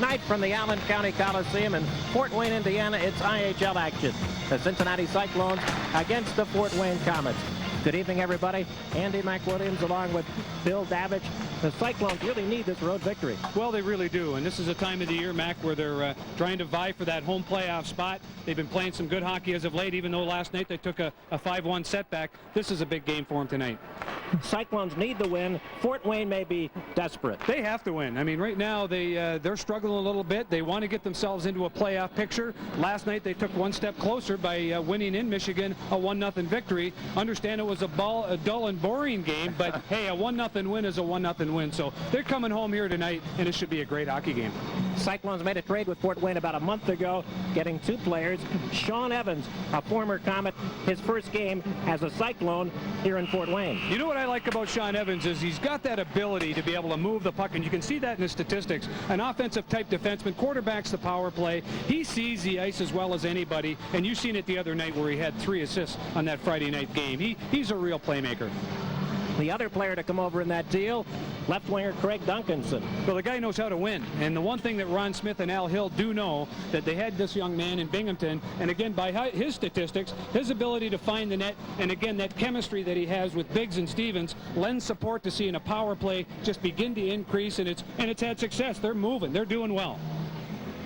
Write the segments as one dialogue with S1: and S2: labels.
S1: Tonight from the Allen County Coliseum in Fort Wayne, Indiana, it's IHL action. The Cincinnati Cyclones against the Fort Wayne Komets. Good evening, everybody. Andy McWilliams along with Bill Davich. The Cyclones really need this road victory.
S2: Well, they really do, and this is a time of the year, Mac, where they're trying to vie for that home playoff spot. They've been playing some good hockey as of late, even though last night they took a 5-1 setback. This is a big game for them tonight.
S1: Cyclones need the win. Fort Wayne may be desperate.
S2: They have to win. I mean, right now they're struggling a little bit. They want to get themselves into a playoff picture. Last night they took one step closer by winning in Michigan a 1-0 victory. Understand it was a dull and boring game, but hey, a 1-0 win is a 1-0 win. So they're coming home here tonight, and it should be a great hockey game.
S1: Cyclones made a trade with Fort Wayne about a month ago, getting 2 players. Sean Evans, a former Comet, his first game as a Cyclone here in Fort Wayne.
S2: You know what I like about Sean Evans is he's got that ability to be able to move the puck, and you can see that in his statistics. An offensive-type defenseman, quarterbacks the power play. He sees the ice as well as anybody, and you've seen it the other night where he had 3 assists on that Friday night game. He's a real playmaker.
S1: The other player to come over in that deal, left winger Craig Duncanson.
S2: Well, the guy knows how to win, and the one thing that Ron Smith and Al Hill do know, that they had this young man in Binghamton, and again, by his statistics, his ability to find the net, and again, that chemistry that he has with Biggs and Stevens lends support to seeing a power play just begin to increase, and it's had success. They're moving. They're doing well.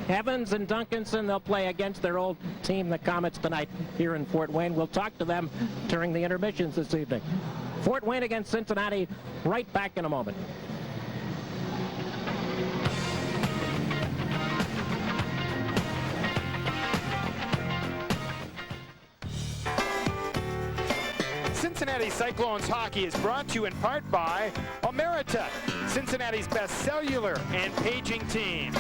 S1: Evans and Duncanson, they'll play against their old team, the Komets, tonight here in Fort Wayne. We'll talk to them during the intermissions this evening. Fort Wayne against Cincinnati, right back in a moment.
S3: Cincinnati Cyclones hockey is brought to you in part by Ameritech, Cincinnati's best cellular and paging team.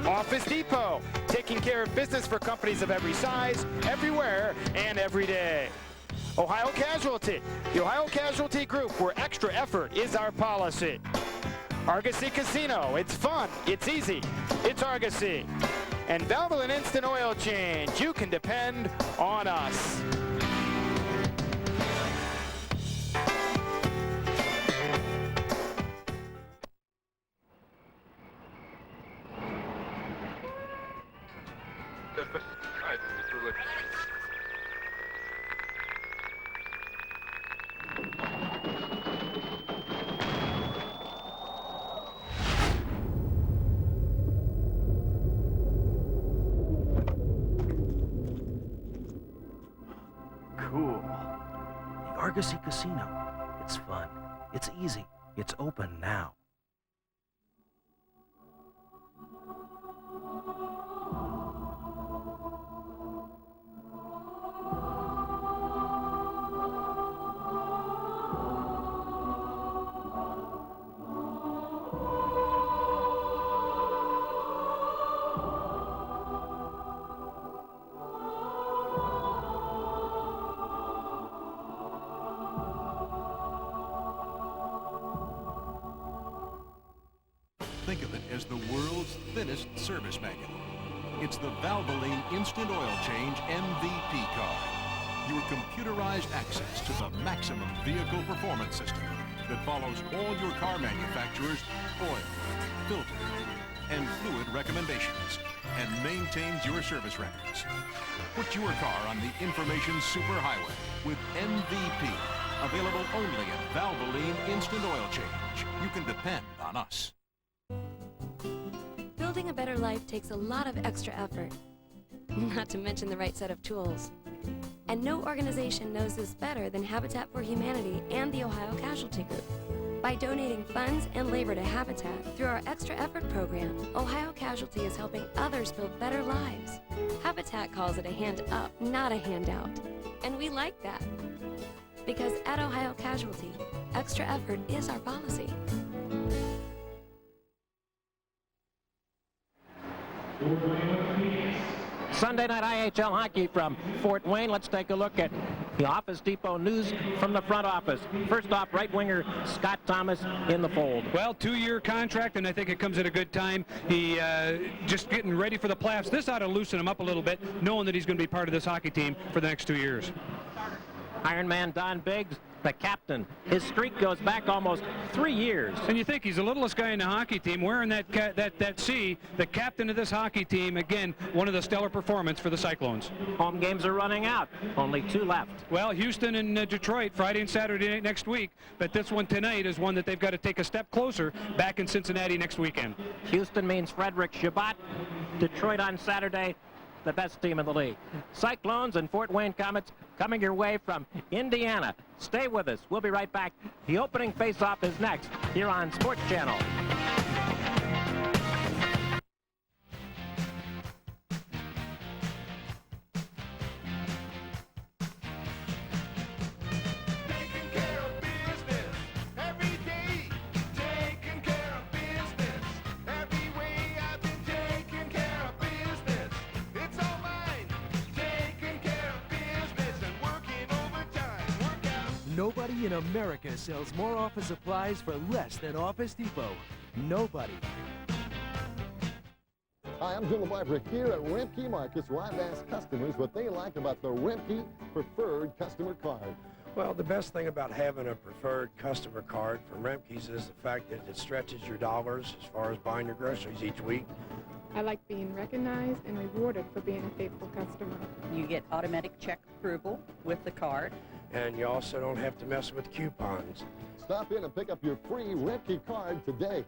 S3: Office Depot, taking care of business for companies of every size, everywhere, and every day. Ohio Casualty, the Ohio Casualty Group, where extra effort is our policy. Argosy Casino, it's fun, it's easy, it's Argosy. And Valvoline Instant Oil Change, you can depend on us.
S4: Cool. The Argosy Casino. It's fun. It's easy. It's open now.
S5: Think of it as the world's thinnest service manual. It's the Valvoline Instant Oil Change MVP card. Your computerized access to the maximum vehicle performance system that follows all your car manufacturers' oil, filter, and fluid recommendations and maintains your service records. Put your car on the information superhighway with MVP. Available only at Valvoline Instant Oil Change. You can depend on us.
S6: Building a better life takes a lot of extra effort, not to mention the right set of tools. And no organization knows this better than Habitat for Humanity and the Ohio Casualty Group. By donating funds and labor to Habitat through our Extra Effort program, Ohio Casualty is helping others build better lives. Habitat calls it a hand up, not a handout. And we like that. Because at Ohio Casualty, extra effort is our policy.
S1: Sunday night IHL hockey from Fort Wayne. Let's take a look at the Office Depot news from the front office. First off, right winger Scott Thomas in the fold.
S2: Well, 2-year contract, and I think it comes at a good time. He just getting ready for the playoffs. This ought to loosen him up a little bit, knowing that he's going to be part of this hockey team for the next 2 years.
S1: Ironman Don Biggs the captain. His streak goes back almost 3 years.
S2: And you think he's the littlest guy in the hockey team wearing that C, the captain of this hockey team. Again, one of the stellar performance for the Cyclones.
S1: Home games are running out. Only 2 left.
S2: Well, Houston and Detroit Friday and Saturday night next week, but this one tonight is one that they've got to take a step closer back in Cincinnati next weekend.
S1: Houston means Frederick Chabot. Detroit on Saturday, the best team in the league. Cyclones and Fort Wayne Komets coming your way from Indiana. Stay with us. We'll be right back. The opening face-off is next here on Sports Channel.
S7: Nobody in America sells more office supplies for less than Office Depot. Nobody.
S8: Hi, I'm Jim LeBlanc here at Remke Markets, where I've asked customers what they like about the Remke Preferred Customer Card.
S9: Well, the best thing about having a preferred customer card from Remke's is the fact that it stretches your dollars as far as buying your groceries each week.
S10: I like being recognized and rewarded for being a faithful customer.
S11: You get automatic check approval with the card.
S9: And you also don't have to mess with coupons.
S8: Stop in and pick up your free Remke card today.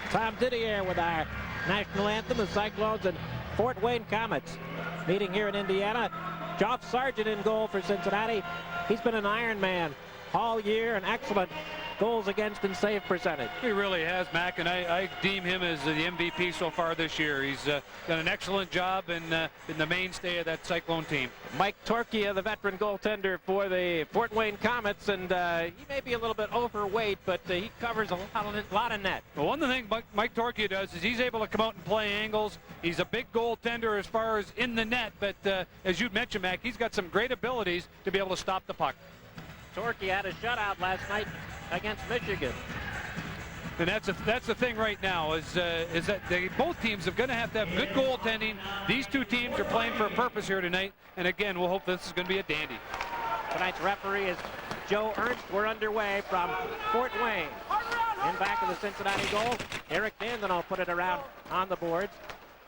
S1: Tom Didier with our national anthem, the Cyclones and Fort Wayne Komets meeting here in Indiana. Geoff Sargent in goal for Cincinnati. He's been an Iron Man all year, an excellent goals against and save percentage.
S2: He really has, Mac, and I deem him as the MVP so far this year. He's done an excellent job in the mainstay of that Cyclone team.
S1: Mike Torchia, the veteran goaltender for the Fort Wayne Komets, and he may be a little bit overweight, but he covers a lot of net.
S2: Well, one thing Mike Torchia does is he's able to come out and play angles. He's a big goaltender as far as in the net, but as you mentioned, Mac, he's got some great abilities to be able to stop the puck.
S1: Torchia had a shutout last night against Michigan.
S2: And that's the thing right now is that both teams are going to have good goaltending. These two teams are playing for a purpose here tonight, and again, we'll hope this is going to be a dandy.
S1: Tonight's referee is Joe Ernst. We're underway from Fort Wayne. In back of the Cincinnati goal, Eric Dandino put it around on the boards.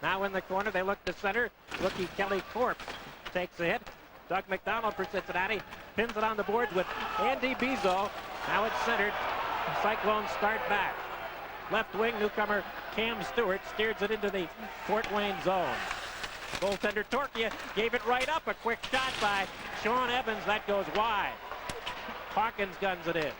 S1: Now in the corner, they look to center. Rookie Kelly Corpse takes a hit. Doug McDonald for Cincinnati pins it on the boards with Andy Bezeau. Now it's centered. Cyclones start back. Left wing newcomer Cam Stewart steers it into the Fort Wayne zone. Goaltender Torchia gave it right up. A quick shot by Sean Evans. That goes wide. Hawkins guns it in.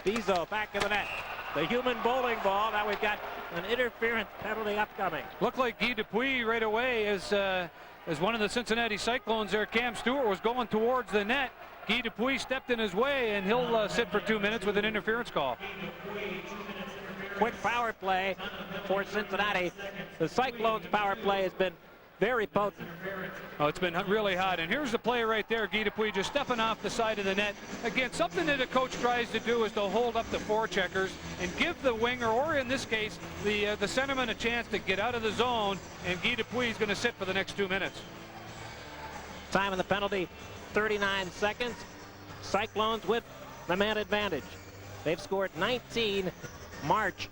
S1: Bezeau back of the net. The human bowling ball. Now we've got an interference penalty upcoming.
S2: Looked like Guy Dupuis right away as one of the Cincinnati Cyclones there. Cam Stewart was going towards the net. Guy Dupuis stepped in his way, and he'll sit for 2 minutes with an interference call.
S1: Quick power play for Cincinnati. The Cyclones' power play has been very potent.
S2: Oh, it's been really hot. And here's the play right there. Guy Dupuis just stepping off the side of the net. Again, something that a coach tries to do is to hold up the forecheckers and give the winger, or in this case, the centerman a chance to get out of the zone. And Guy Dupuis is going to sit for the next 2 minutes.
S1: Time of the penalty, 39 seconds. Cyclones with the man advantage. They've scored 19 March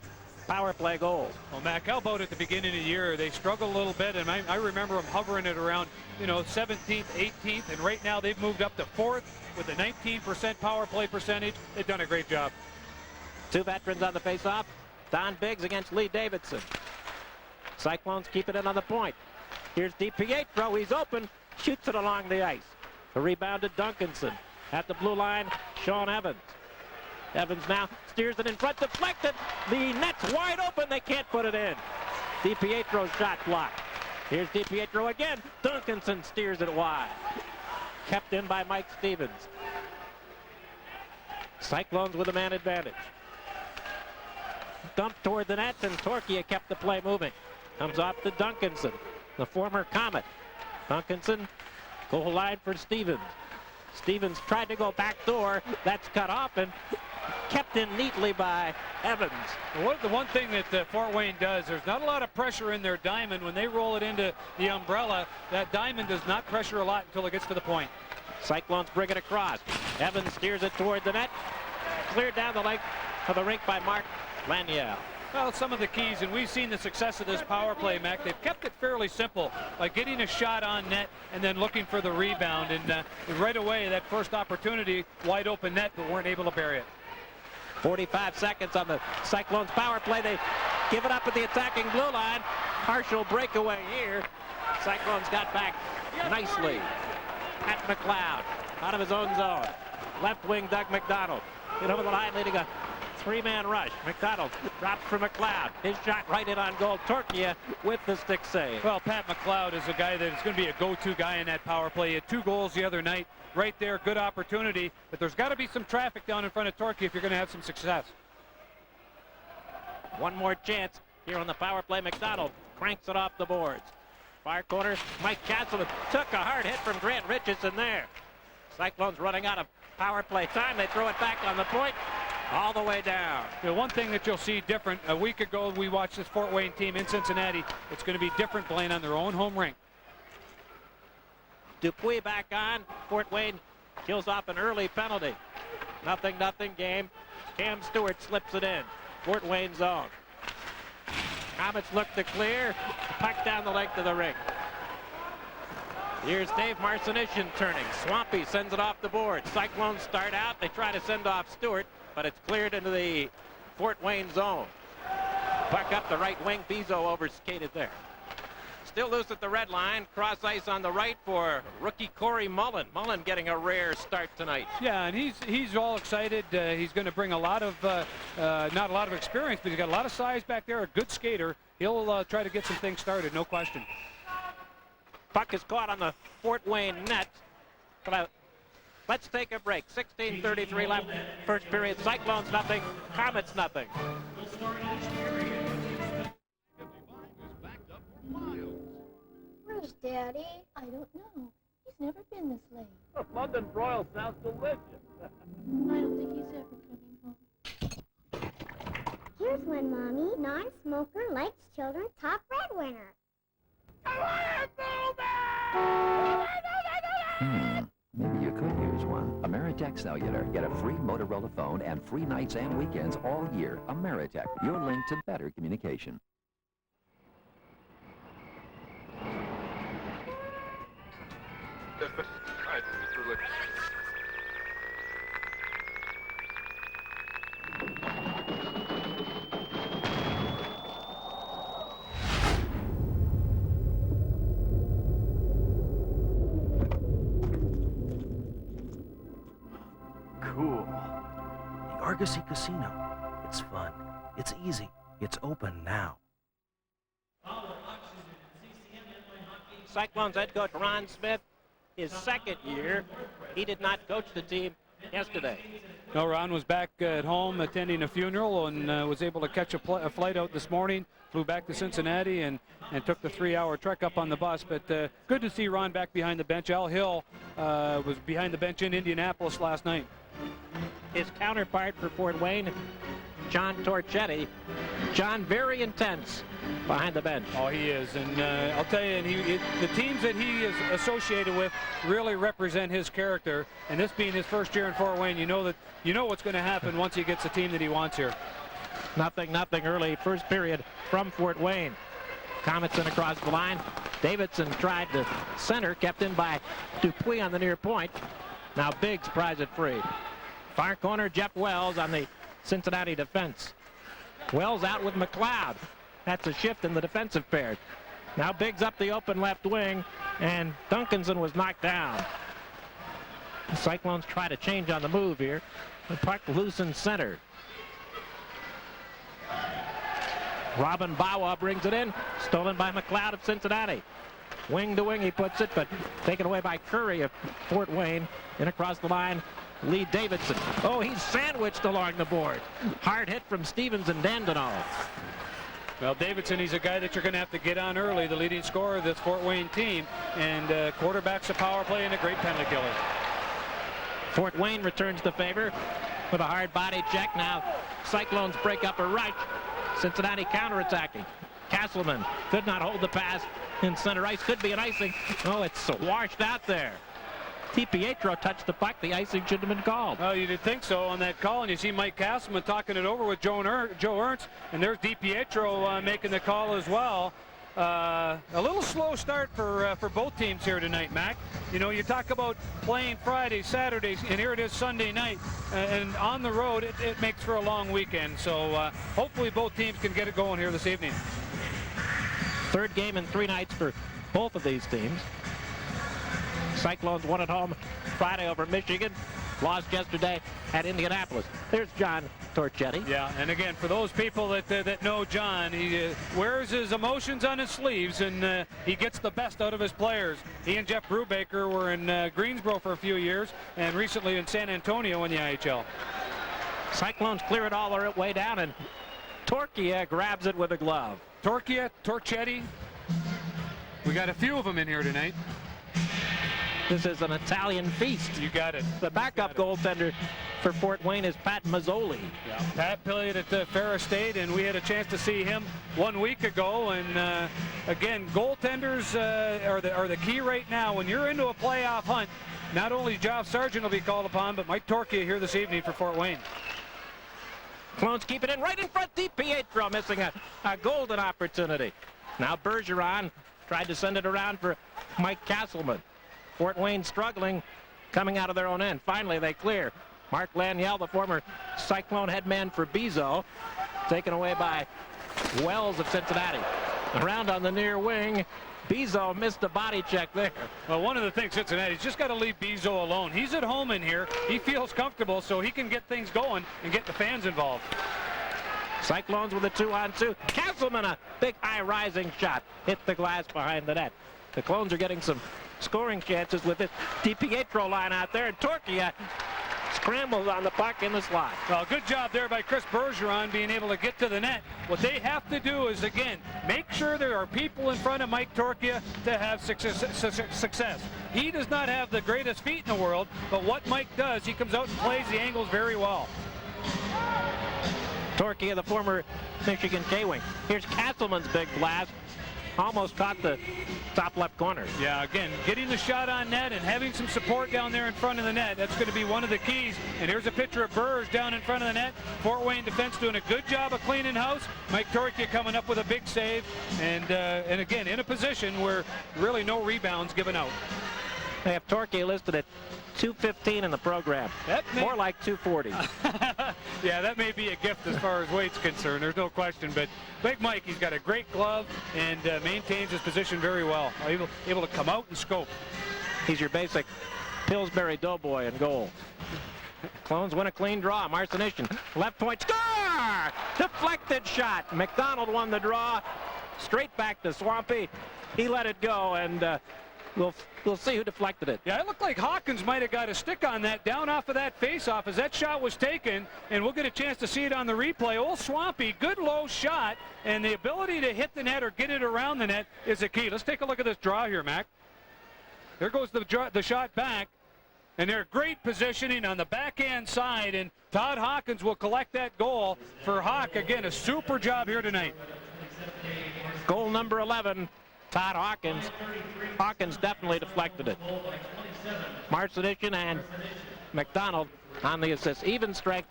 S1: power play goals.
S2: Well, Mac, how about at the beginning of the year? They struggled a little bit, and I remember them hovering at around, 17th, 18th, and right now they've moved up to 4th with a 19% power play percentage. They've done a great job.
S1: Two veterans on the face-off. Don Biggs against Lee Davidson. Cyclones keep it in on the point. Here's DiPietro. He's open. Shoots it along the ice. The rebound to Duncanson. At the blue line, Sean Evans. Evans now steers it in front, deflected. The net's wide open. They can't put it in. DiPietro's shot blocked. Here's DiPietro again. Duncanson steers it wide. Kept in by Mike Stevens. Cyclones with a man advantage. Dumped toward the net, and Torchia kept the play moving. Comes off to Duncanson, the former Comet. Duncanson, goal line for Stevens. Stevens tried to go back door. That's cut off and kept in neatly by Evans.
S2: The one thing that Fort Wayne does, there's not a lot of pressure in their diamond. When they roll it into the umbrella, that diamond does not pressure a lot until it gets to the point.
S1: Cyclones bring it across. Evans steers it toward the net. Cleared down the length of the rink by Mark Laniel.
S2: Well, some of the keys, and we've seen the success of this power play, Mac. They've kept it fairly simple by getting a shot on net and then looking for the rebound. And right away, that first opportunity, wide open net, but weren't able to bury it.
S1: 45 seconds on the Cyclones power play. They give it up at the attacking blue line. Partial breakaway here. Cyclones got back nicely. Pat McLeod out of his own zone. Left wing Doug McDonald. Get over the line, leading a three-man rush. McDonald drops for McLeod. His shot right in on goal. Torchia with the stick save.
S2: Well, Pat McLeod is a guy that is going to be a go-to guy in that power play. He had 2 goals the other night. Right there, good opportunity. But there's got to be some traffic down in front of Torchia if you're going to have some success.
S1: One more chance here on the power play. McDonald cranks it off the boards. Far corner, Mike Castleman took a hard hit from Grant Richardson there. Cyclones running out of power play time. They throw it back on the point. All the way down.
S2: The one thing that you'll see different, a week ago we watched this Fort Wayne team in Cincinnati. It's going to be different playing on their own home rink.
S1: Dupuis back on. Fort Wayne kills off an early penalty. 0-0 game. Cam Stewart slips it in. Fort Wayne zone. Komets look to clear. Puck down the length of the rink. Here's Dave Marcinishin turning. Swampy sends it off the board. Cyclones start out. They try to send off Stewart, but it's cleared into the Fort Wayne zone. Puck up the right wing. Bezeau overskated there. Still loose at the red line. Cross ice on the right for rookie Corey Mullen. Mullen getting a rare start tonight.
S2: Yeah, and he's all excited. He's going to bring a lot of, not a lot of experience, but he's got a lot of size back there, a good skater. He'll try to get some things started, no question.
S1: Puck is caught on the Fort Wayne net. Let's take a break. 16:33 left. First period. Cyclones nothing. Komets nothing.
S12: Where's Daddy? I don't know. He's never been this late.
S1: London broil sounds delicious.
S12: I don't think he's ever coming home.
S13: Here's one, Mommy. Non-smoker likes children top breadwinner.
S14: Maybe you could use one. Ameritech Cellular. Get a free Motorola phone and free nights and weekends all year. Ameritech, your link to better communication.
S4: Cool. The Argosy Casino. It's fun. It's easy. It's open now.
S1: Cyclones head coach Ron Smith, his second year. He did not coach the team yesterday.
S2: No, Ron was back at home attending a funeral and was able to catch a flight out this morning. Flew back to Cincinnati and took the 3-hour trek up on the bus. But good to see Ron back behind the bench. Al Hill was behind the bench in Indianapolis last night.
S1: His counterpart for Fort Wayne, John Torchia. John, very intense behind the bench.
S2: Oh, he is, and I'll tell you, the teams that he is associated with really represent his character. And this being his first year in Fort Wayne, you know what's going to happen once he gets the team that he wants here.
S1: Nothing early first period from Fort Wayne. Komets in across the line. Davidson tried to center, kept in by Dupuis on the near point. Now Biggs pries it free. Far corner, Jeff Wells on the Cincinnati defense. Wells out with McLeod. That's a shift in the defensive pair. Now Biggs up the open left wing, and Duncanson was knocked down. The Cyclones try to change on the move here. The puck loose in center. Robin Bawa brings it in, stolen by McLeod of Cincinnati. Wing to wing he puts it, but taken away by Currie of Fort Wayne. In across the line, Lee Davidson. Oh, he's sandwiched along the board. Hard hit from Stevens and Dandenall.
S2: Well, Davidson, he's a guy that you're going to have to get on early, the leading scorer of this Fort Wayne team, and quarterbacks a power play and a great penalty killer.
S1: Fort Wayne returns the favor with a hard body check. Now Cyclones break up a right. Cincinnati counterattacking. Castleman could not hold the pass in center ice. Could be an icing. Oh, it's washed out there. DiPietro touched the puck. The icing should have been called.
S2: Well, you did think so on that call, and you see Mike Castleman talking it over with Joe Ernst, and there's DiPietro making the call as well. A little slow start for both teams here tonight, Mac. You know, you talk about playing Fridays, Saturdays, and here it is Sunday night, and on the road it makes for a long weekend. So hopefully both teams can get it going here this evening.
S1: Third game in 3 nights for both of these teams. Cyclones won at home Friday over Michigan. Lost yesterday at Indianapolis. There's John Torchia.
S2: Yeah, and again, for those people that know John, he wears his emotions on his sleeves, and he gets the best out of his players. He and Jeff Brubaker were in Greensboro for a few years, and recently in San Antonio in the IHL.
S1: Cyclones clear it all the way down, and Torchia grabs it with a glove.
S2: Torchetti. We got a few of them in here tonight.
S1: This is an Italian feast.
S2: You got it.
S1: The backup goaltender for Fort Wayne is Pat Mazzoli.
S2: Yeah. Pat played at Ferris State, and we had a chance to see him 1 week ago. And again, goaltenders are the key right now. When you're into a playoff hunt, not only Geoff Sargent will be called upon, but Mike Torchia here this evening for Fort Wayne.
S1: Clones keep it in right in front. DiPietro missing a golden opportunity. Now Bergeron tried to send it around for Mike Castleman. Fort Wayne struggling, coming out of their own end. Finally, they clear. Mark Laniel, the former Cyclone head man for Bezeau, taken away by Wells of Cincinnati. Around on the near wing, Bezeau missed a body check there.
S2: Well, one of the things Cincinnati's just got to leave Bezeau alone. He's at home in here. He feels comfortable, so he can get things going and get the fans involved.
S1: Cyclones with a 2-on-2. Castleman, a big high rising shot. Hit the glass behind the net. The Clones are getting some scoring chances with this DiPietro line out there, and Torchia scrambles on the puck in the slot.
S2: Well, good job there by Chris Bergeron being able to get to the net. What they have to do is, again, make sure there are people in front of Mike Torchia to have success. He does not have the greatest feet in the world, but what Mike does, he comes out and plays the angles very well.
S1: Torchia, the former Michigan K-wing. Here's Castleman's big blast. Almost caught the top left corner.
S2: Yeah, again, getting the shot on net and having some support down there in front of the net, that's going to be one of the keys. And here's a picture of Burge down in front of the net. Fort Wayne defense doing a good job of cleaning house. Mike Torchia coming up with a big save. And again, in a position where really no rebounds given out.
S1: They have Torchia listed at 215 in the program. More like 240.
S2: Yeah, that may be a gift as far as weight's concerned. There's no question. But Big Mike, he's got a great glove and maintains his position very well. Able to come out and scope.
S1: He's your basic Pillsbury doughboy in goal. Clones win a clean draw. Marcinician, left point, score! Deflected shot. McDonald won the draw. Straight back to Swampy. He let it go, and We'll see who deflected it.
S2: Yeah, it looked like Hawkins might have got a stick on that down off of that face-off as that shot was taken, and we'll get a chance to see it on the replay. Old Swampy, good low shot, and the ability to hit the net or get it around the net is a key. Let's take a look at this draw here, Mac. There goes the shot back, And they're great positioning on the backhand side, and Todd Hawkins will collect that goal for Hawk. Again, a super job here tonight.
S1: Goal number 11, Todd Hawkins. Hawkins definitely deflected it. Marcinician and McDonald on the assist. Even strength.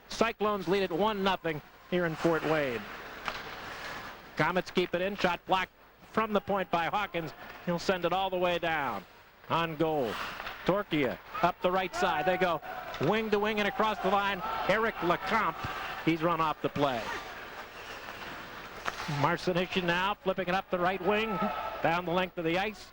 S1: Cyclones lead it 1-0 here in Fort Wayne. Komets keep it in. Shot blocked from the point by Hawkins. He'll send it all the way down. On goal. Torchia up the right side. They go wing to wing and across the line. Eric LeBlanc. He's run off the play. Marcinician now flipping it up the right wing. Down the length of the ice.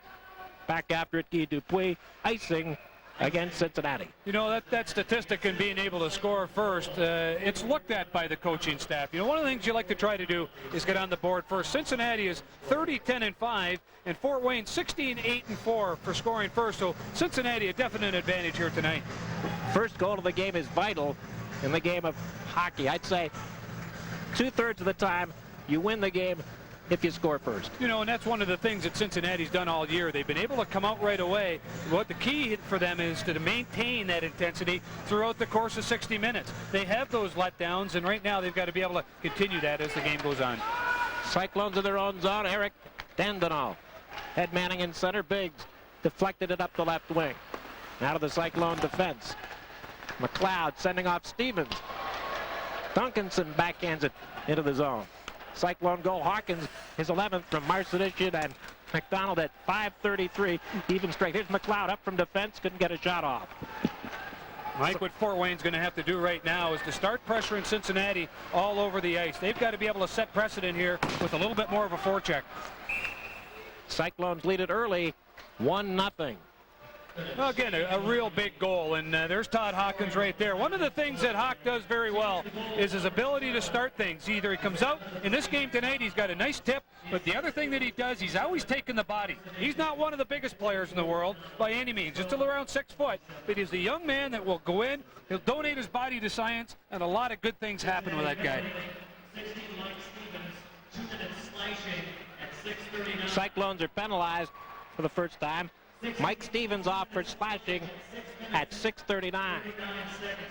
S1: Back after it, Guy Dupuis. Icing against Cincinnati.
S2: You know, that statistic in being able to score first, it's looked at by the coaching staff. You know, one of the things you like to try to do is get on the board first. Cincinnati is 30-10-5, and Fort Wayne 16-8-4 for scoring first. So Cincinnati a definite advantage here tonight.
S1: First goal of the game is vital in the game of hockey. I'd say 2/3 of the time you win the game if you score first.
S2: You know, and that's one of the things that Cincinnati's done all year. They've been able to come out right away. What the key for them is to maintain that intensity throughout the course of 60 minutes. They have those letdowns, and right now they've got to be able to continue that as the game goes on.
S1: Cyclones in their own zone. Eric Dandenau. Head manning in center. Biggs deflected it up the left wing. Out of the Cyclone defense. McLeod sending off Stevens. Duncanson backhands it into the zone. Cyclone goal. Hawkins, his 11th from Marcinician and McDonald at 5:33. Even strength. Here's McLeod up from defense. Couldn't get a shot off.
S2: Mike, what Fort Wayne's going to have to do right now is to start pressuring Cincinnati all over the ice. They've got to be able to set precedent here with a little bit more of a forecheck.
S1: Cyclones lead it early, 1-0.
S2: Well, again, a real big goal, and there's Todd Hawkins right there. One of the things that Hawk does very well is his ability to start things. Either he comes out, in this game tonight, he's got a nice tip, but the other thing that he does, he's always taking the body. He's not one of the biggest players in the world by any means, just still around 6 foot, but he's a young man that will go in, he'll donate his body to science, and a lot of good things happen with that guy.
S1: Cyclones are penalized for the first time. Mike Stevens off for slashing at 6:39.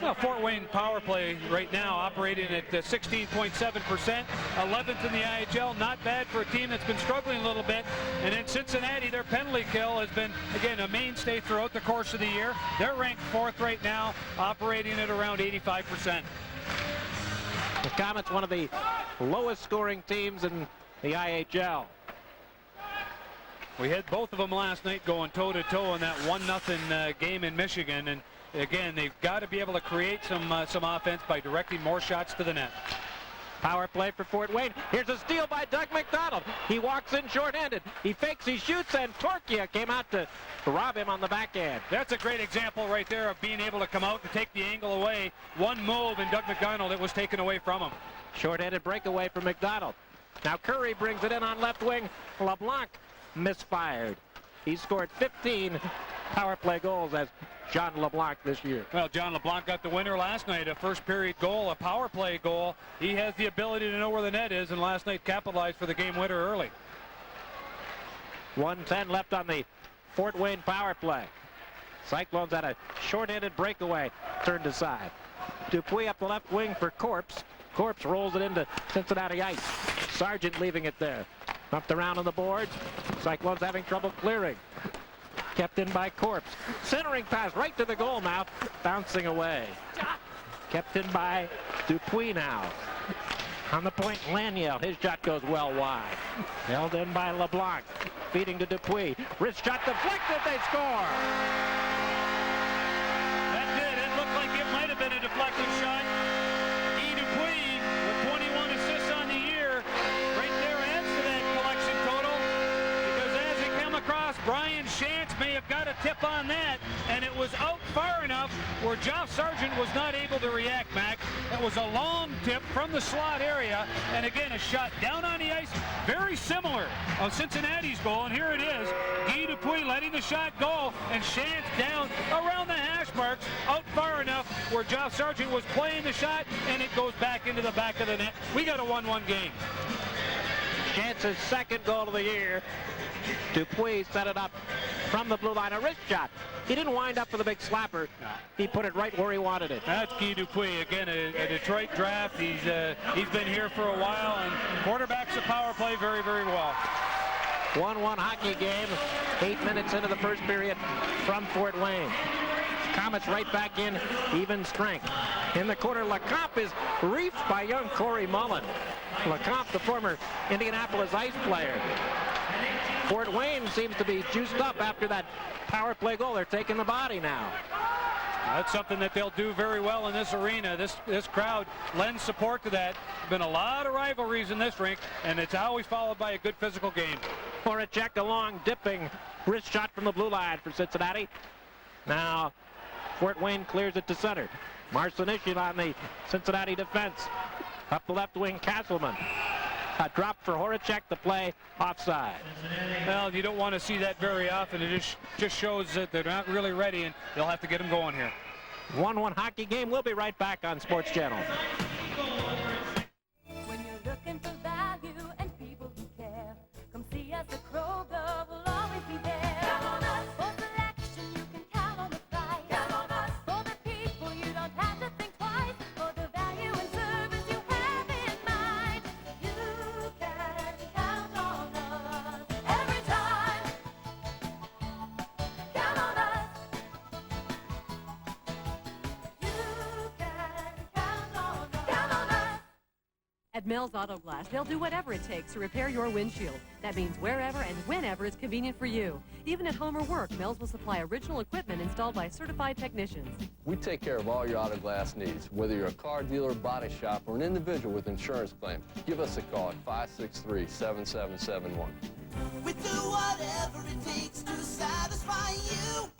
S2: Well, Fort Wayne power play right now operating at 16.7%, 11th in the IHL. Not bad for a team that's been struggling a little bit. And then Cincinnati, their penalty kill has been, again, a mainstay throughout the course of the year. They're ranked 4th right now, operating at around 85%.
S1: The Komets, one of the lowest scoring teams in the IHL.
S2: We had both of them last night going toe-to-toe in that 1-0 game in Michigan. And again, they've got to be able to create some offense by directing more shots to the net.
S1: Power play for Fort Wayne. Here's a steal by Doug McDonald. He walks in short-handed. He fakes, he shoots, and Torchia came out to rob him on the backhand.
S2: That's a great example right there of being able to come out and take the angle away. One move, and Doug McDonald, it was taken away from him.
S1: Short-handed breakaway for McDonald. Now Currie brings it in on left wing. LeBlanc misfired. He scored 15 power play goals as John LeBlanc this year.
S2: Well, John LeBlanc got the winner last night, a first period goal, a power play goal. He has the ability to know where the net is, and last night capitalized for the game winner early.
S1: 1:10 left on the Fort Wayne power play. Cyclones had a short-handed breakaway turned aside. Dupuis up the left wing for Corpse. Corpse rolls it into Cincinnati ice. Sargent leaving it there. Bumped around on the boards. Cyclones having trouble clearing. Kept in by Corpse. Centering pass right to the goal mouth. Bouncing away. Kept in by Dupuis now. On the point, Laniel. His shot goes well wide. Held in by LeBlanc. Feeding to Dupuis. Wrist shot deflected. They score.
S2: That did. It looked like it might have been a deflected shot. Guy Dupuis with 21 assists on the year. Right there adds to that collection total. Because as it came across, Brian Shantz may have got a tip on that. And it was out far enough where Joff Sargent was not able to react, Mac. It was a long tip from the slot area. And again, a shot down on the ice. Very similar of Cincinnati's goal. And here it is. Guy Dupuis letting the shot go. And Shantz down around the hash marks. Out far enough where Joff Sargent was playing the shot. And it goes back into the back of the net. We got a 1-1 game.
S1: Shantz's second goal of the year. Dupuis set it up from the blue line. A wrist shot. He didn't wind up for the big slapper. He put it right where he wanted it.
S2: That's Guy Dupuis, again, a Detroit draft. He's been here for a while, and quarterbacks the power play very, very well.
S1: 1-1 hockey game, 8 minutes into the first period from Fort Wayne. Komets right back in even strength. In the corner, LeComp is reefed by young Corey Mullen. LeComp, the former Indianapolis Ice player. Fort Wayne seems to be juiced up after that power play goal. They're taking the body now.
S2: That's something that they'll do very well in this arena. This crowd lends support to that. Been a lot of rivalries in this rink, and it's always followed by a good physical game.
S1: Horacek, a long dipping wrist shot from the blue line for Cincinnati. Now Fort Wayne clears it to center. Marcinician on the Cincinnati defense. Up the left wing, Castleman. A drop for Horacek, the play offside.
S2: Well, you don't want to see that very often. It just shows that they're not really ready, and they'll have to get them going here.
S1: 1-1 hockey game. We'll be right back on Sports Channel.
S15: When you're looking for value and people who care, come see us at Kroger. We'll always be there. Count on us. For selection, you can count on the price. Count on us. For the people, you don't have to think twice. For the value and service you have in mind, you can count on us every time. Count on us. You can count on us. Count on us.
S16: At Mel's Auto Glass, they'll do whatever it takes to repair your windshield. That means wherever and whenever is convenient for you. Even at home or work, Mel's will supply original equipment installed by certified technicians.
S17: We take care of all your auto glass needs, whether you're a car dealer, body shop, or an individual with insurance claims. Give us a call at 563-7771.
S18: We do whatever it takes to satisfy you.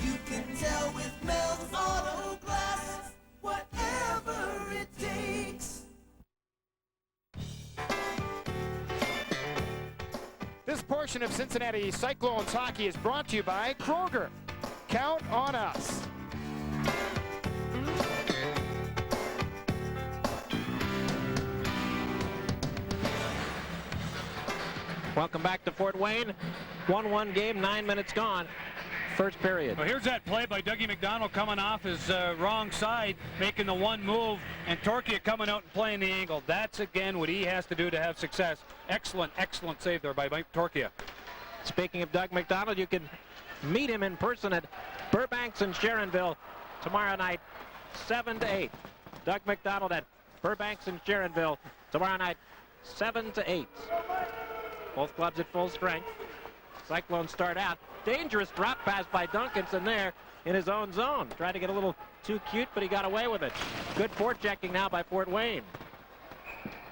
S18: You can tell with Mel's Auto Glass, whatever it takes.
S3: This portion of Cincinnati Cyclones hockey is brought to you by Kroger. Count on us.
S1: Welcome back to Fort Wayne. 1-1 game, 9 minutes gone. First period.
S2: Well, here's that play by Dougie McDonald coming off his wrong side, making the one move, and Torchia coming out and playing the angle. That's, again, what he has to do to have success. Excellent, excellent save there by Mike Torchia.
S1: Speaking of Doug McDonald, you can meet him in person at Burbanks and Sharonville tomorrow night, 7 to 8. Doug McDonald at Burbanks and Sharonville tomorrow night, 7 to 8. Both clubs at full strength. Cyclones start out. Dangerous drop pass by Duncanson there in his own zone. Tried to get a little too cute, but he got away with it. Good forechecking now by Fort Wayne.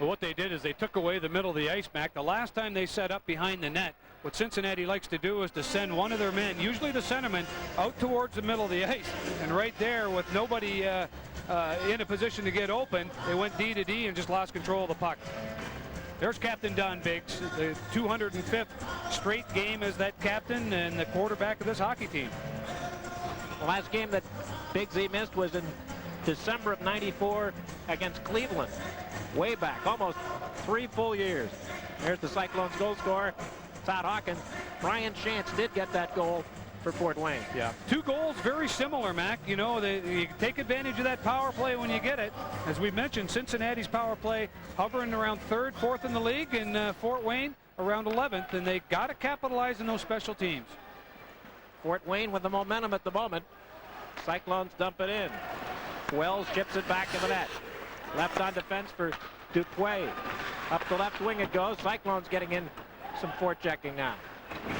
S2: Well, what they did is they took away the middle of the ice, Mac. The last time they set up behind the net, what Cincinnati likes to do is to send one of their men, usually the centerman, out towards the middle of the ice. And right there, with nobody in a position to get open, they went D to D and just lost control of the puck. There's Captain Don Biggs, the 205th straight game as that captain and the quarterback of this hockey team.
S1: The last game that Biggsy missed was in December of '94 against Cleveland. Way back, almost 3 full years. There's the Cyclones goal scorer, Todd Hawkins. Brian Chance did get that goal for Fort Wayne.
S2: Yeah, 2 goals, very similar, Mac. You know, you take advantage of that power play when you get it. As we mentioned, Cincinnati's power play hovering around 3rd, 4th in the league, and Fort Wayne around 11th, and they got to capitalize on those special teams.
S1: Fort Wayne with the momentum at the moment. Cyclones dump it in. Wells chips it back in the net. Left on defense for Dupuis. Up the left wing it goes. Cyclones getting in some forechecking now.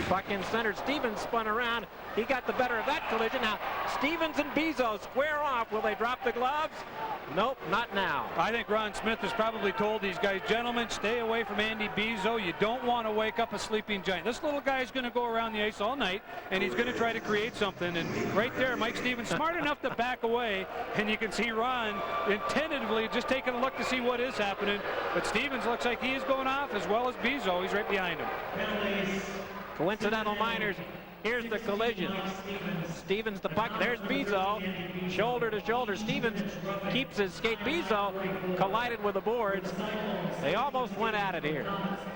S1: Puck in center. Stevens spun around. He got the better of that collision. Now Stevens and Bezeau square off. Will they drop the gloves? Nope, not now.
S2: I think Ron Smith has probably told these guys, gentlemen, stay away from Andy Bezeau. You don't want to wake up a sleeping giant. This little guy is going to go around the ice all night, and he's going to try to create something. And right there, Mike Stevens, smart enough to back away, and you can see Ron tentatively just taking a look to see what is happening. But Stevens looks like he is going off as well as Bezeau. He's right behind him.
S1: Coincidental minors Here's the collision. Stevens the puck. There's Bezeau. Shoulder to shoulder. Stevens keeps his skate. Bezeau collided with the boards. They almost went at it here.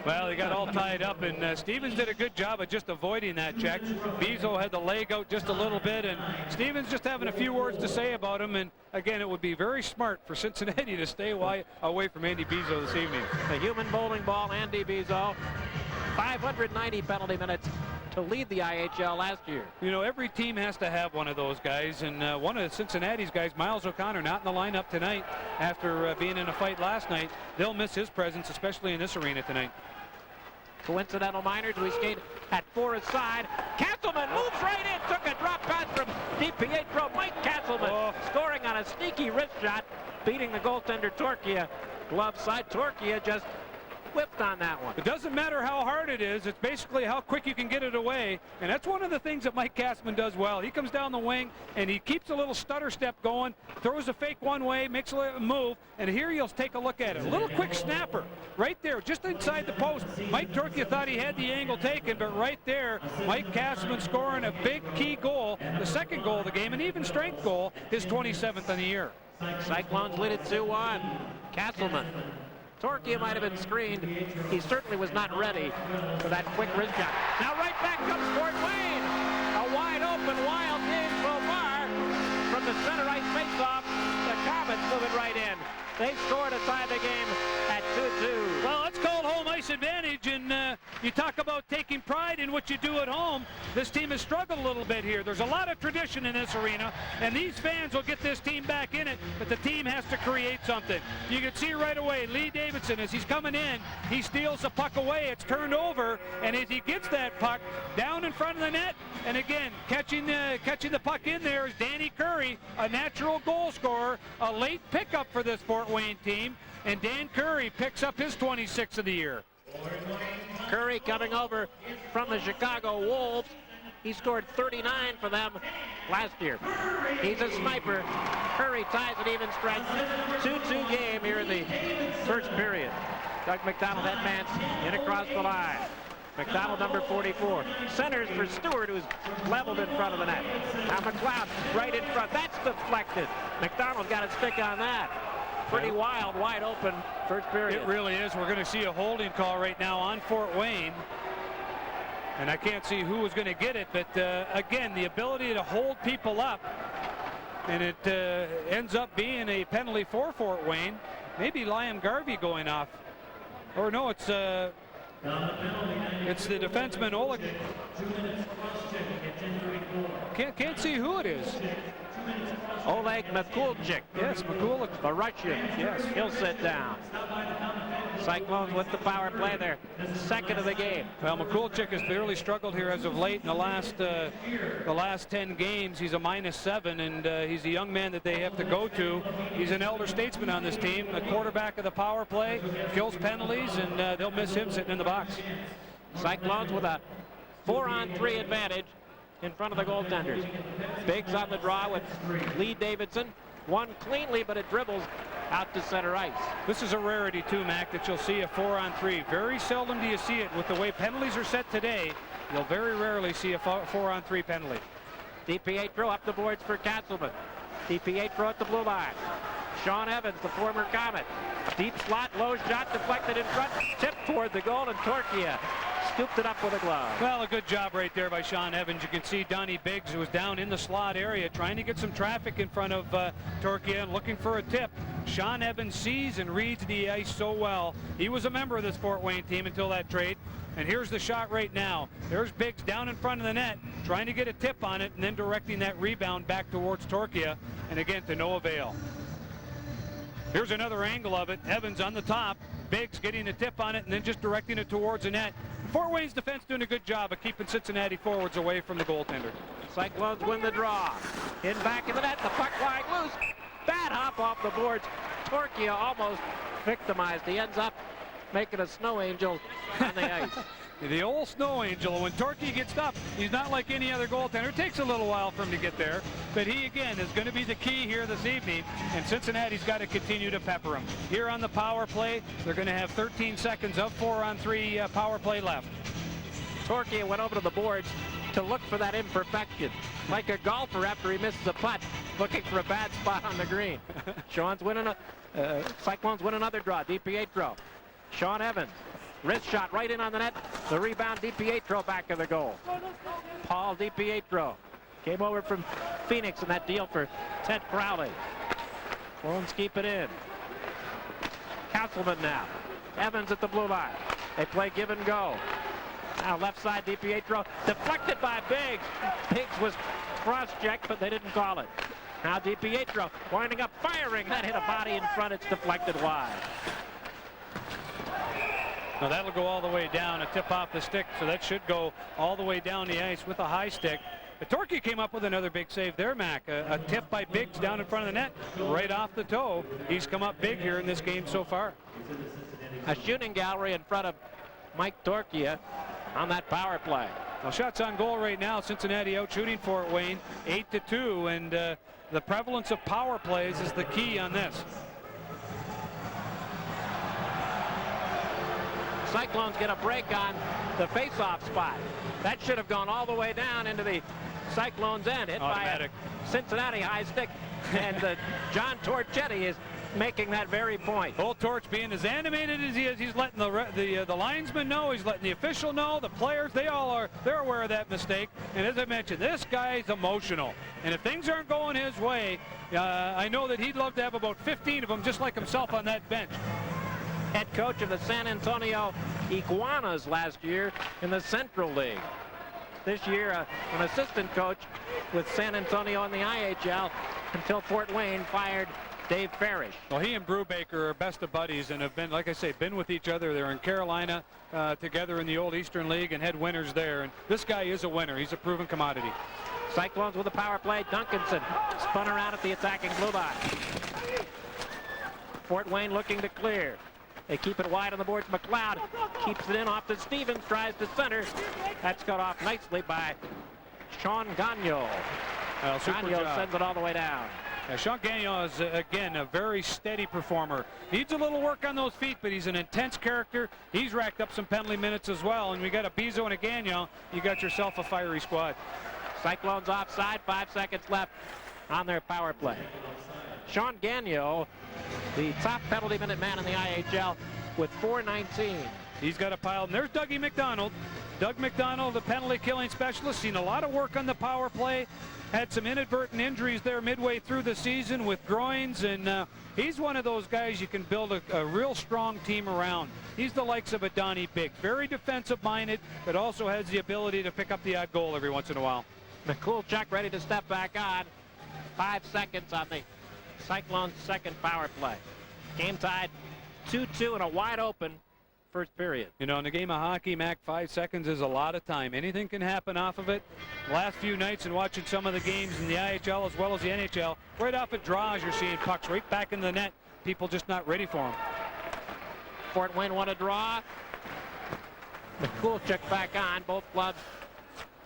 S2: Well, they got all tied up, and Stevens did a good job of just avoiding that check. Bezeau had the leg out just a little bit, and Stevens just having a few words to say about him. And again, it would be very smart for Cincinnati to stay away from Andy Bezeau this evening.
S1: The human bowling ball, Andy Bezeau. 590 penalty minutes to lead the IHL last year.
S2: You know, every team has to have one of those guys, and one of Cincinnati's guys, Miles O'Connor, not in the lineup tonight after being in a fight last night. They'll miss his presence, especially in this arena tonight.
S1: Coincidental minors, we skate at Forrest's side. Castleman moves right in, took a drop pass from DiPietro. Mike Castleman scoring on a sneaky wrist shot, beating the goaltender Torchia. Glove side, Torchia just whipped on that one.
S2: It doesn't matter how hard it is, it's basically how quick you can get it away, and that's one of the things that Mike Castleman does well. He comes down the wing and he keeps a little stutter step going, throws a fake one way, makes a move, and here you'll take a look at it. A little quick snapper right there, just inside the post. Mike Torchia thought he had the angle taken, but right there, Mike Castleman scoring a big key goal, the second goal of the game, an even strength goal, his 27th in the year.
S1: Cyclones lead it 2-1. Castleman. Torchia might have been screened. He certainly was not ready for that quick wrist shot. Now right back comes Fort Wayne. A wide open, wild game so far. From the center ice faceoff, the Komets move it right in. They scored to tie the game at 2-2.
S2: Well, it's called home ice advantage, and you talk about taking pride in what you do at home. This team has struggled a little bit here. There's a lot of tradition in this arena, and these fans will get this team back in it, but the team has to create something. You can see right away, Lee Davidson, as he's coming in, he steals the puck away. It's turned over, and as he gets that puck down in front of the net, and again, catching the puck in there is Danny Currie, a natural goal scorer, a late pickup for this Fort Wayne team, and Dan Currie picks up his 26th of the year.
S1: Currie coming over from the Chicago Wolves. He scored 39 for them last year. He's a sniper. Currie ties an even strength. 2-2 game here in the first period. Doug McDonald headmans in across the line. McDonald, number 44. Centers for Stewart, who's leveled in front of the net. Now McLeod right in front. That's deflected. McDonald got a stick on that. Pretty wild, wide open first period.
S2: It really is. We're going to see a holding call right now on Fort Wayne. And I can't see who was going to get it, but again, the ability to hold people up, and it ends up being a penalty for Fort Wayne. Maybe Liam Garvey going off. Or no, it's the defenseman Oleg. Can't see who it is.
S1: Oleg Mikulczyk.
S2: Yes, Mikulczyk.
S1: The Russian. Yes. He'll sit down. Cyclones with the power play there. Second of the game.
S2: Well, Mikulczyk has barely struggled here as of late in the last 10 games. He's a -7, and he's a young man that they have to go to. He's an elder statesman on this team, the quarterback of the power play, kills penalties, and they'll miss him sitting in the box.
S1: Cyclones with a 4-on-3 advantage in front of the goaltenders. Biggs on the draw with Lee Davidson. Won cleanly, but it dribbles out to center ice.
S2: This is a rarity too, Mac, that you'll see a 4-on-3. Very seldom do you see it. With the way penalties are set today, you'll very rarely see a 4-on-3 penalty.
S1: DiPietro up the boards for Castleman. DiPietro at the blue line. Sean Evans, the former Comet. Deep slot, low shot, deflected in front, tipped toward the goal, and Torchia scooped it up with a glove.
S2: Well, a good job right there by Sean Evans. You can see Donnie Biggs, who was down in the slot area, trying to get some traffic in front of Torchia and looking for a tip. Sean Evans sees and reads the ice so well. He was a member of this Fort Wayne team until that trade. And here's the shot right now. There's Biggs down in front of the net, trying to get a tip on it, and then directing that rebound back towards Torchia, and again to no avail. Here's another angle of it. Evans on the top. Biggs getting a tip on it and then just directing it towards the net. Fort Wayne's defense doing a good job of keeping Cincinnati forwards away from the goaltender.
S1: Cyclones win the draw. In back of the net, the puck flying loose. Bad hop off the boards. Torchia almost victimized. He ends up making a snow angel on the ice.
S2: The old snow angel. When Torchia gets up, he's not like any other goaltender. It takes a little while for him to get there, but he again is going to be the key here this evening, and Cincinnati's got to continue to pepper him. Here on the power play, they're going to have 13 seconds of 4-on-3 power play left.
S1: Torchia went over to the boards, to look for that imperfection, like a golfer after he misses a putt, looking for a bad spot on the green. Sean's winning Cyclones win another draw. DiPietro. Sean Evans. Wrist shot right in on the net. The rebound, DiPietro back of the goal. Paul DiPietro came over from Phoenix in that deal for Ted Crowley. Clones keep it in. Castleman now. Evans at the blue line. They play give and go. Now left side, DiPietro deflected by Biggs. Biggs was cross-checked, but they didn't call it. Now DiPietro winding up firing. That hit a body in front. It's deflected wide.
S2: Now that'll go all the way down, a tip off the stick, so that should go all the way down the ice with a high stick. But Torchia came up with another big save there, Mac. A tip by Biggs down in front of the net, right off the toe. He's come up big here in this game so far.
S1: A shooting gallery in front of Mike Torchia on that power play.
S2: Well, shots on goal right now. Cincinnati out shooting Fort Wayne 8-2, and the prevalence of power plays is the key on this.
S1: Cyclones get a break on the face-off spot. That should have gone all the way down into the Cyclones' end, hit
S2: Automatic.
S1: by a Cincinnati high stick. And John Torchetti is making that very point.
S2: Old Torch being as animated as he is, he's letting the linesman know, he's letting the official know, the players, they're aware of that mistake. And as I mentioned, this guy's emotional. And if things aren't going his way, I know that he'd love to have about 15 of them just like himself on that bench.
S1: Head coach of the San Antonio Iguanas last year in the Central League. This year, an assistant coach with San Antonio in the IHL until Fort Wayne fired Dave Farish.
S2: Well, he and Brubaker are best of buddies and have been, like I say, been with each other. They're in Carolina together in the old Eastern League and had winners there. And this guy is a winner. He's a proven commodity.
S1: Cyclones with a power play. Duncanson spun around at the attacking blue line. Fort Wayne looking to clear. They keep it wide on the boards. McLeod keeps it in off to Stevens, tries to center. That's cut off nicely by Sean Gagnon. Gagnon sends it all the way down.
S2: Sean Gagnon is, again, a very steady performer. Needs a little work on those feet, but he's an intense character. He's racked up some penalty minutes as well, and we got a Bezeau and a Gagnon. You got yourself a fiery squad.
S1: Cyclones offside, 5 seconds left on their power play. Sean Gagnon, the top penalty minute man in the IHL with 419.
S2: He's got a pile. And there's Dougie McDonald. Doug McDonald, the penalty killing specialist, seen a lot of work on the power play. Had some inadvertent injuries there midway through the season with groins, and he's one of those guys you can build a real strong team around. He's the likes of a Donnie Biggs, very defensive-minded, but also has the ability to pick up the odd goal every once in a while.
S1: McCoolchuk ready to step back on. 5 seconds on the Cyclones' second power play. Game tied 2-2 in a wide open first period.
S2: You know, in a game of hockey, Mac, 5 seconds is a lot of time. Anything can happen off of it. Last few nights and watching some of the games in the IHL as well as the NHL, right off at draws, you're seeing pucks right back in the net. People just not ready for them.
S1: Fort Wayne won a draw. McCoolchuk back on. Both clubs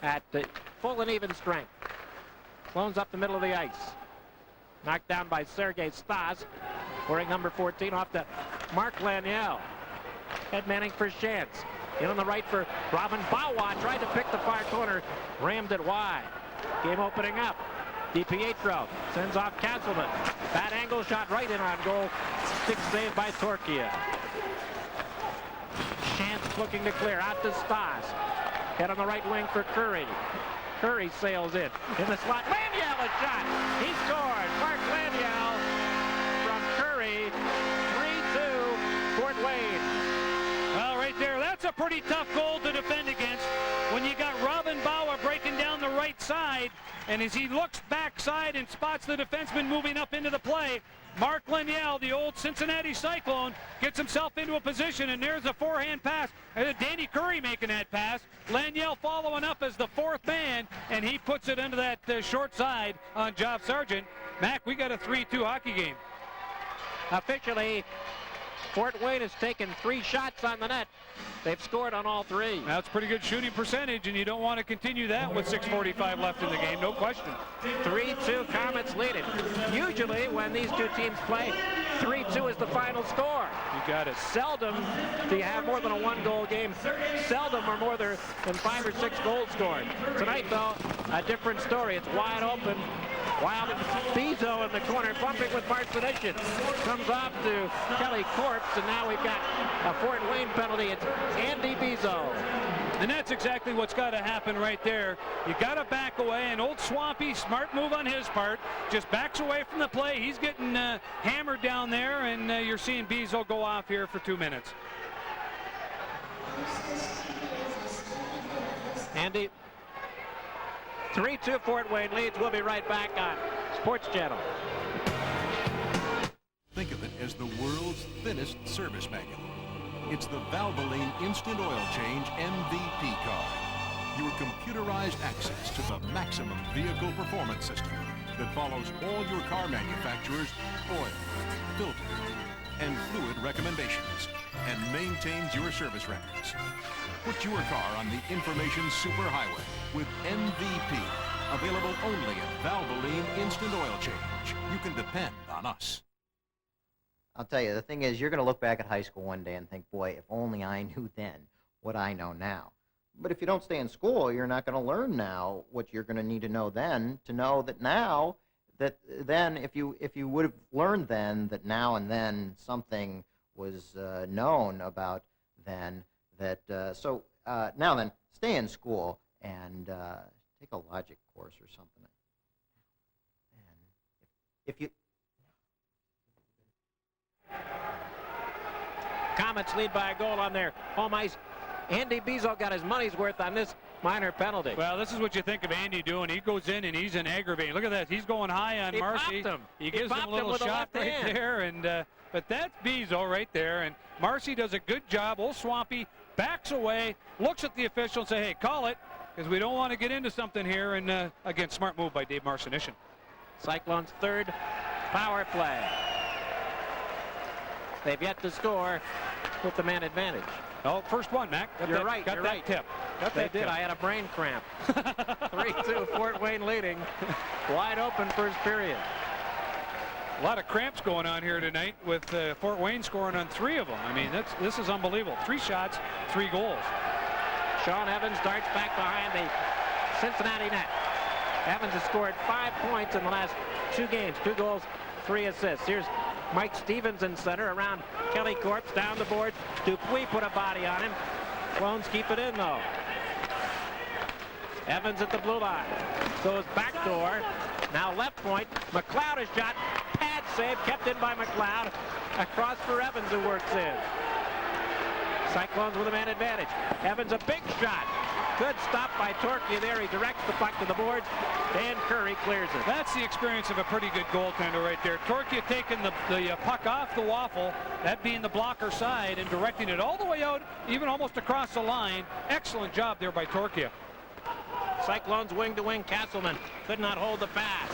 S1: at full and even strength. Clones up the middle of the ice. Knocked down by Sergei Stas, wearing number 14, off to Mark Laniel. Head manning for Shantz. In on the right for Robin Bawa. Tried to pick the far corner. Rammed it wide. Game opening up. DiPietro sends off Castleman. Bad angle shot right in on goal. Stick save by Torchia. Shantz looking to clear. Out to Stas. Head on the right wing for Currie. Currie sails in the slot. Laniel a shot. He scored. Mark Laniel from Currie. 3-2 Fort Wayne.
S2: Well, right there, that's a pretty tough goal to defend against when you got Robin Bawa breaking down the right side, and as he looks backside and spots the defenseman moving up into the play, Mark Laniel, the old Cincinnati Cyclone, gets himself into a position, and there's a forehand pass. Danny Currie making that pass. Laniel following up as the fourth man, and he puts it into that short side on Job Sargent. Mac, we got a 3-2 hockey game.
S1: Officially, Fort Wayne has taken 3 shots on the net. They've scored on all 3.
S2: That's pretty good shooting percentage, and you don't want to continue that with 6:45 left in the game, no question.
S1: 3-2, Komets lead it. Usually when these two teams play, 3-2 is the final score.
S2: You got it.
S1: Seldom do you have more than a one-goal game. Seldom are more than 5 or 6 goals scored. Tonight, though, a different story. It's wide open. While Bezeau in the corner, bumping with Marcinician. Comes off to Kelly Corpse, and now we've got a Fort Wayne penalty. It's Andy Bezeau.
S2: And that's exactly what's got to happen right there. You got to back away. And old Swampy, smart move on his part, just backs away from the play. He's getting hammered down there, and you're seeing Bezeau go off here for 2 minutes.
S1: Andy, 3-2 Fort Wayne leads. We'll be right back on Sports Channel.
S5: Think of it as the world's thinnest service manual. It's the Valvoline Instant Oil Change MVP card. Your computerized access to the maximum vehicle performance system that follows all your car manufacturer's oil, filter, and fluid recommendations and maintains your service records. Put your car on the information superhighway with MVP, available only at Valvoline Instant Oil Change. You can depend on us.
S19: I'll tell you, the thing is, you're going to look back at high school one day and think, boy, if only I knew then what I know now. But if you don't stay in school, you're not going to learn now what you're going to need to know then, to know that now, that then, if you would have learned then that now and then something was known about then, that, now then, stay in school and take a logic course or something. And if you...
S1: Komets lead by a goal on their home ice. Andy Bezeau got his money's worth on this minor penalty.
S2: Well, this is what you think of Andy doing. He goes in and he's an aggravating. Look at that. He's going high on Marcy. He gives him a little shot right there. And but that's Bezeau right there. And Marcy does a good job. Old Swampy backs away, looks at the official and say, hey, call it, because we don't want to get into something here. And again, smart move by Dave Marcinician.
S1: Cyclones' third power play. They've yet to score with the man advantage.
S2: Oh, first one, Mac.
S1: You're right.
S2: Got that tip.
S1: They did. I had a brain cramp. 3-2, Fort Wayne leading. Wide open first period.
S2: A lot of cramps going on here tonight with Fort Wayne scoring on 3 of them. I mean, this is unbelievable. 3 shots, 3 goals.
S1: Sean Evans darts back behind the Cincinnati net. Evans has scored 5 points in the last 2 games. 2 goals, 3 assists. Here's Mike Stevens in center around Kelly Corpse down the boards. Dupuis put a body on him. Clones keep it in though. Evans at the blue line. Goes backdoor. Now left point. McLeod has shot. Pad save kept in by McLeod. Across for Evans who works in. Cyclones with a man advantage. Evans a big shot. Good stop by Torchia there. He directs the puck to the boards. Dan Currie clears it.
S2: That's the experience of a pretty good goaltender right there. Torchia taking the puck off the waffle, that being the blocker side, and directing it all the way out, even almost across the line. Excellent job there by Torchia.
S1: Cyclones wing-to-wing. Castleman could not hold the pass.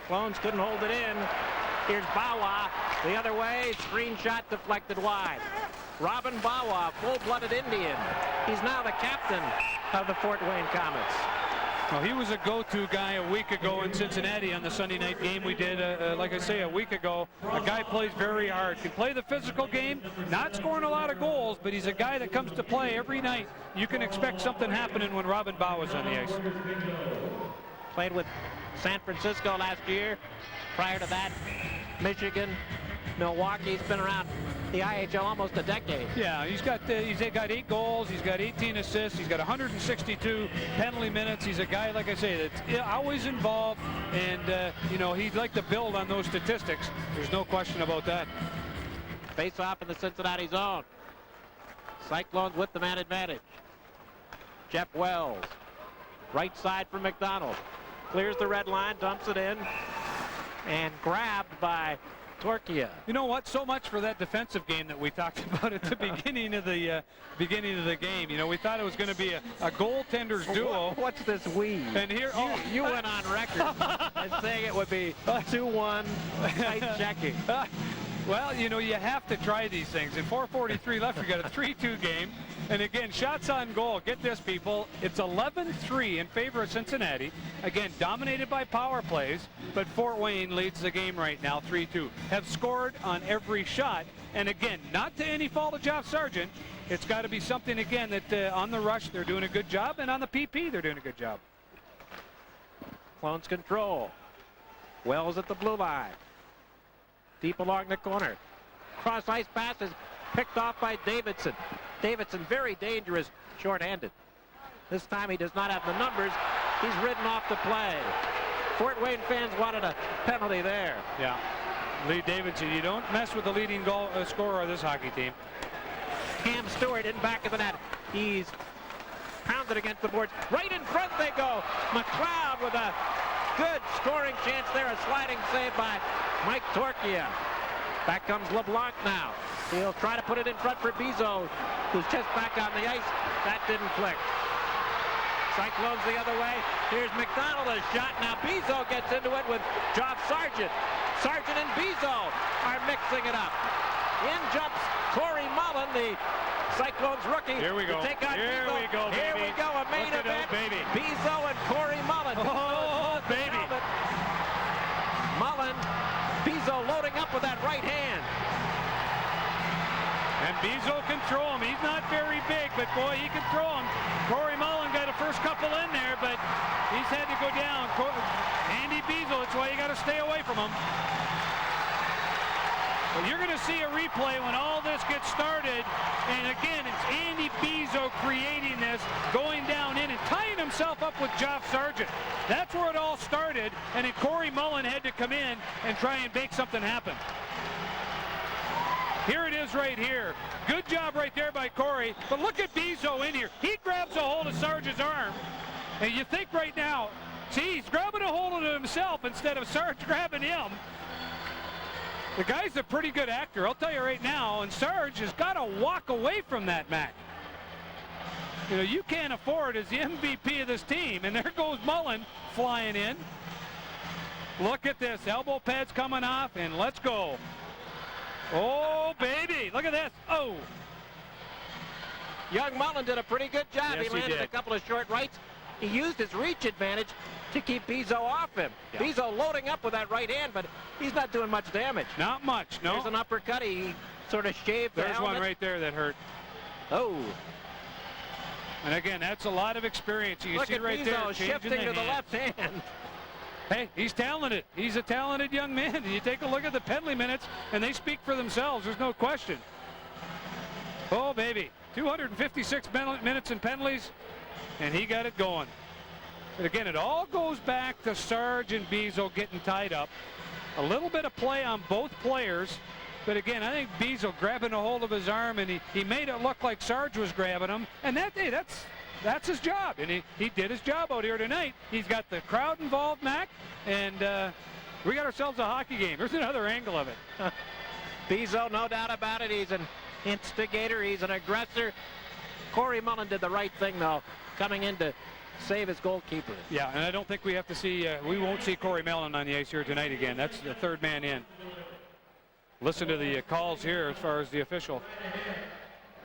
S1: Clones couldn't hold it in. Here's Bawa the other way. Screen shot deflected wide. Robin Bawa, full-blooded Indian. He's now the captain of the Fort Wayne Komets.
S2: Well, he was a go-to guy a week ago in Cincinnati on the Sunday night game we did, like I say, a week ago. A guy plays very hard, can play the physical game, not scoring a lot of goals, but he's a guy that comes to play every night. You can expect something happening when Robin Bawa's on the ice.
S1: Played with San Francisco last year. Prior to that, Michigan, Milwaukee. He's been around the IHL almost a decade.
S2: Yeah, he's got 8 goals, he's got 18 assists, he's got 162 penalty minutes. He's a guy, like I say, that's always involved, and you know, he'd like to build on those statistics. There's no question about that.
S1: Face off in the Cincinnati zone. Cyclones with the man advantage. Jeff Wells, right side for McDonald. Clears the red line, dumps it in, and grabbed by Torchia.
S2: You know what? So much for that defensive game that we talked about at the beginning of the game. You know, we thought it was going to be a goaltenders duo.
S1: What's this we?
S2: And here,
S1: you went on record as saying it would be 2-1 tight checking.
S2: Well, you know, you have to try these things. In 4:43 left, we got a 3-2 game. And again, shots on goal. Get this, people. It's 11-3 in favor of Cincinnati. Again, dominated by power plays, but Fort Wayne leads the game right now, 3-2. Have scored on every shot. And again, not to any fault of Jeff Sargent. It's got to be something, again, that on the rush, they're doing a good job, and on the PP, they're doing a good job.
S1: Clones control. Wells at the blue line. Deep along the corner. Cross ice passes picked off by Davidson. Davidson very dangerous, short-handed. This time he does not have the numbers. He's ridden off the play. Fort Wayne fans wanted a penalty there.
S2: Yeah. Lee Davidson, you don't mess with the leading goal scorer of this hockey team.
S1: Cam Stewart in back of the net. He's pounded against the boards. Right in front they go. McLeod with a good scoring chance there. A sliding save by Mike Torchia. Back comes LeBlanc now. He'll try to put it in front for Bezeau, who's just back on the ice. That didn't click. Cyclones the other way. Here's McDonald, a shot. Now Bezeau gets into it with Joff Sargent. Sargent and Bezeau are mixing it up. In jumps Corey Mullen, the Cyclones rookie.
S2: Here we go.
S1: To take on
S2: Here
S1: Bezeau.
S2: we go, baby.
S1: Here we go, a main
S2: Look
S1: event.
S2: at it, baby.
S1: Bezeau and Corey Mullen.
S2: Oh, baby.
S1: Mullen, Bezeau loading up with that right hand.
S2: And Bezeau can throw him. He's not very big, but boy, he can throw him. Corey Mullen got a first couple in there, but he's had to go down. Andy Bezeau, that's why you got to stay away from him. But you're going to see a replay when all this gets started. And again, it's Andy Bezeau creating this, going down in and tying himself up with Joff Sargent. That's where it all started. And then Corey Mullen had to come in and try and make something happen. Here it is right here. Good job right there by Corey. But look at Bezeau in here. He grabs a hold of Sargent's arm. And you think right now, see, he's grabbing a hold of it himself instead of Sarge grabbing him. The guy's a pretty good actor, I'll tell you right now, and Sarge has got to walk away from that, Mac. You know, you can't afford as the MVP of this team, and there goes Mullen flying in. Look at this, elbow pads coming off, and let's go. Oh, baby, look at this. Oh.
S1: Young Mullen did a pretty good job.
S2: Yes,
S1: he landed
S2: did.
S1: a couple of short rights. He used his reach advantage to keep Bezeau off him.
S2: Yeah.
S1: Bezeau loading up with that right hand, but he's not doing much damage.
S2: Not much, no.
S1: There's an uppercut. He sort of shaved the
S2: There's
S1: helmet.
S2: one right there that hurt.
S1: Oh.
S2: And again, that's a lot of experience. You
S1: Look
S2: see
S1: at
S2: right
S1: Bezeau
S2: there,
S1: shifting
S2: changing
S1: to the
S2: hand.
S1: left hand.
S2: Hey, he's talented. He's a talented young man. And you take a look at the penalty minutes, and they speak for themselves. There's no question. Oh, baby. 256 minutes in penalties, and he got it going. But again, it all goes back to Sarge and Bezeau getting tied up. A little bit of play on both players. But again, I think Bezeau grabbing a hold of his arm, and he made it look like Sarge was grabbing him. And that's his job. And he did his job out here tonight. He's got the crowd involved, Mac. And we got ourselves a hockey game. There's another angle of it.
S1: Bezeau, no doubt about it. He's an instigator. He's an aggressor. Corey Mullen did the right thing, though, coming in to save his goalkeeper.
S2: Yeah, and I don't think we have to see, we won't see Corey Mullen on the ice here tonight again. That's the third man in. Listen to the calls here as far as the official.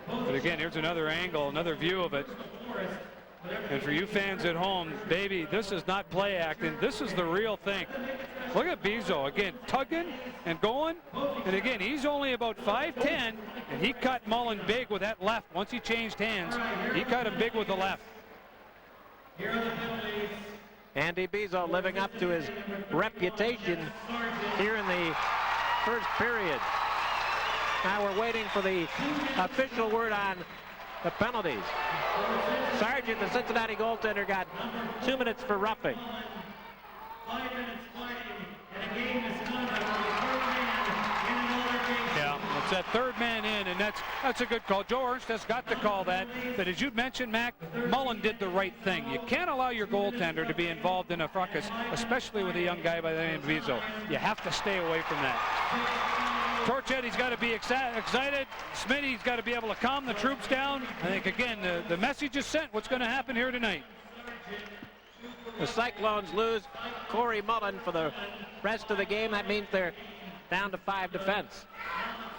S2: But again, here's another angle, another view of it. And for you fans at home, baby, this is not play acting. This is the real thing. Look at Bezeau, again, tugging and going. And again, he's only about 5'10", and he cut Mullen big with that left. Once he changed hands, he cut him big with the left.
S1: Andy Bezeau living up to his reputation here in the first period. Now we're waiting for the official word on the penalties. Sargent, the Cincinnati goaltender, got 2 minutes for roughing.
S2: Yeah, it's that third man in, and that's a good call. Joe Ernst has got to call that. But as you mentioned, Mac, Mullen did the right thing. You can't allow your goaltender to be involved in a fracas, especially with a young guy by the name of Bezeau. You have to stay away from that. Torchetti's got to be excited. Smitty's got to be able to calm the troops down. I think, again, the message is sent. What's going to happen here tonight?
S1: The Cyclones lose Corey Mullen for the rest of the game. That means they're down to 5 defense.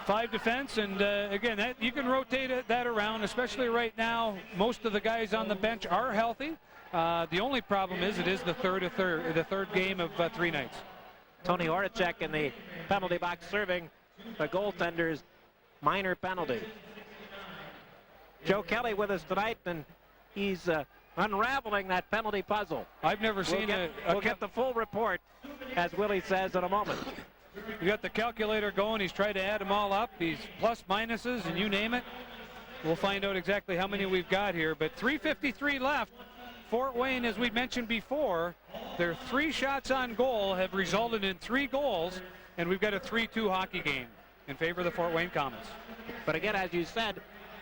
S2: 5 defense, and again, that you can rotate that around, especially right now. Most of the guys on the bench are healthy. The only problem is it is the third game of 3 nights.
S1: Tony Horacek in the penalty box serving the goaltender's minor penalty. Joe Kelly with us tonight, and he's unraveling that penalty puzzle.
S2: I've never seen
S1: we'll get the full report, as Willie says, in a moment.
S2: You got the calculator going. He's tried to add them all up. He's plus minuses and you name it. We'll find out exactly how many we've got here, but 3:53 left. Fort Wayne, as we mentioned before, their 3 shots on goal have resulted in 3 goals, and we've got a 3-2 hockey game in favor of the Fort Wayne Komets.
S1: But again, as you said,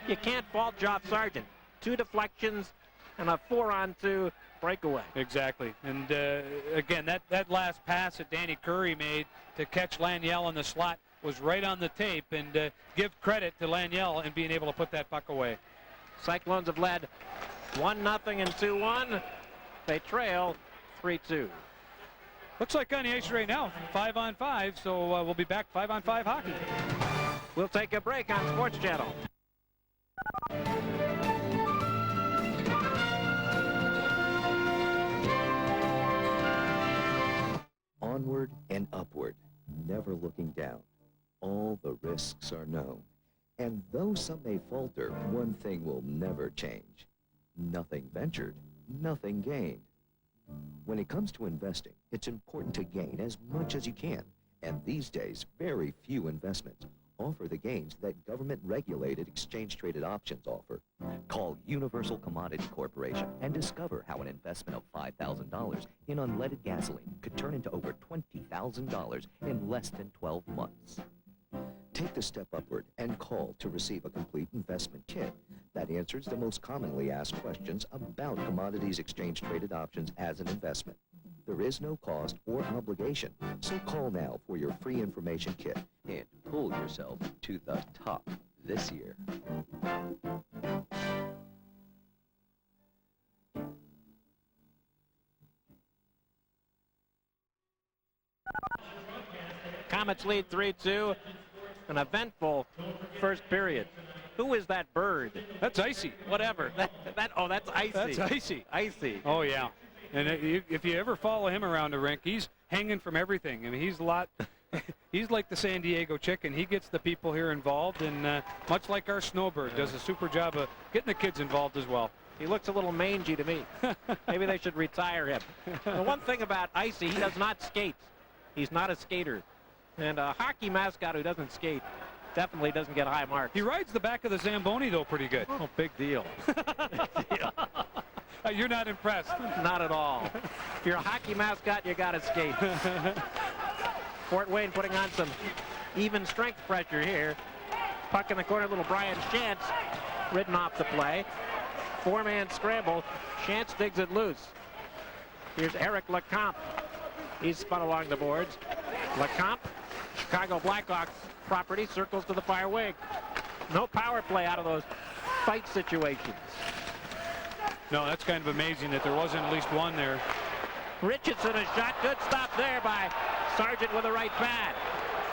S1: you can't fault Job Sargent. 2 deflections and a 4-on-2 breakaway.
S2: Exactly. And again, that last pass that Danny Currie made to catch Laniel in the slot was right on the tape, and give credit to Laniel in being able to put that puck away.
S1: Cyclones have led 1-0 and 2-1. They trail 3-2.
S2: Looks like on the ice right now, 5-on-5, so we'll be back 5-on-5 hockey.
S1: We'll take a break on Sports Channel.
S20: Onward and upward, never looking down. All the risks are known. And though some may falter, one thing will never change. Nothing ventured, nothing gained. When it comes to investing, it's important to gain as much as you can. And these days, very few investments offer the gains that government-regulated exchange-traded options offer. Call Universal Commodity Corporation and discover how an investment of $5,000 in unleaded gasoline could turn into over $20,000 in less than 12 months. Take the step upward and call to receive a complete investment kit that answers the most commonly asked questions about commodities exchange-traded options as an investment. There is no cost or obligation, so call now for your free information kit and pull yourself to the top this year.
S1: Komets lead 3-2. An eventful first period. Who is that bird?
S2: That's Icy.
S1: Whatever. Oh, that's Icy.
S2: That's Icy.
S1: Icy.
S2: Oh, yeah. And if you ever follow him around the rink, he's hanging from everything. I mean, he's a lot. He's like the San Diego chicken. He gets the people here involved, and much like our snowbird, does a super job of getting the kids involved as well.
S1: He looks a little mangy to me. Maybe they should retire him. The one thing about Icy, he does not skate. He's not a skater. And a hockey mascot who doesn't skate definitely doesn't get high marks.
S2: He rides the back of the Zamboni, though, pretty good.
S1: Oh, big deal. Big deal.
S2: You're not impressed?
S1: Not at all. If you're a hockey mascot, you got to skate. Fort Wayne putting on some even strength pressure here. Puck in the corner, little Brian Shantz ridden off the play. 4-man scramble. Shantz digs it loose. Here's Eric Lecomte. He's spun along the boards. Lecomte, Chicago Blackhawks property, circles to the far wing. No power play out of those fight situations.
S2: No, that's kind of amazing that there wasn't at least one there.
S1: Richardson, a shot. Good stop there by Sargent with a right pad.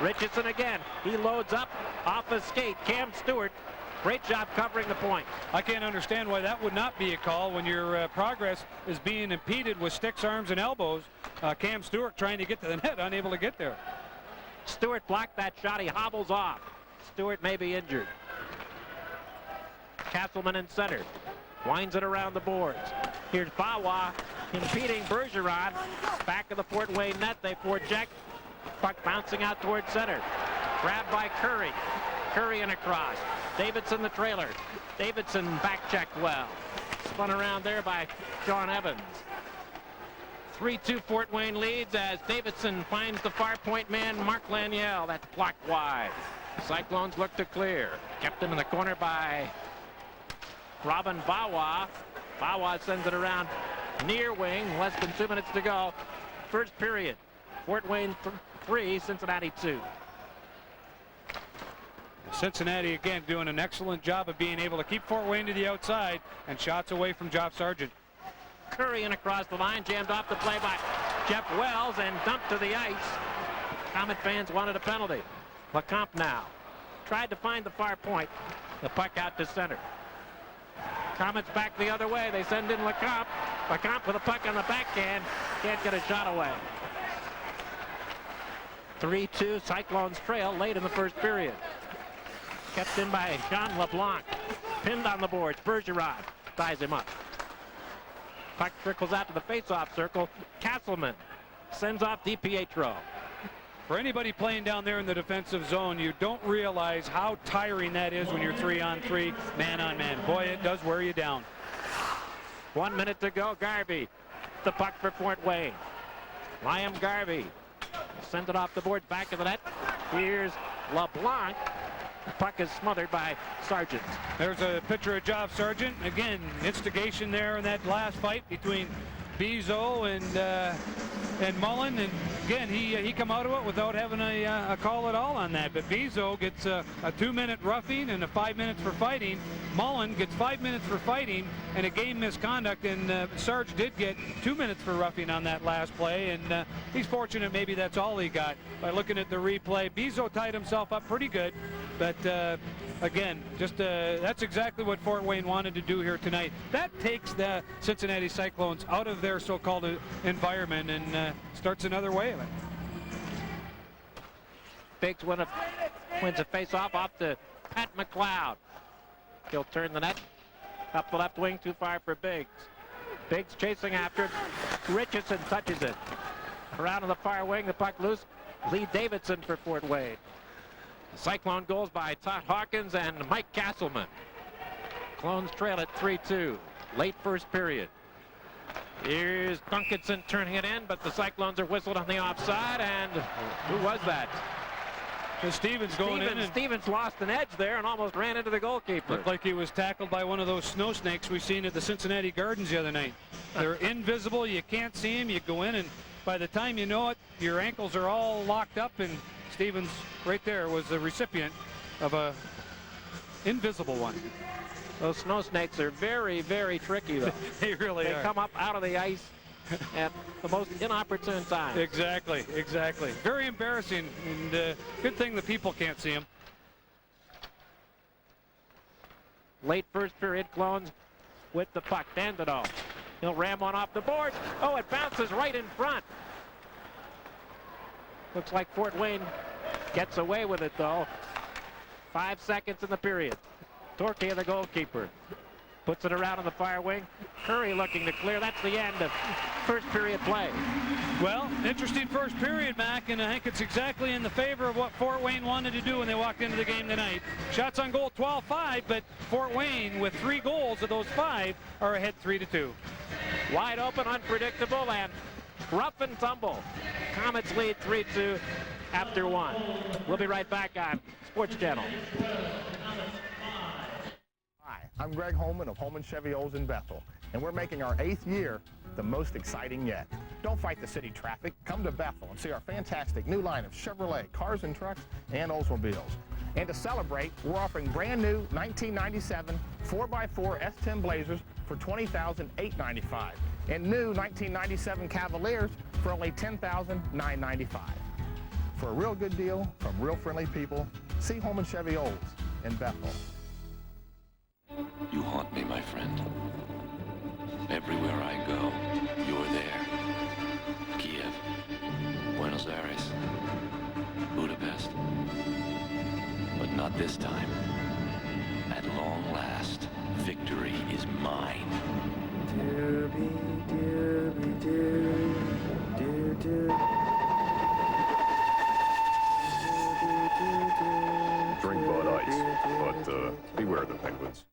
S1: Richardson again. He loads up off a skate. Cam Stewart, great job covering the point.
S2: I can't understand why that would not be a call when your progress is being impeded with sticks, arms, and elbows. Cam Stewart trying to get to the net, unable to get there.
S1: Stewart blocked that shot. He hobbles off. Stewart may be injured. Castleman in center. Winds it around the boards. Here's Bawa impeding Bergeron. Back of the Fort Wayne net. They project. Puck bouncing out towards center. Grabbed by Currie. Currie and across. Davidson the trailer. Davidson back checked well. Spun around there by John Evans. 3-2 Fort Wayne leads as Davidson finds the far point man, Mark Laniel. That's blocked wide. Cyclones look to clear. Kept him in the corner by Robin Bawa. Bawa sends it around near wing. Less than 2 minutes to go. First period. Fort Wayne 3, Cincinnati 2.
S2: Cincinnati again doing an excellent job of being able to keep Fort Wayne to the outside and shots away from Job Sargent.
S1: Currie in across the line, jammed off the play by Jeff Wells and dumped to the ice. Comet fans wanted a penalty. Lecomte now tried to find the far point. The puck out to center. Komets back the other way. They send in LeBlanc. LeBlanc with a puck on the backhand. Can't get a shot away. 3-2 Cyclones trail late in the first period. Kept in by Jean LeBlanc. Pinned on the boards. Bergeron ties him up. Puck trickles out to the face-off circle. Castleman sends off DiPietro.
S2: For anybody playing down there in the defensive zone, you don't realize how tiring that is when you're 3-on-3, man-on-man. Boy, it does wear you down.
S1: 1 minute to go. Garvey. The puck for Fort Wayne. Liam Garvey sends it off the board, back of the net. Here's LeBlanc. The puck is smothered by Sargent.
S2: There's a picture of Geoff Sargent. Again, instigation there in that last fight between Bezeau and Mullen, and again he come out of it without having a call at all on that. But Bezeau gets a 2-minute roughing and a 5 minutes for fighting. Mullen gets 5 minutes for fighting and a game misconduct, and Sarge did get 2 minutes for roughing on that last play, and he's fortunate maybe that's all he got. By looking at the replay, Bezeau tied himself up pretty good, but again, just that's exactly what Fort Wayne wanted to do here tonight. That takes the Cincinnati Cyclones out of their so-called environment and starts another way of it.
S1: Biggs wins a face-off off to Pat McLeod. He'll turn the net up the left wing, too far for Biggs. Biggs chasing after it. Richardson touches it. Around on the far wing, the puck loose. Lee Davidson for Fort Wayne. The Cyclone goals by Todd Hawkins and Mike Castleman. Clones trail at 3-2. Late first period. Here's Duncanson turning it in, but the Cyclones are whistled on the offside, and who was that?
S2: Stevens going in.
S1: Stevens lost an edge there and almost ran into the goalkeeper.
S2: Looked like he was tackled by one of those snow snakes we've seen at the Cincinnati Gardens the other night. They're invisible. You can't see them. You go in, and by the time you know it, your ankles are all locked up, and Stevens right there was the recipient of a invisible one.
S1: Those snow snakes are very, very tricky, though.
S2: They really are.
S1: They come up out of the ice at the most inopportune time.
S2: Exactly, exactly. Very embarrassing, and good thing the people can't see them.
S1: Late first period, Clones with the puck. Dandenau. He'll ram one off the board. Oh, it bounces right in front. Looks like Fort Wayne gets away with it, though. 5 seconds in the period. Torchia, the goalkeeper, puts it around on the far wing. Currie looking to clear. That's the end of first period play.
S2: Well, interesting first period, Mac, and I think it's exactly in the favor of what Fort Wayne wanted to do when they walked into the game tonight. Shots on goal 12-5, but Fort Wayne, with 3 goals of those 5, are ahead 3-2.
S1: Wide open, unpredictable, and rough and tumble. Komets lead 3-2 after 1. We'll be right back on Sports Channel.
S21: Hi, I'm Greg Holman of Holman Chevy Olds in Bethel, and we're making our 8th year the most exciting yet. Don't fight the city traffic. Come to Bethel and see our fantastic new line of Chevrolet cars and trucks and Oldsmobiles. And to celebrate, we're offering brand new 1997 4x4 S10 Blazers for $20,895 and new 1997 Cavaliers for only $10,995. For a real good deal from real friendly people, see Holman Chevy Olds in Bethel.
S22: You haunt me, my friend. Everywhere I go, you're there. Kiev, Buenos Aires, Budapest. But not this time. At long last, victory is mine.
S23: Drink Bud Ice, but beware the penguins.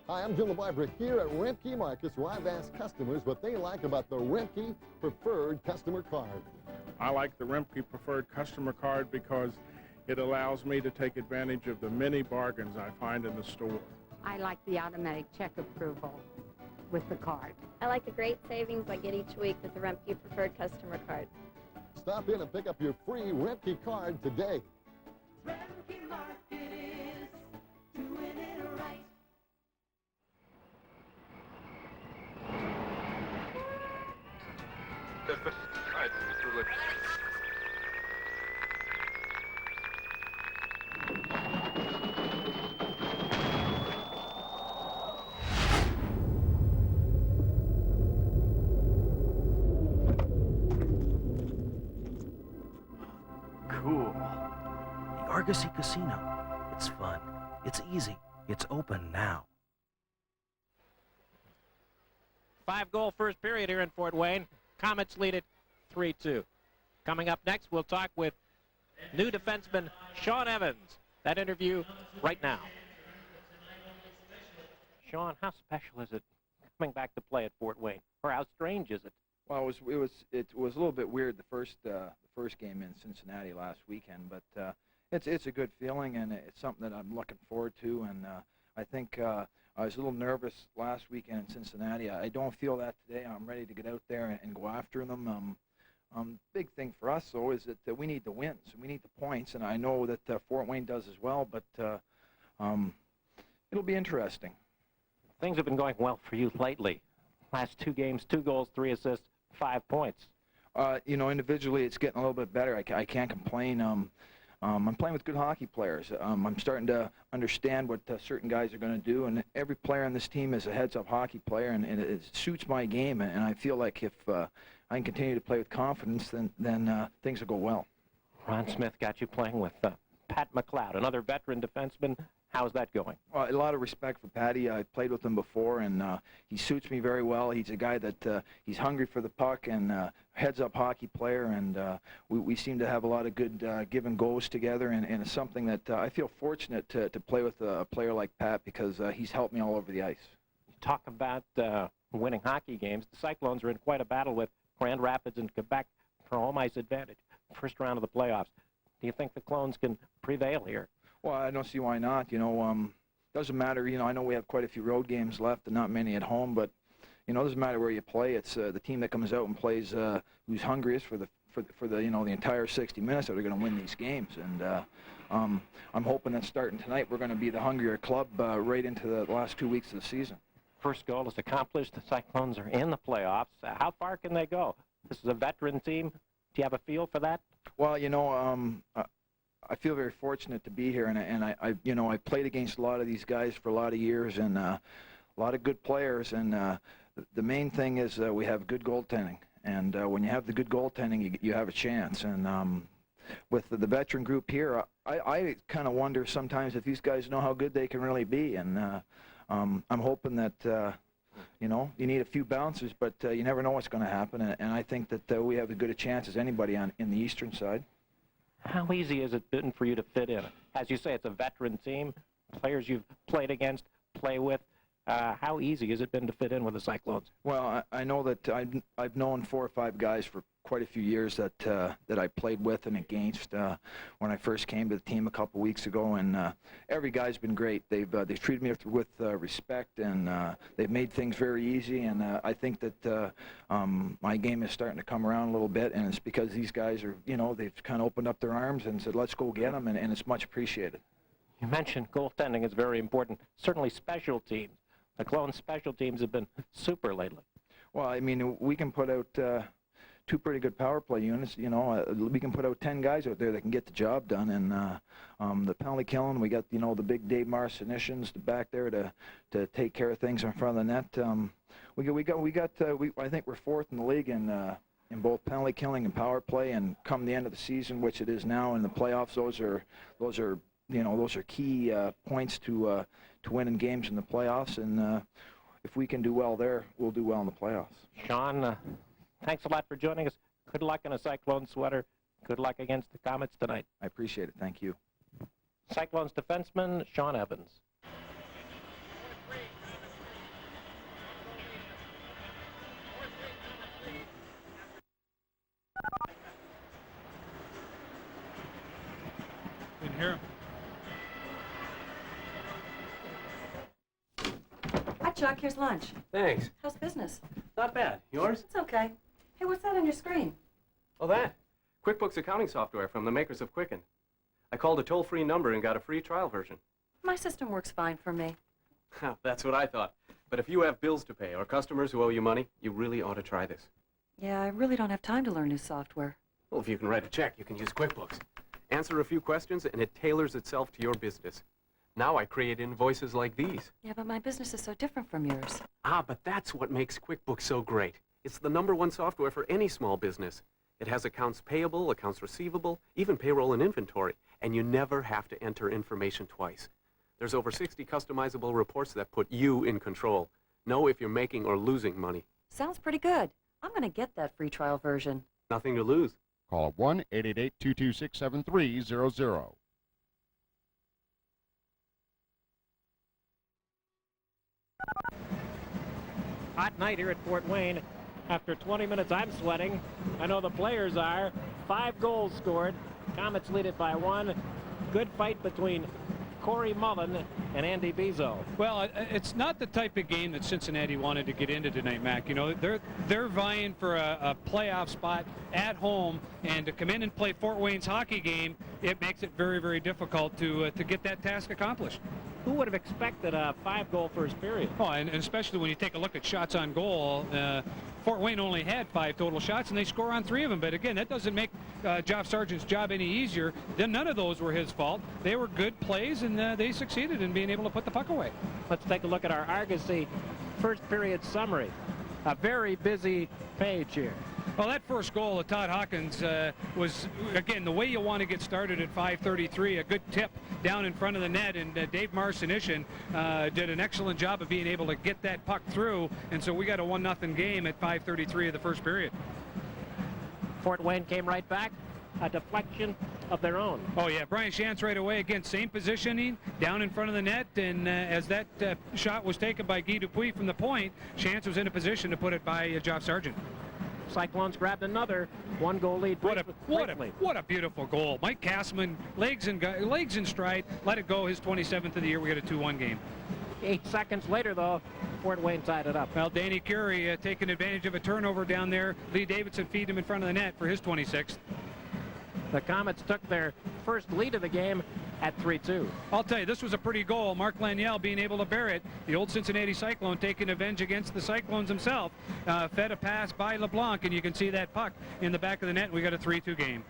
S8: Hi, I'm Jim LeBlanc here at Remke Markets, where I've asked customers what they like about the Remke Preferred Customer Card.
S24: I like the Remke Preferred Customer Card because it allows me to take advantage of the many bargains I find in the store.
S25: I like the automatic check approval with the card.
S26: I like the great savings I get each week with the Remke Preferred Customer Card.
S8: Stop in and pick up your free Remke card today.
S18: Remke Market is doing it right.
S4: Cool. The Argosy Casino. It's fun. It's easy. It's open now.
S1: 5-goal first period here in Fort Wayne. Komets lead it 3-2. Coming up next, we'll talk with new defenseman Sean Evans. That interview right now. Sean, how special is it coming back to play at Fort Wayne? Or how strange is it?
S6: Well, it was a little bit weird the first game in Cincinnati last weekend, but it's a good feeling, and it's something that I'm looking forward to. And I think I was a little nervous last weekend in Cincinnati. I don't feel that today. I'm ready to get out there and go after them. Big thing for us, though, is that we need the wins. We need the points, and I know that Fort Wayne does as well, but it'll be interesting.
S1: Things have been going well for you lately. Last 2 games, 2 goals, 3 assists, 5 points.
S6: You know, individually, it's getting a little bit better. I can't complain. I'm playing with good hockey players. I'm starting to understand what certain guys are going to do, and every player on this team is a heads-up hockey player, and it suits my game, and I feel like if I can continue to play with confidence, then things will go well.
S1: Ron Smith got you playing with Pat McLeod, another veteran defenseman. How's that going?
S6: Well, a lot of respect for Patty. I played with him before, and he suits me very well. He's a guy that he's hungry for the puck and heads-up hockey player, and we seem to have a lot of good give and goes together, and it's something that I feel fortunate to play with a player like Pat because he's helped me all over the ice.
S1: You talk about winning hockey games. The Cyclones are in quite a battle with Grand Rapids and Quebec for home ice advantage. First round of the playoffs. Do you think the Clones can prevail here?
S6: Well, I don't see why not. You know, doesn't matter. You know, I know we have quite a few road games left and not many at home, but you know, it doesn't matter where you play. It's the team that comes out and plays who's hungriest for the you know, the entire 60 minutes that are going to win these games. And I'm hoping that starting tonight we're going to be the hungrier club right into the last 2 weeks of the season.
S1: First goal is accomplished. The Cyclones are in the playoffs. How far can they go? This is a veteran team. Do you have a feel for that?
S6: Well, you know, I feel very fortunate to be here, and I you know, I played against a lot of these guys for a lot of years, and a lot of good players, and the main thing is we have good goaltending, and when you have the good goaltending, you have a chance. And with the veteran group here, I kind of wonder sometimes if these guys know how good they can really be, and I'm hoping that you know, you need a few bounces, but you never know what's going to happen, and I think that we have as good a chance as anybody in the eastern side.
S1: How easy has it been for you to fit in? As you say, it's a veteran team, players you've played against, play with. How easy has it been to fit in with the Cyclones?
S6: Well, I know that I've known 4 or 5 guys for quite a few years that I played with and against when I first came to the team a couple weeks ago, and every guy's been great. They've treated me with respect, and they've made things very easy, and I think that my game is starting to come around a little bit, and it's because these guys are, you know, they've kind of opened up their arms and said, let's go get them, and it's much appreciated.
S1: You mentioned goaltending is very important, certainly special teams. The Clones' special teams have been super lately.
S6: Well, I mean, we can put out 2 pretty good power play units. You know, we can put out 10 guys out there that can get the job done. And the penalty killing, we got, you know, the big Dave Marcinicians back there to take care of things in front of the net. I think we're 4th in the league in both penalty killing and power play. And come the end of the season, which it is now in the playoffs, those are you know, those are key points to winning games in the playoffs, and if we can do well there, we'll do well in the playoffs.
S1: Sean, thanks a lot for joining us. Good luck in a Cyclone sweater. Good luck against the Komets tonight.
S6: I appreciate it. Thank you.
S1: Cyclones defenseman Sean Evans.
S2: In here.
S7: Hi, Chuck. Here's lunch.
S9: Thanks.
S7: How's business?
S9: Not bad. Yours?
S7: It's okay. Hey, what's that on your screen?
S9: Oh, that. QuickBooks accounting software from the makers of Quicken. I called a toll-free number and got a free trial version.
S7: My system works fine for me.
S9: That's what I thought. But if you have bills to pay or customers who owe you money, you really ought to try this.
S7: Yeah, I really don't have time to learn new software.
S9: Well, if you can write a check, you can use QuickBooks. Answer a few questions, and it tailors itself to your business. Now I create invoices like these.
S7: Yeah, but my business is so different from yours.
S9: Ah, but that's what makes QuickBooks so great. It's the #1 software for any small business. It has accounts payable, accounts receivable, even payroll and inventory, and you never have to enter information twice. There's over 60 customizable reports that put you in control. Know if you're making or losing money.
S7: Sounds pretty good. I'm going to get that free trial version.
S9: Nothing to lose.
S10: Call 1-888-226-7300.
S1: Hot night here at Fort Wayne. After 20 minutes, I'm sweating. I know the players are. 5 goals scored. Komets lead it by 1. Good fight between Corey Mullen and Andy Bezeau.
S2: Well, it's not the type of game that Cincinnati wanted to get into tonight, Mac. You know, they're vying for a playoff spot at home, and to come in and play Fort Wayne's hockey game, it makes it very, very difficult to get that task accomplished.
S1: Who would have expected a 5-goal first period?
S2: Oh, and especially when you take a look at shots on goal, Fort Wayne only had 5 total shots, and they score on 3 of them. But again, that doesn't make Geoff Sargent's job any easier. Then none of those were his fault. They were good plays, and they succeeded in being able to put the puck away.
S1: Let's take a look at our Argosy first period summary. A very busy page here.
S2: Well, that first goal of Todd Hawkins was, again, the way you want to get started at 5:33, a good tip down in front of the net, and Dave Marcinishin did an excellent job of being able to get that puck through, and so we got a 1-0 game at 5:33 of the first period.
S1: Fort Wayne came right back, a deflection of their own.
S2: Oh, yeah, Brian Shantz right away, again, same positioning, down in front of the net, and as that shot was taken by Guy Dupuis from the point, Shantz was in a position to put it by Geoff Sargent.
S1: Cyclones grabbed another 1-goal lead.
S2: What a beautiful goal. Mike Castman, legs in stride, let it go, his 27th of the year. We got a 2-1 game.
S1: 8 seconds later, though, Fort Wayne tied it up.
S2: Well, Danny Currie taking advantage of a turnover down there. Lee Davidson feed him in front of the net for his 26th.
S1: The Komets took their first lead of the game at 3-2.
S2: I'll tell you, this was a pretty goal. Mark Laniel being able to bear it. The old Cincinnati Cyclone taking revenge against the Cyclones himself. Fed a pass by LeBlanc, and you can see that puck in the back of the net. We got a 3-2 game.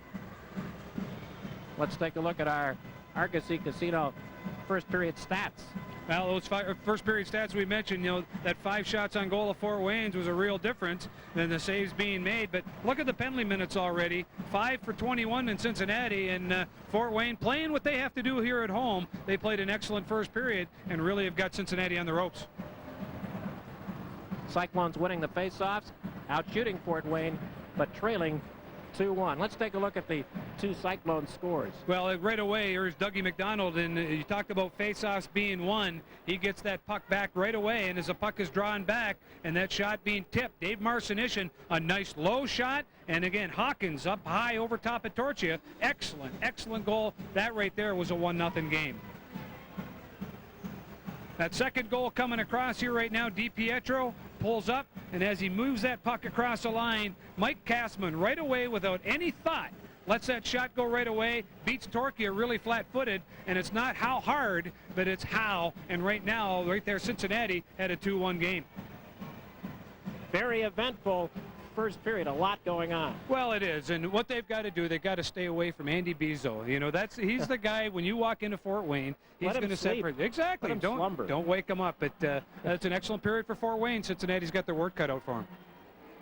S1: Let's take a look at our Argosy Casino first period stats.
S2: Well, those first period stats we mentioned, you know, that 5 shots on goal of Fort Wayne's was a real difference than the saves being made. But look at the penalty minutes already. 5 for 21 in Cincinnati, and Fort Wayne playing what they have to do here at home. They played an excellent first period and really have got Cincinnati on the ropes.
S1: Cyclones winning the faceoffs, out shooting Fort Wayne, but trailing 2-1. Let's take a look at the 2 Cyclone scores.
S2: Well, right away, here's Dougie McDonald, and you talked about face-offs being won. He gets that puck back right away, and as the puck is drawn back, and that shot being tipped, Dave Marcinishin, a nice low shot, and again, Hawkins up high over top of Torchia. Excellent, excellent goal. That right there was a 1-0 game. That second goal coming across here right now, DiPietro pulls up, and as he moves that puck across the line, Mike Castman right away without any thought lets that shot go right away, beats Torchia really flat-footed, and it's not how hard, but it's how, and right now, right there, Cincinnati had a 2-1 game.
S1: Very eventful first period, a lot going on.
S2: Well, it is, and what they've got to do, they've got to stay away from Andy Bezeau. You know, he's the guy, when you walk into Fort Wayne, he's going to separate. Exactly. Don't wake him up. But that's an excellent period for Fort Wayne. Cincinnati's got their work cut out for him.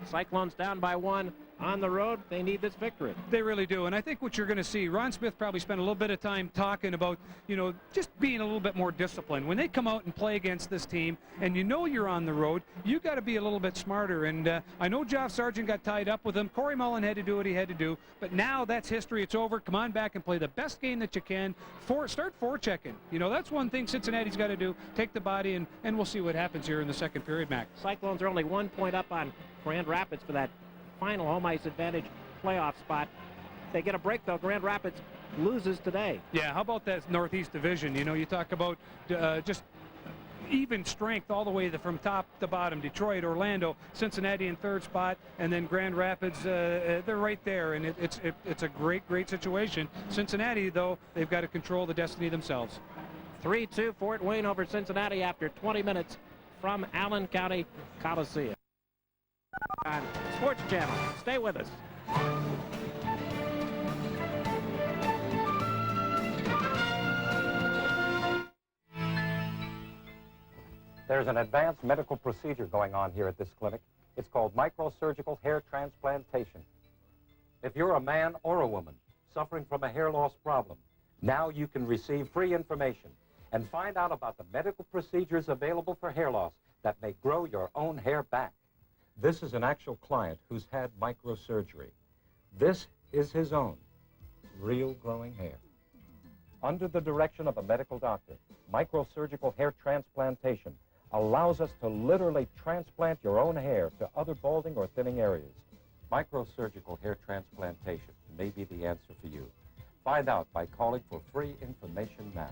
S1: Cyclones down by 1 on the road. They need this victory.
S2: They really do, and I think what you're going to see, Ron Smith probably spent a little bit of time talking about, you know, just being a little bit more disciplined. When they come out and play against this team, and you know you're on the road, you got to be a little bit smarter. And I know Geoff Sargent got tied up with him. Corey Mullen had to do what he had to do, but now that's history. It's over. Come on back and play the best game that you can. Start forechecking. You know, that's one thing Cincinnati's got to do. Take the body, and we'll see what happens here in the second period, Mac.
S1: Cyclones are only 1 point up on Grand Rapids for that final home ice advantage playoff spot. They get a break, though. Grand Rapids loses today.
S2: Yeah, how about that Northeast Division? You know, you talk about just even strength all the way from top to bottom. Detroit, Orlando, Cincinnati in 3rd spot, and then Grand Rapids, they're right there, and it's a great situation. Cincinnati, though, they've got to control the destiny themselves.
S1: 3-2 Fort Wayne over Cincinnati after 20 minutes from Allen County Coliseum. On Sports Channel. Stay with us.
S11: There's an advanced medical procedure going on here at this clinic. It's called microsurgical hair transplantation. If you're a man or a woman suffering from a hair loss problem, now you can receive free information and find out about the medical procedures available for hair loss that may grow your own hair back. This is an actual client who's had microsurgery. This is his own real growing hair. Under the direction of a medical doctor, microsurgical hair transplantation allows us to literally transplant your own hair to other balding or thinning areas. Microsurgical hair transplantation may be the answer for you. Find out by calling for free information now.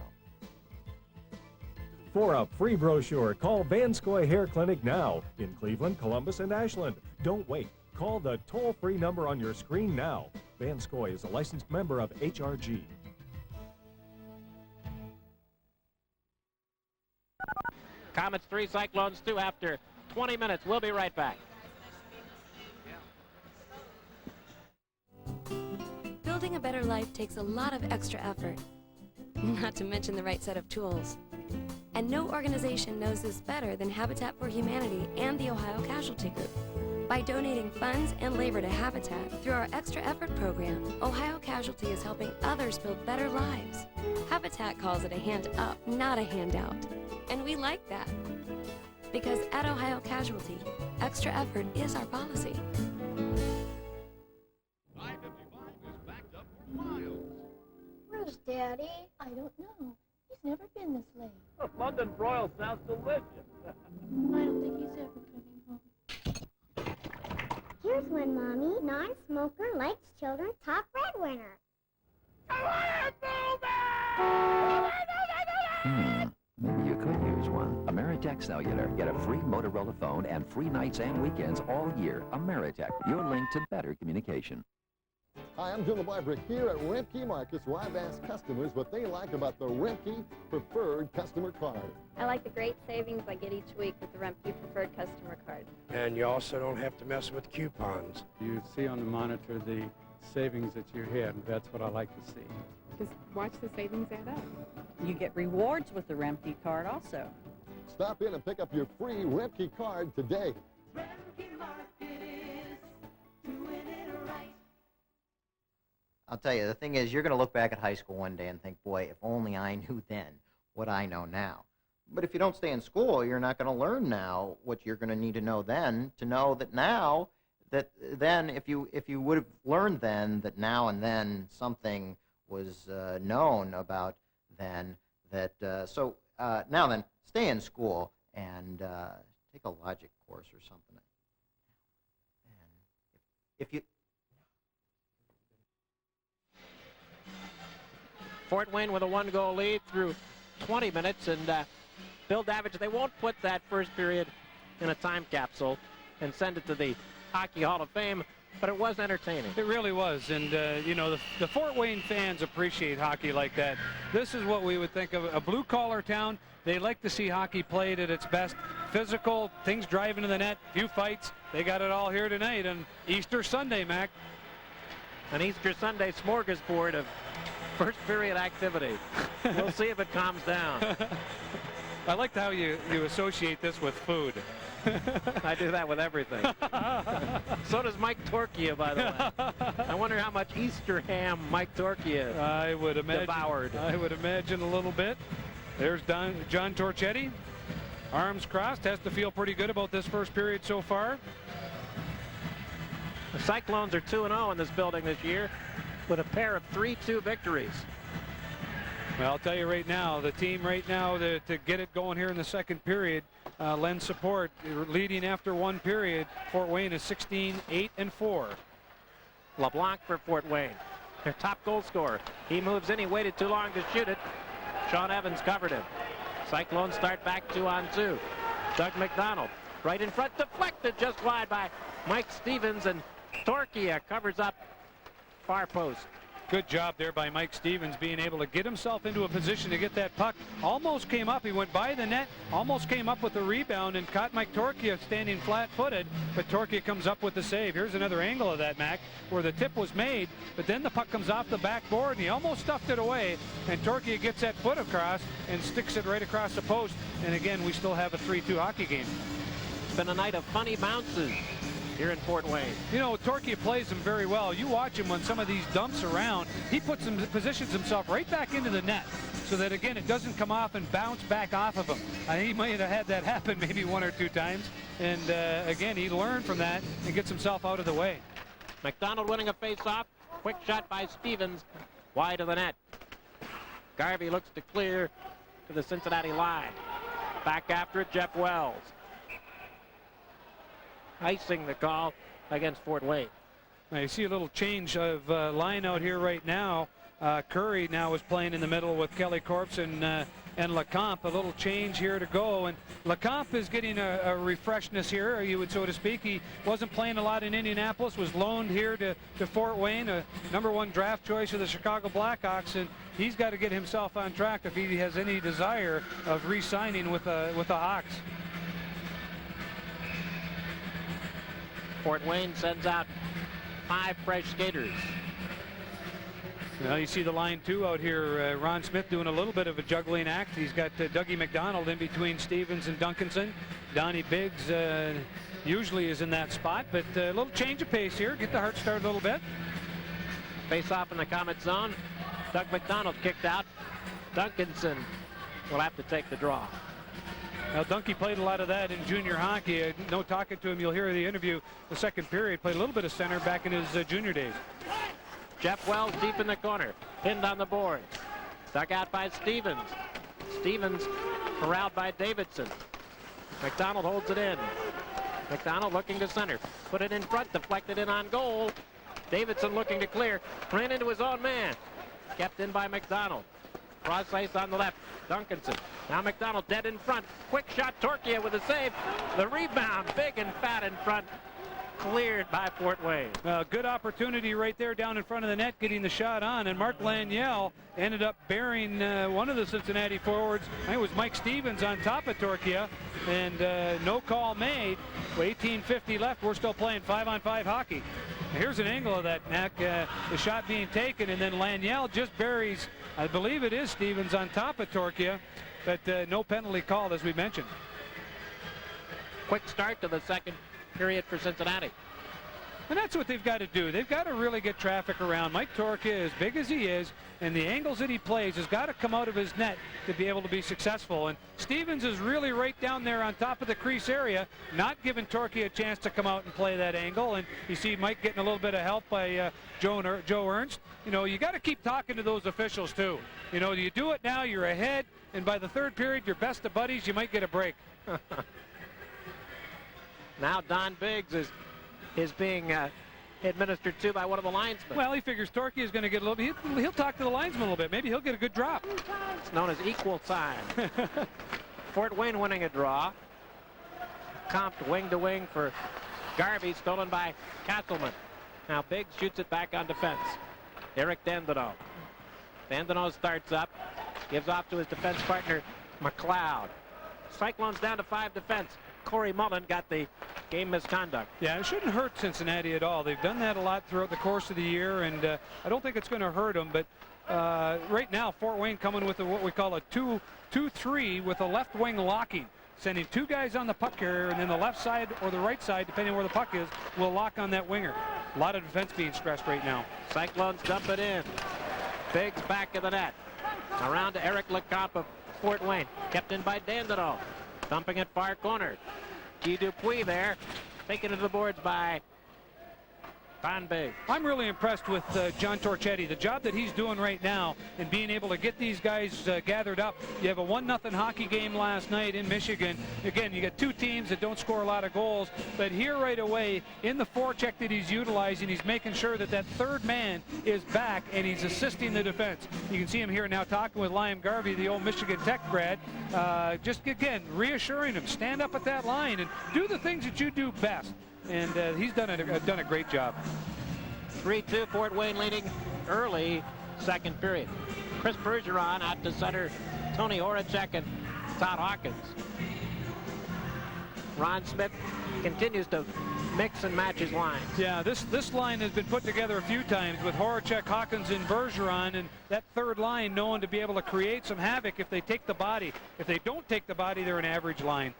S10: For a free brochure, call Vanscoy Hair Clinic now in Cleveland, Columbus, and Ashland. Don't wait. Call the toll-free number on your screen now. Vanscoy is a licensed member of HRG.
S1: Komets 3, Cyclones 2 after 20 minutes. We'll be right back.
S12: Building a better life takes a lot of extra effort, not to mention the right set of tools. And no organization knows this better than Habitat for Humanity and the Ohio Casualty Group. By donating funds and labor to Habitat through our Extra Effort program, Ohio Casualty is helping others build better lives. Habitat calls it a hand up, not a handout. And we like that. Because at Ohio Casualty, extra effort is our policy.
S13: Where's Daddy? I don't know. He's never been this late.
S14: London broil sounds delicious.
S13: I don't think he's ever coming home.
S15: Here's one, Mommy. Non-smoker likes children top red winner.
S16: Maybe you could use one. Ameritech Cellular. Get a free Motorola phone and free nights and weekends all year. Ameritech, your link to better communication.
S8: Hi, I'm Jim LeBlanc here at Rentke Markets, where I've asked customers what they like about the Rentke Preferred Customer Card.
S26: I like the great savings I get each week with the Rentke Preferred Customer Card.
S27: And you also don't have to mess with coupons.
S28: You see on the monitor the savings that you had, and that's what I like to see.
S29: Just watch the savings add up.
S30: You get rewards with the Rentke card also.
S8: Stop in and pick up your free Rentke card today.
S19: I'll tell you, the thing is, you're going to look back at high school one day and think, boy, if only I knew then what I know now. But if you don't stay in school, you're not going to learn now what you're going to need to know then to know that now, that then, if you would have learned then that now and then something was known about then, that, now then, stay in school and take a logic course or something. And if you...
S1: Fort Wayne with a one-goal lead through 20 minutes, and Bill Davidson, they won't put that first period in a time capsule and send it to the Hockey Hall of Fame, but it was entertaining.
S2: It really was, and you know, the Fort Wayne fans appreciate hockey like that. This is what we would think of a blue-collar town. They like to see hockey played at its best. Physical, things driving to the net, few fights. They got it all here tonight on Easter Sunday, Mac.
S1: An Easter Sunday smorgasbord of first period activity. We'll see if it calms down.
S2: I liked how you associate this with food.
S1: I do that with everything. So does Mike Torchia, by the way. I wonder how much Easter ham Mike Torchia
S2: I would imagine,
S1: devoured.
S2: I would imagine a little bit. There's John Torchetti. Arms crossed, has to feel pretty good about this first period so far.
S1: The Cyclones are 2-0 in this building this year, with a pair of 3-2 victories.
S2: Well, I'll tell you right now, the team right now to get it going here in the second period lends support. Leading after one period, Fort Wayne is 16-8-4.
S1: LeBlanc for Fort Wayne, their top goal scorer. He moves in, he waited too long to shoot it. Sean Evans covered him. Cyclones start back 2-on-2. Doug McDonald right in front, deflected just wide by Mike Stevens, and Torchia covers up far post.
S2: Good job there by Mike Stevens, being able to get himself into a position to get that puck. Almost came up, he went by the net, almost came up with the rebound and caught Mike Torchia standing flat-footed, but Torchia comes up with the save. Here's another angle of that, Mac, where the tip was made, but then the puck comes off the backboard and he almost stuffed it away, and Torchia gets that foot across and sticks it right across the post, and again, we still have a 3-2 hockey game.
S1: It's been a night of funny bounces. here in Fort Wayne.
S2: You know, Torchia plays him very well. You watch him on some of these dumps around. He positions himself right back into the net so that, again, it doesn't come off and bounce back off of him. He might have had that happen maybe 1 or 2 times. And, again, he learned from that and gets himself out of the way.
S1: McDonald winning a face-off. Quick shot by Stevens. Wide of the net. Garvey looks to clear to the Cincinnati line. Back after it, Jeff Wells. Icing the call against Fort Wayne.
S2: Now you see a little change of line out here right now. Currie now is playing in the middle with Kelly Corpse and LeComte. A little change here to go, and LeComte is getting a refreshness here, you would so to speak. He wasn't playing a lot in Indianapolis, was loaned here to Fort Wayne, a #1 draft choice of the Chicago Blackhawks, and he's got to get himself on track if he has any desire of re-signing with the Hawks.
S1: Fort Wayne sends out 5 fresh skaters.
S2: Now you see the line 2 out here. Ron Smith doing a little bit of a juggling act. He's got Dougie McDonald in between Stevens and Duncanson. Donnie Biggs usually is in that spot, but a little change of pace here. Get the heart started a little bit.
S1: Face off in the Komet zone. Doug McDonald kicked out. Duncanson will have to take the draw.
S2: Now, Dunky played a lot of that in junior hockey. No talking to him. You'll hear the interview the second period. Played a little bit of center back in his junior days.
S1: Jeff Wells deep in the corner. Pinned on the boards. Dug out by Stevens. Stevens corralled by Davidson. McDonald holds it in. McDonald looking to center. Put it in front. Deflected in on goal. Davidson looking to clear. Ran into his own man. Kept in by McDonald. Cross ice on the left. Duncanson. Now McDonald dead in front. Quick shot. Torchia with a save. The rebound. Big and fat in front. Cleared by Fort Wayne.
S2: Good opportunity right there down in front of the net, getting the shot on. And Mark Laniel ended up burying one of the Cincinnati forwards. I think it was Mike Stevens on top of Torchia. And no call made. With 18:50 left, we're still playing 5-on-5 hockey. Here's an angle of that, Mac. The shot being taken, and then Laniel just buries, I believe it is Stevens on top of Torchia, but no penalty called, as we mentioned.
S1: Quick start to the second period for Cincinnati.
S2: And that's what they've got to do. They've got to really get traffic around. Mike Torchia, as big as he is, and the angles that he plays, has got to come out of his net to be able to be successful. And Stevens is really right down there on top of the crease area, not giving Torchia a chance to come out and play that angle. And you see Mike getting a little bit of help by Joe Ernst. You know, you got to keep talking to those officials too. You know, you do it now, you're ahead, and by the third period, you're best of buddies, you might get a break.
S1: Now Don Biggs is being administered to by one of the linesmen.
S2: Well, he figures Torchia is going to get a little bit. He'll talk to the linesman a little bit. Maybe he'll get a good drop.
S1: It's known as equal time. Fort Wayne winning a draw. Comped wing to wing for Garvey, stolen by Castleman. Now Biggs shoots it back on defense. Eric Dandino. Dandino starts up, gives off to his defense partner McLeod. Cyclones down to 5 defense. Corey Mullen got the game misconduct.
S2: Yeah, it shouldn't hurt Cincinnati at all. They've done that a lot throughout the course of the year, and I don't think it's going to hurt them. But right now, Fort Wayne coming with what we call a 2-2-3 with a left wing locking, sending 2 guys on the puck carrier, and then the left side or the right side, depending where the puck is, will lock on that winger. A lot of defense being stressed right now.
S1: Cyclones dump it in. Biggs back of the net. Around to Eric LeComte of Fort Wayne. Kept in by Dandino. Dumping it far corner. Guy Dupuis there. Taken to the boards by Don Biggs.
S2: I'm really impressed with John Torchetti. The job that he's doing right now and being able to get these guys gathered up. You have a 1-0 hockey game last night in Michigan. Again, you got 2 teams that don't score a lot of goals, but here right away in the forecheck that he's utilizing, he's making sure that that third man is back and he's assisting the defense. You can see him here now talking with Liam Garvey, the old Michigan Tech grad. Just again, reassuring him, stand up at that line and do the things that you do best. And he's done a great job.
S1: 3-2, Fort Wayne leading early second period. Chris Bergeron out to center. Tony Horacek and Todd Hawkins. Ron Smith continues to mix and match his lines.
S2: Yeah, this line has been put together a few times with Horacek, Hawkins, and Bergeron, and that third line known to be able to create some havoc if they take the body. If they don't take the body, they're an average line.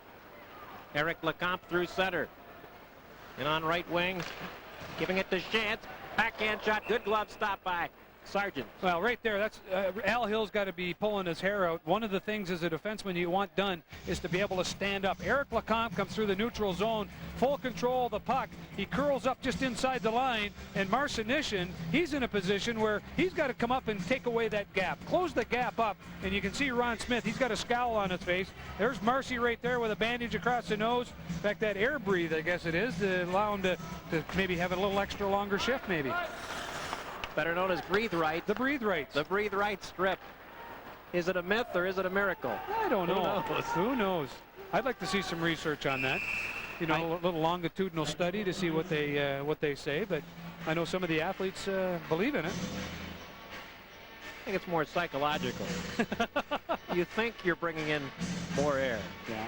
S1: Eric LeComte through center. And on right wing, giving it to Stantz. Backhand shot, good glove stop by Sargent.
S2: Well, right there, that's Al Hill's got to be pulling his hair out. One of the things as a defenseman you want done is to be able to stand up. Eric Lecomte comes through the neutral zone, full control of the puck. He curls up just inside the line, and Marcinishin, he's in a position where he's got to come up and take away that gap. Close the gap up, and you can see Ron Smith, he's got a scowl on his face. There's Marcy right there with a bandage across the nose. In fact, that air breathe, I guess it is, to allow him to maybe have a little extra longer shift, maybe.
S1: Better known as breathe right.
S2: The breathe right.
S1: The breathe right strip. Is it a myth or is it a miracle?
S2: I don't know. Who knows? I'd like to see some research on that. You know, a little longitudinal study to see what they say. But I know some of the athletes believe in it.
S1: I think it's more psychological. You think you're bringing in more air.
S2: Yeah.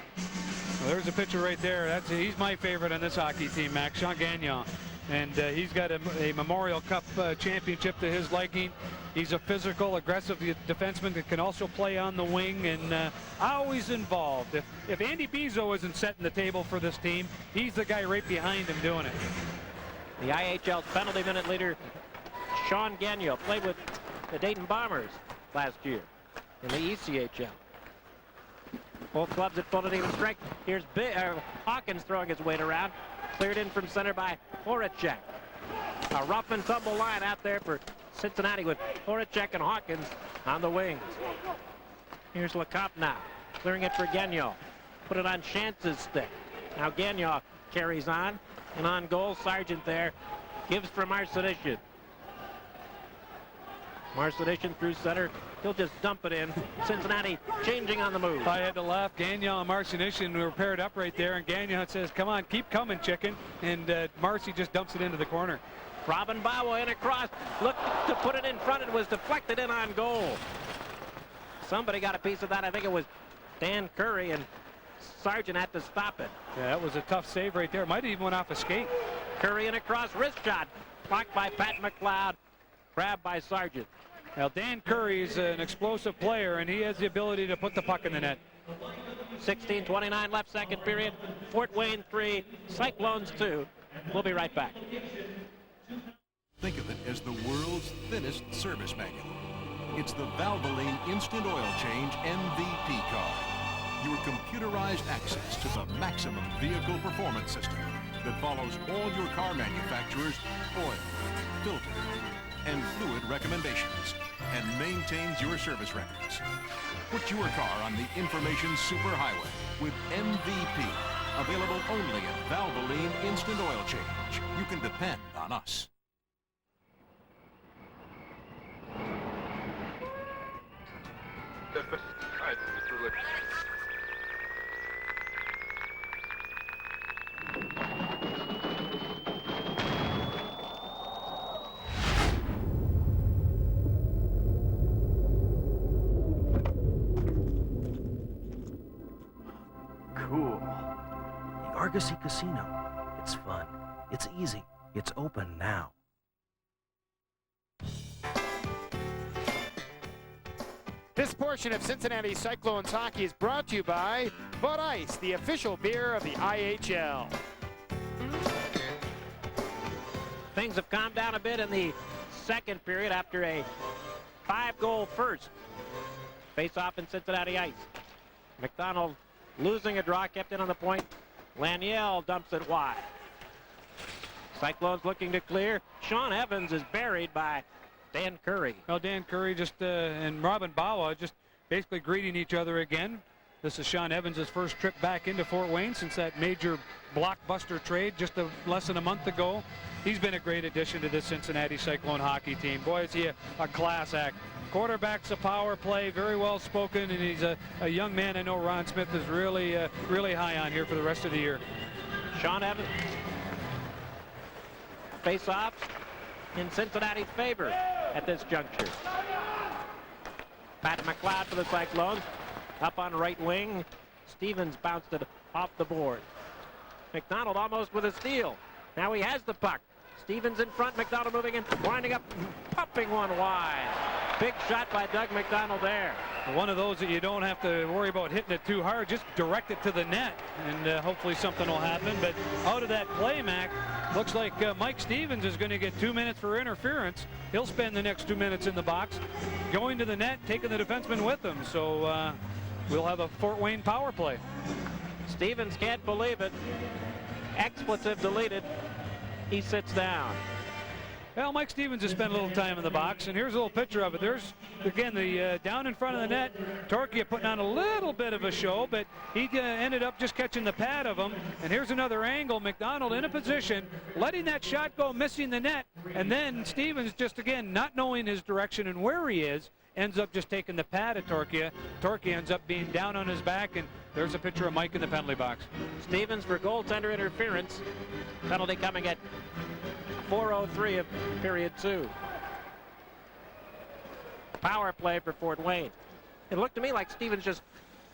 S2: Well, there's a picture right there. He's my favorite on this hockey team, Max, Jean Gagnon. And he's got a Memorial Cup championship to his liking. He's a physical, aggressive defenseman that can also play on the wing and always involved. If Andy Bezeau isn't setting the table for this team, he's the guy right behind him doing it.
S1: The IHL's penalty minute leader, Sean Gagnon, played with the Dayton Bombers last year in the ECHL. Both clubs at full and even strength. Here's Hawkins throwing his weight around. Cleared in from center by Horacek. A rough and tumble line out there for Cincinnati with Horacek and Hawkins on the wings. Here's Lecomte now, clearing it for Gagnon. Put it on Shantz's stick. Now Gagnon carries on, and on goal, Sargent there gives for Marcinishin. Marcinishin through center. He'll just dump it in. Cincinnati changing on the move.
S2: I had to laugh. Gagnon and Marcinishin were paired up right there, and Gagnon says, come on, keep coming, chicken. And Marcy just dumps it into the corner.
S1: Robin Bawa in across. Looked to put it in front. It was deflected in on goal. Somebody got a piece of that. I think it was Dan Currie, and Sargent had to stop it.
S2: Yeah, that was a tough save right there. Might have even went off a skate.
S1: Currie in across. Wrist shot. Blocked by Pat McLeod. Grabbed by Sargent.
S2: Now, Dan Currie is an explosive player, and he has the ability to put the puck in the net.
S1: 16:29 left, second period. Fort Wayne 3, Cyclones 2. We'll be right back.
S3: Think of it as the world's thinnest service manual. It's the Valvoline Instant Oil Change MVP card. Your computerized access to the maximum vehicle performance system that follows all your car manufacturers' oil, filter, and fluid recommendations, and maintains your service records. Put your car on the information superhighway with MVP, available only at Valvoline Instant Oil Change. You can depend on us.
S4: Cool. The Argosy Casino. It's fun. It's easy. It's open now.
S5: This portion of Cincinnati Cyclones hockey is brought to you by Bud Ice, the official beer of the IHL.
S1: Things have calmed down a bit in the second period after a 5-goal first. Face-off in Cincinnati ice. McDonald losing a draw, kept in on the point. Laniel dumps it wide. Cyclones looking to clear. Sean Evans is buried by Dan Currie.
S2: Well, Dan Currie and Robin Bawa just basically greeting each other again. This is Sean Evans' first trip back into Fort Wayne since that major blockbuster trade just less than a month ago. He's been a great addition to this Cincinnati Cyclone hockey team. Boy, is he a class act. Quarterback's a power play, very well spoken, and he's a young man I know Ron Smith is really high on here for the rest of the year.
S1: Sean Evans. Face-off in Cincinnati's favor at this juncture. Pat McLeod for the Cyclones. Up on right wing. Stevens bounced it off the board. McDonald almost with a steal. Now he has the puck. Stevens in front. McDonald moving in. Winding up. Pumping one wide. Big shot by Doug McDonald there.
S2: One of those that you don't have to worry about hitting it too hard. Just direct it to the net, and hopefully something will happen. But out of that play, Mac, looks like Mike Stevens is going to get 2 minutes for interference. He'll spend the next 2 minutes in the box, going to the net, taking the defenseman with him. So we'll have a Fort Wayne power play.
S1: Stevens can't believe it. Expletive deleted. He sits down.
S2: Well, Mike Stevens has spent a little time in the box, and here's a little picture of it. There's, again, the down in front of the net, Torchia putting on a little bit of a show, but he ended up just catching the pad of him. And here's another angle. McDonald in a position, letting that shot go, missing the net, and then Stevens just, again, not knowing his direction and where he is, ends up just taking the pad of Torchia. Torchia ends up being down on his back, and there's a picture of Mike in the penalty box.
S1: Stevens for goaltender interference. Penalty coming at 4:03 of period 2. Power play for Fort Wayne. It looked to me like Stevens just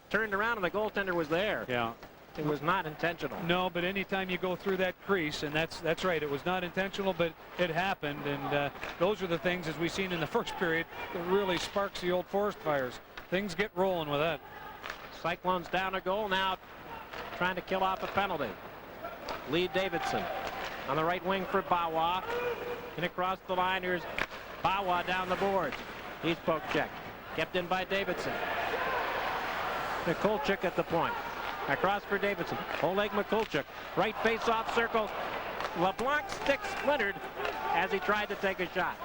S1: turned around and the goaltender was there.
S2: Yeah.
S1: It was not intentional.
S2: No, but anytime you go through that crease, and that's right, it was not intentional, but it happened, and those are the things, as we've seen in the first period, that really sparks the old forest fires. Things get rolling with that.
S1: Cyclones down a goal now, trying to kill off a penalty. Lee Davidson on the right wing for Bawa. And across the line, here's Bawa down the boards. He's poke checked. Kept in by Davidson. Mikulchuk at the point. Across for Davidson. Oleg Mikulchuk. Right face-off circle. LeBlanc stick splintered as he tried to take a shot.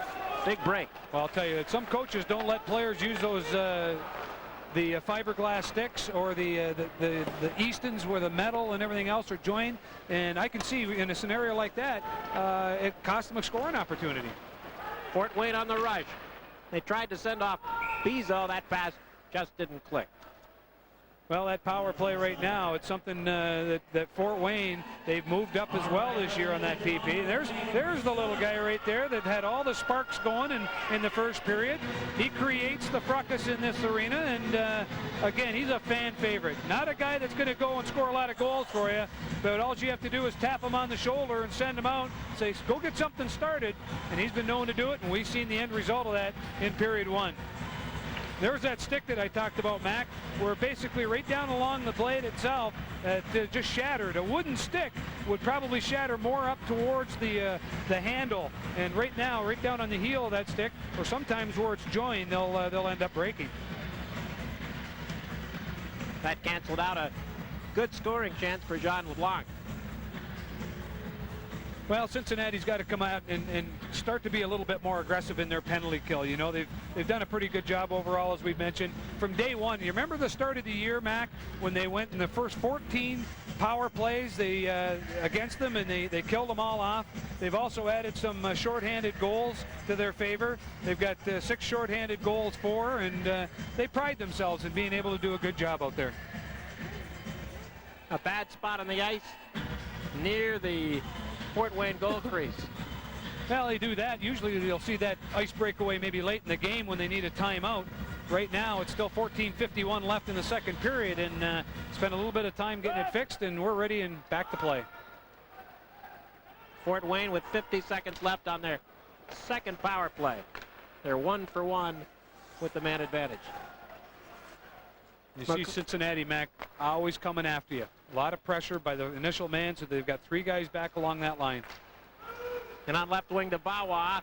S1: Big break.
S2: Well, I'll tell you, some coaches don't let players use those the fiberglass sticks or the Eastons where the metal and everything else are joined. And I can see in a scenario like that, it cost them a scoring opportunity.
S1: Fort Wayne on the rush. They tried to send off Bezeau. That pass just didn't click.
S2: Well, that power play right now, it's something that Fort Wayne, they've moved up as well this year on that PP. There's the little guy right there that had all the sparks going in the first period. He creates the fracas in this arena, and again, he's a fan favorite. Not a guy that's going to go and score a lot of goals for you, but all you have to do is tap him on the shoulder and send him out, say, go get something started, and he's been known to do it, and we've seen the end result of that in period 1. There's that stick that I talked about, Mac, where basically right down along the blade itself, it just shattered. A wooden stick would probably shatter more up towards the handle. And right now, right down on the heel of that stick, or sometimes where it's joined, they'll end up breaking.
S1: That canceled out a good scoring chance for Jean LeBlanc.
S2: Well, Cincinnati's got to come out and start to be a little bit more aggressive in their penalty kill. You know, they've done a pretty good job overall, as we've mentioned. From day one, you remember the start of the year, Mac, when they went in the first 14 power plays against them, and they killed them all off. They've also added some shorthanded goals to their favor. They've got 6 shorthanded goals for, and they pride themselves in being able to do a good job out there.
S1: A bad spot on the ice near the Fort Wayne goal crease.
S2: Well, they do that. Usually you'll see that ice breakaway maybe late in the game when they need a timeout. Right now, it's still 14:51 left in the second period, and spent a little bit of time getting it fixed, and we're ready and back to play.
S1: Fort Wayne with 50 seconds left on their second power play. They're 1 for 1 with the man advantage.
S2: You see Cincinnati, Mac, always coming after you. A lot of pressure by the initial man, so they've got 3 guys back along that line.
S1: And on left wing to Bawa,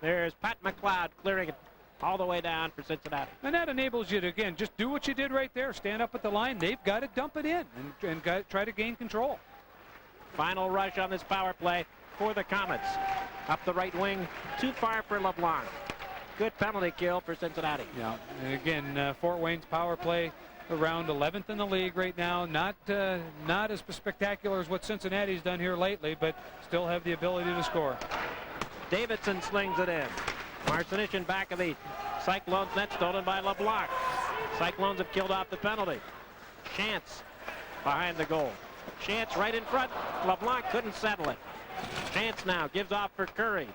S1: there's Pat McLeod clearing it all the way down for Cincinnati.
S2: And that enables you to, again, just do what you did right there. Stand up at the line. They've got to dump it in and try to gain control.
S1: Final rush on this power play for the Komets. Up the right wing, too far for LeBlanc. Good penalty kill for Cincinnati.
S2: Yeah, and again, Fort Wayne's power play around 11th in the league right now. Not as spectacular as what Cincinnati's done here lately, but still have the ability to score.
S1: Davidson slings it in. Marcinich back of the Cyclones net, stolen by LeBlanc. Cyclones have killed off the penalty. Chance behind the goal. Chance right in front. LeBlanc couldn't settle it. Chance now gives off for Currie.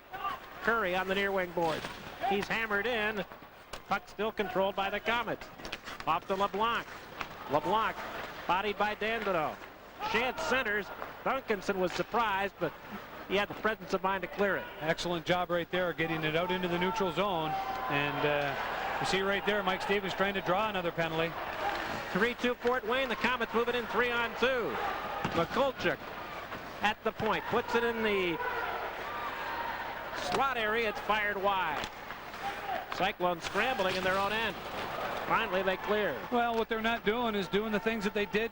S1: Currie on the near wing board. He's hammered in. Puck still controlled by the Komets. Off to LeBlanc. LeBlanc bodied by Dandino. Chance centers. Duncanson was surprised, but he had the presence of mind to clear it.
S2: Excellent job right there, getting it out into the neutral zone. And You see right there, Mike Stevens trying to draw another penalty.
S1: 3-2 Fort Wayne. The Komets move it in 3-on-2. McCulchuk at the point. Puts it in the slot area. It's fired wide. Cyclones scrambling in their own end. Finally, they clear.
S2: Well, what they're not doing is doing the things that they did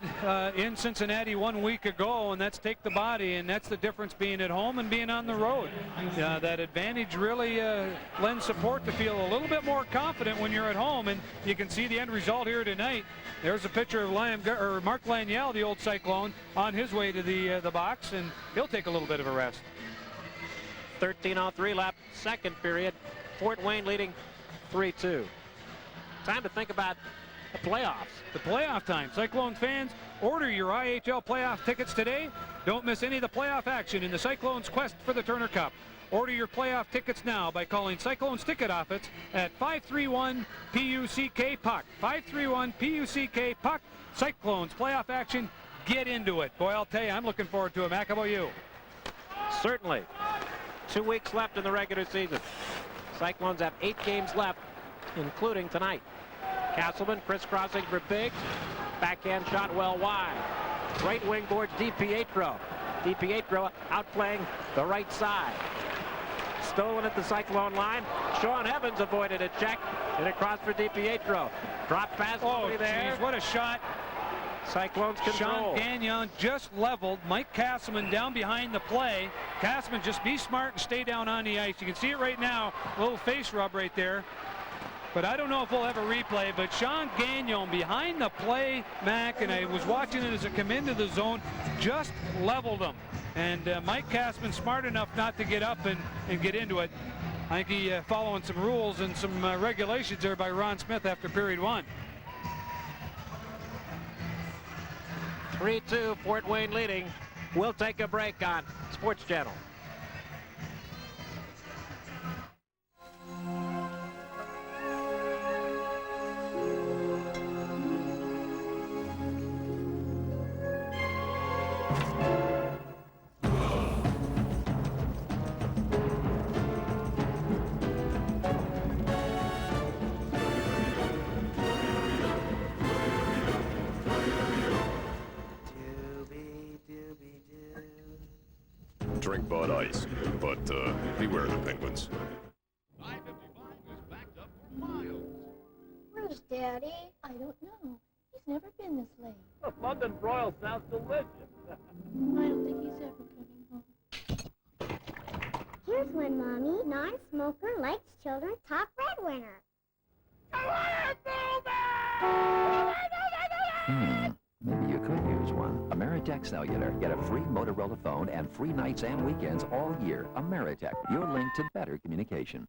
S2: in Cincinnati 1 week ago, and that's take the body, and that's the difference being at home and being on the road. That advantage really lends support to feel a little bit more confident when you're at home, and you can see the end result here tonight. There's a picture of Mark Laniel, the old Cyclone, on his way to the box, and he'll take a little bit of a rest.
S1: 13:03 left, second period. Fort Wayne leading 3-2. Time to think about the playoffs.
S2: The playoff time. Cyclone fans, order your IHL playoff tickets today. Don't miss any of the playoff action in the Cyclones' quest for the Turner Cup. Order your playoff tickets now by calling Cyclones Ticket Office at 531-PUCK-PUCK. 531-PUCK-PUCK. Cyclones playoff action. Get into it. Boy, I'll tell you, I'm looking forward to it. Mac, how about you?
S1: Certainly. 2 weeks left in the regular season. Cyclones have 8 games left, including tonight. Castleman crisscrossing for Biggs. Backhand shot well wide. Right wing board DiPietro. DiPietro outplaying the right side. Stolen at the Cyclone line. Sean Evans avoided a check. And across for DiPietro. Drop pass.
S2: Oh,
S1: there.
S2: geez, what a shot.
S1: Cyclones control.
S2: Sean Gagnon just leveled Mike Castleman down behind the play. Castleman, just be smart and stay down on the ice. You can see it right now. A little face rub right there. But I don't know if we'll have a replay, but Sean Gagnon behind the play, Mac, and I was watching it as it come into the zone, just leveled him. And Mike Castleman smart enough not to get up and get into it. I think he following some rules and some regulations there by Ron Smith after period 1.
S1: 3-2, Fort Wayne leading. We'll take a break on Sports Channel.
S6: Drink Bud Ice, but beware the penguins.
S13: Where's Daddy? I don't know. He's never been this late.
S14: The London broil sounds delicious.
S13: I don't think he's ever coming home.
S15: Here's one, Mommy. Non-smoker likes children, top breadwinner.
S16: Maybe you could use one. Ameritech Cellular. Get a free Motorola phone and free nights and weekends all year. Ameritech, your link to better communication.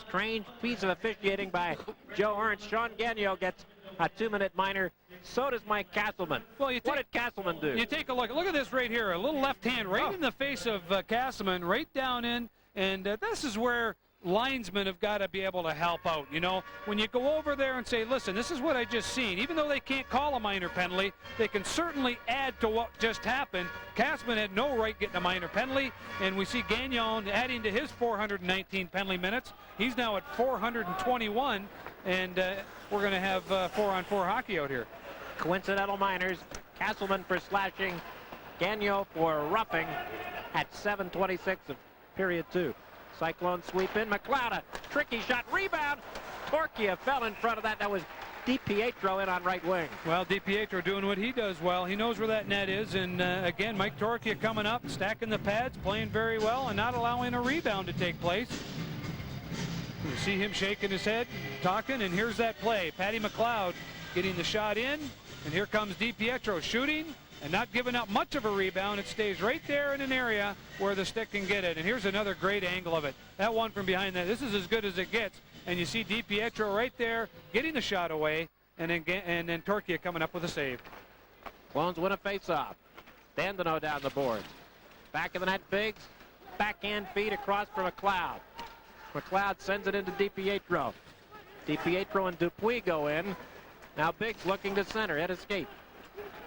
S1: Strange piece of officiating by Joe Ernst. Sean Gagnon gets a 2-minute minor. So does Mike Castleman.
S2: Well,
S1: what did Castleman do?
S2: You take a look. Look at this right here. A little left hand right in the face of Castleman, right down in. And this is where linesmen have got to be able to help out. You know, when you go over there and say, listen, this is what I just seen. Even though they can't call a minor penalty, they can certainly add to what just happened. Castleman had no right getting a minor penalty, and we see Gagnon adding to his 419 penalty minutes. He's now at 421, and we're going to have 4-on-4 hockey out here.
S1: Coincidental minors. Castleman for slashing. Gagnon for roughing at 7:26 of period 2. Cyclone sweep in. McLeod, a tricky shot. Rebound. Torchia fell in front of that. That was DiPietro in on right wing.
S2: Well, DiPietro doing what he does well. He knows where that net is. And again, Mike Torchia coming up, stacking the pads, playing very well, and not allowing a rebound to take place. You see him shaking his head, talking, and here's that play. Patty McLeod getting the shot in, and here comes DiPietro shooting and not giving up much of a rebound. It stays right there in an area where the stick can get it. And here's another great angle of it. That one from behind that. This is as good as it gets. And you see DiPietro right there getting the shot away, and then Torchia coming up with a save.
S1: Clones win a face-off. Dandino down the boards. Back of the net, Biggs. Backhand feed across for McLeod. McLeod sends it into DiPietro. DiPietro and Dupuis go in. Now Biggs looking to center. Head escape.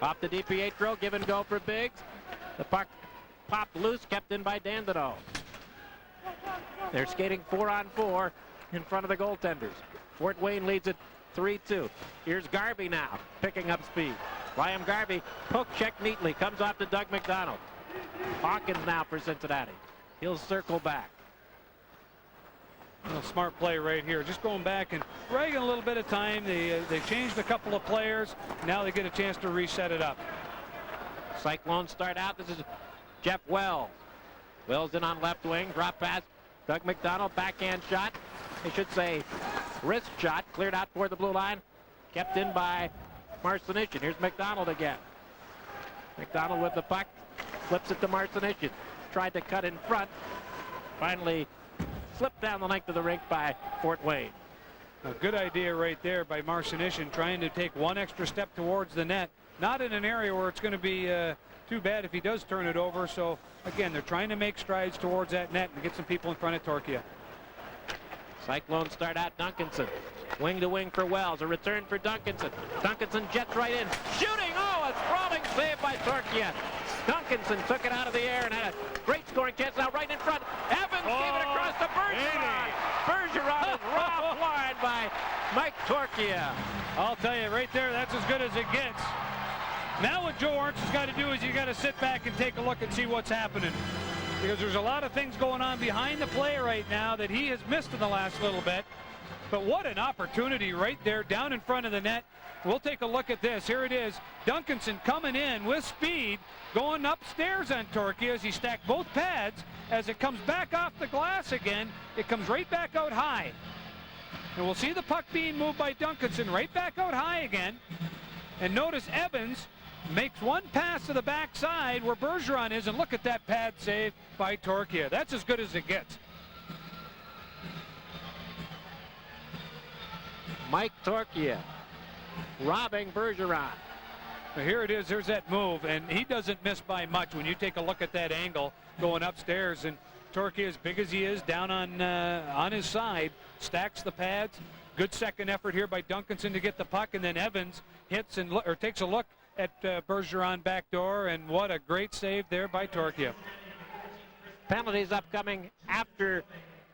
S1: Off to DiPietro. Give and go for Biggs. The puck popped loose, kept in by Dandino. They're skating 4-on-4 in front of the goaltenders. Fort Wayne leads it 3-2. Here's Garvey now, picking up speed. Liam Garvey, poke check neatly, comes off to Doug McDonald. Hawkins now for Cincinnati. He'll circle back.
S2: A smart play right here. Just going back and dragging a little bit of time. They changed a couple of players. Now they get a chance to reset it up.
S1: Cyclones start out. This is Jeff Wells. Wells in on left wing. Drop pass. Doug McDonald, backhand shot. I should say wrist shot. Cleared out toward the blue line. Kept in by Marcinician. Here's McDonald again. McDonald with the puck. Flips it to Marcinician. Tried to cut in front. Finally slipped down the length of the rink by Fort Wayne.
S2: A good idea right there by Marcinician, trying to take one extra step towards the net. Not in an area where it's going to be too bad if he does turn it over. So again, they're trying to make strides towards that net and get some people in front of Torchia.
S1: Cyclones start out Duncanson. Wing to wing for Wells. A return for Duncanson. Duncanson jets right in. Shooting! Oh, a sprawling save by Torchia. Duncanson took it out of the air and had a great scoring chance now right in front. Evans gave it across to Bergeron. Bergeron is robbed blind by Mike Torchia.
S2: I'll tell you right there, that's as good as it gets. Now what Joe Arntz has got to do is you got to sit back and take a look and see what's happening. Because there's a lot of things going on behind the play right now that he has missed in the last little bit. But what an opportunity right there down in front of the net. We'll take a look at this. Here it is. Duncanson coming in with speed, going upstairs on Torchia as he stacked both pads. As it comes back off the glass again, it comes right back out high. And we'll see the puck being moved by Duncanson right back out high again. And notice Evans makes one pass to the backside where Bergeron is, and look at that pad save by Torchia. That's as good as it gets.
S1: Mike Torchia robbing Bergeron.
S2: Well, here it is. There's that move, and he doesn't miss by much when you take a look at that angle going upstairs. And Torchia, as big as he is, down on his side, stacks the pads. Good second effort here by Duncanson to get the puck, and then Evans hits and or takes a look at Bergeron back door, and what a great save there by Torchia.
S1: Penalties upcoming after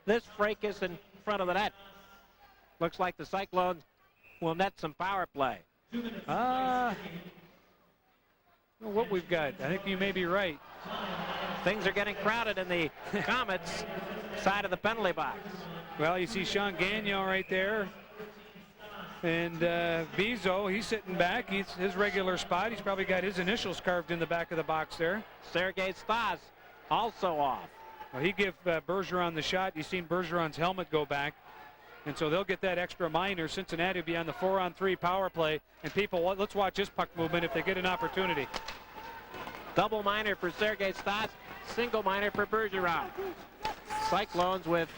S1: this fracas in front of the net. Looks like the Cyclones will net some power play.
S2: What we've got, I think you may be right.
S1: Things are getting crowded in the Komets side of the penalty box.
S2: Well, you see Sean Gagnon right there. And Bezeau, he's sitting back. He's his regular spot. He's probably got his initials carved in the back of the box there.
S1: Sergei Stas also off.
S2: Well, he gave Bergeron the shot. You've seen Bergeron's helmet go back. And so they'll get that extra minor. Cincinnati will be on the 4-on-3 power play. And people, let's watch this puck movement if they get an opportunity.
S1: Double minor for Sergei Stas. Single minor for Bergeron. Cyclones with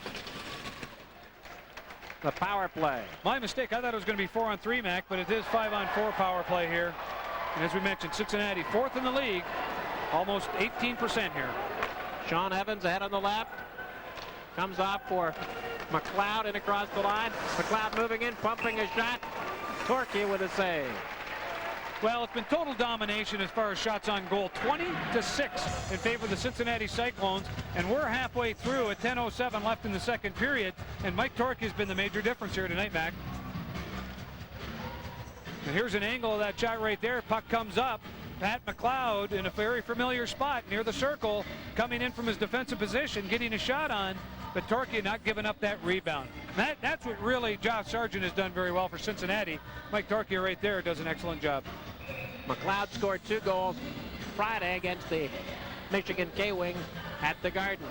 S1: the power play.
S2: My mistake. I thought it was going to be 4-on-3, Mac, but it is 5-on-4 power play here. And as we mentioned, Cincinnati 4th in the league, almost 18% here.
S1: Sean Evans ahead on the left. Comes off for McLeod and across the line. McLeod moving in, pumping a shot. Torchia with a save.
S2: Well, it's been total domination as far as shots on goal. 20-6 in favor of the Cincinnati Cyclones. And we're halfway through at 10:07 left in the second period. And Mike Torchia has been the major difference here tonight, Mac. And here's an angle of that shot right there. Puck comes up. Pat McLeod in a very familiar spot near the circle, coming in from his defensive position, getting a shot on, but Torchia not giving up that rebound. That's what really Josh Sargent has done very well for Cincinnati. Mike Torchia right there does an excellent job.
S1: McLeod scored 2 goals Friday against the Michigan K-Wings at the Gardens.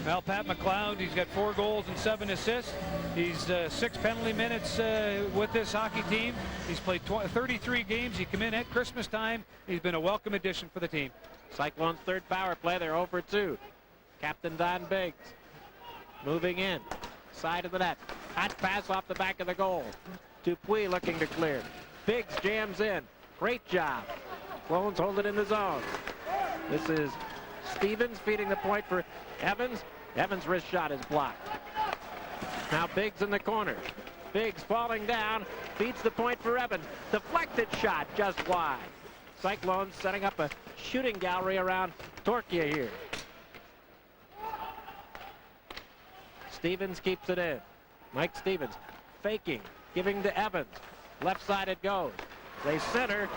S2: Well, Pat McLeod, he's got 4 goals and 7 assists. He's 6 penalty minutes with this hockey team. He's played 33 games. He came in at Christmas time. He's been a welcome addition for the team.
S1: Cyclones' third power play. They're 0 for 2. Captain Don Biggs moving in. Side of the net. Hot pass off the back of the goal. Dupuis looking to clear. Biggs jams in. Great job. Clones hold it in the zone. This is Stevens feeding the point for Evans. Evans' wrist shot is blocked. Now Biggs in the corner. Biggs falling down. Feeds the point for Evans. Deflected shot just wide. Cyclones setting up a shooting gallery around Torchia here. Stevens keeps it in. Mike Stevens faking, giving to Evans. Left side it goes. They center.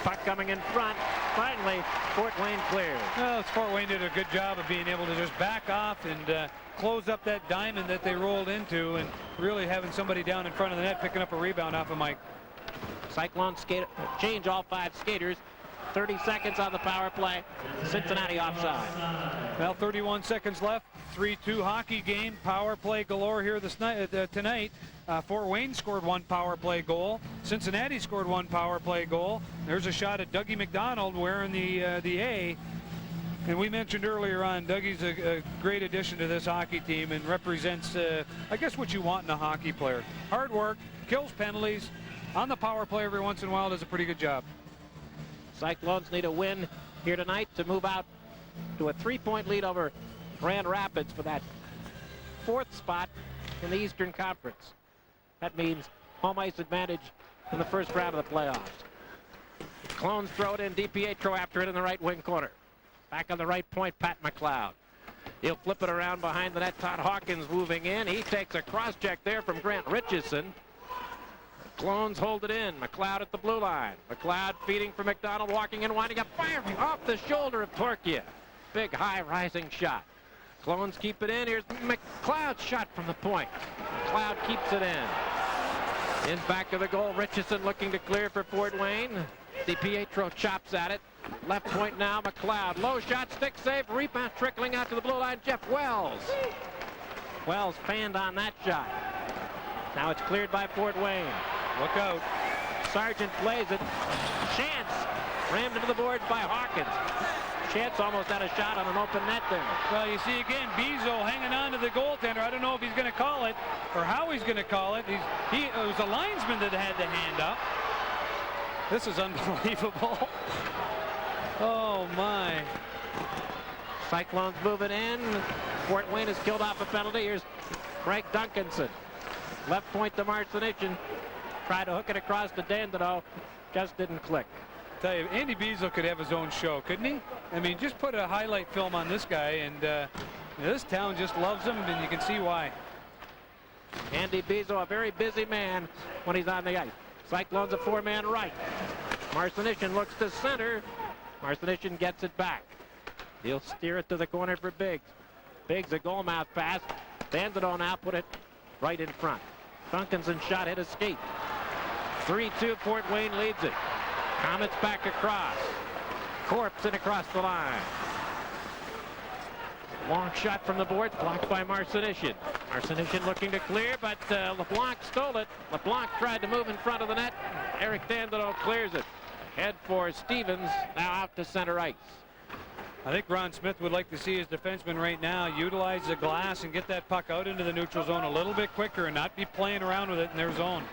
S1: Puck coming in front. Finally, Fort Wayne clears.
S2: Well, Fort Wayne did a good job of being able to just back off and close up that diamond that they rolled into, and really having somebody down in front of the net picking up a rebound off of Mike.
S1: Cyclones change all 5 skaters. 30 seconds on the power play. Cincinnati offside.
S2: Well, 31 seconds left. 3-2 hockey game. Power play galore here tonight. Fort Wayne scored 1 power play goal. Cincinnati scored 1 power play goal. There's a shot at Dougie McDonald wearing the A. And we mentioned earlier on, Dougie's a great addition to this hockey team and represents, I guess, what you want in a hockey player. Hard work, kills penalties, on the power play every once in a while, does a pretty good job.
S1: Cyclones need a win here tonight to move out to a 3-point lead over Grand Rapids for that 4th spot in the Eastern Conference. That means home ice advantage in the first round of the playoffs. Clones throw it in. DiPietro after it in the right wing corner. Back on the right point, Pat McLeod. He'll flip it around behind the net. Todd Hawkins moving in. He takes a cross-check there from Grant Richardson. Clones hold it in. McLeod at the blue line. McLeod feeding for McDonald, walking in, winding up, firing off the shoulder of Torchia. Big, high, rising shot. Clones keep it in. Here's McLeod's shot from the point. McLeod keeps it in. In back of the goal, Richardson looking to clear for Fort Wayne. DiPietro chops at it. Left point now, McLeod. Low shot, stick save, rebound trickling out to the blue line. Jeff Wells. Wells fanned on that shot. Now it's cleared by Fort Wayne. Look out. Sargent plays it. Chance rammed into the boards by Hawkins. Chance almost had a shot on an open net there.
S2: Well, you see again, Bezeau hanging on to the goaltender. I don't know if he's going to call it or how he's going to call it. It was a linesman that had the hand up. This is unbelievable. Oh, my.
S1: Cyclones move it in. Fort Wayne has killed off a penalty. Here's Frank Duncanson. Left point to Marcinician. Tried to hook it across to Dandino. Just didn't click.
S2: Tell you, Andy Bezeau could have his own show, couldn't he? I mean, just put a highlight film on this guy, and this town just loves him, and you can see why.
S1: Andy Bezeau, a very busy man when he's on the ice. Cyclones a 4-man right. Marcinician looks to center. Marcinician gets it back. He'll steer it to the corner for Biggs. Biggs a goal mouth pass. Dandino now put it right in front. Duncanson's shot hit a skate. 3-2, Fort Wayne leads it. Komets back across. Corpse in across the line. Long shot from the boards, blocked by Marcinician. Marcinician looking to clear, but LeBlanc stole it. LeBlanc tried to move in front of the net. Eric Dandino clears it. Head for Stevens, now out to center ice.
S2: I think Ron Smith would like to see his defenseman right now utilize the glass and get that puck out into the neutral zone a little bit quicker and not be playing around with it in their zone.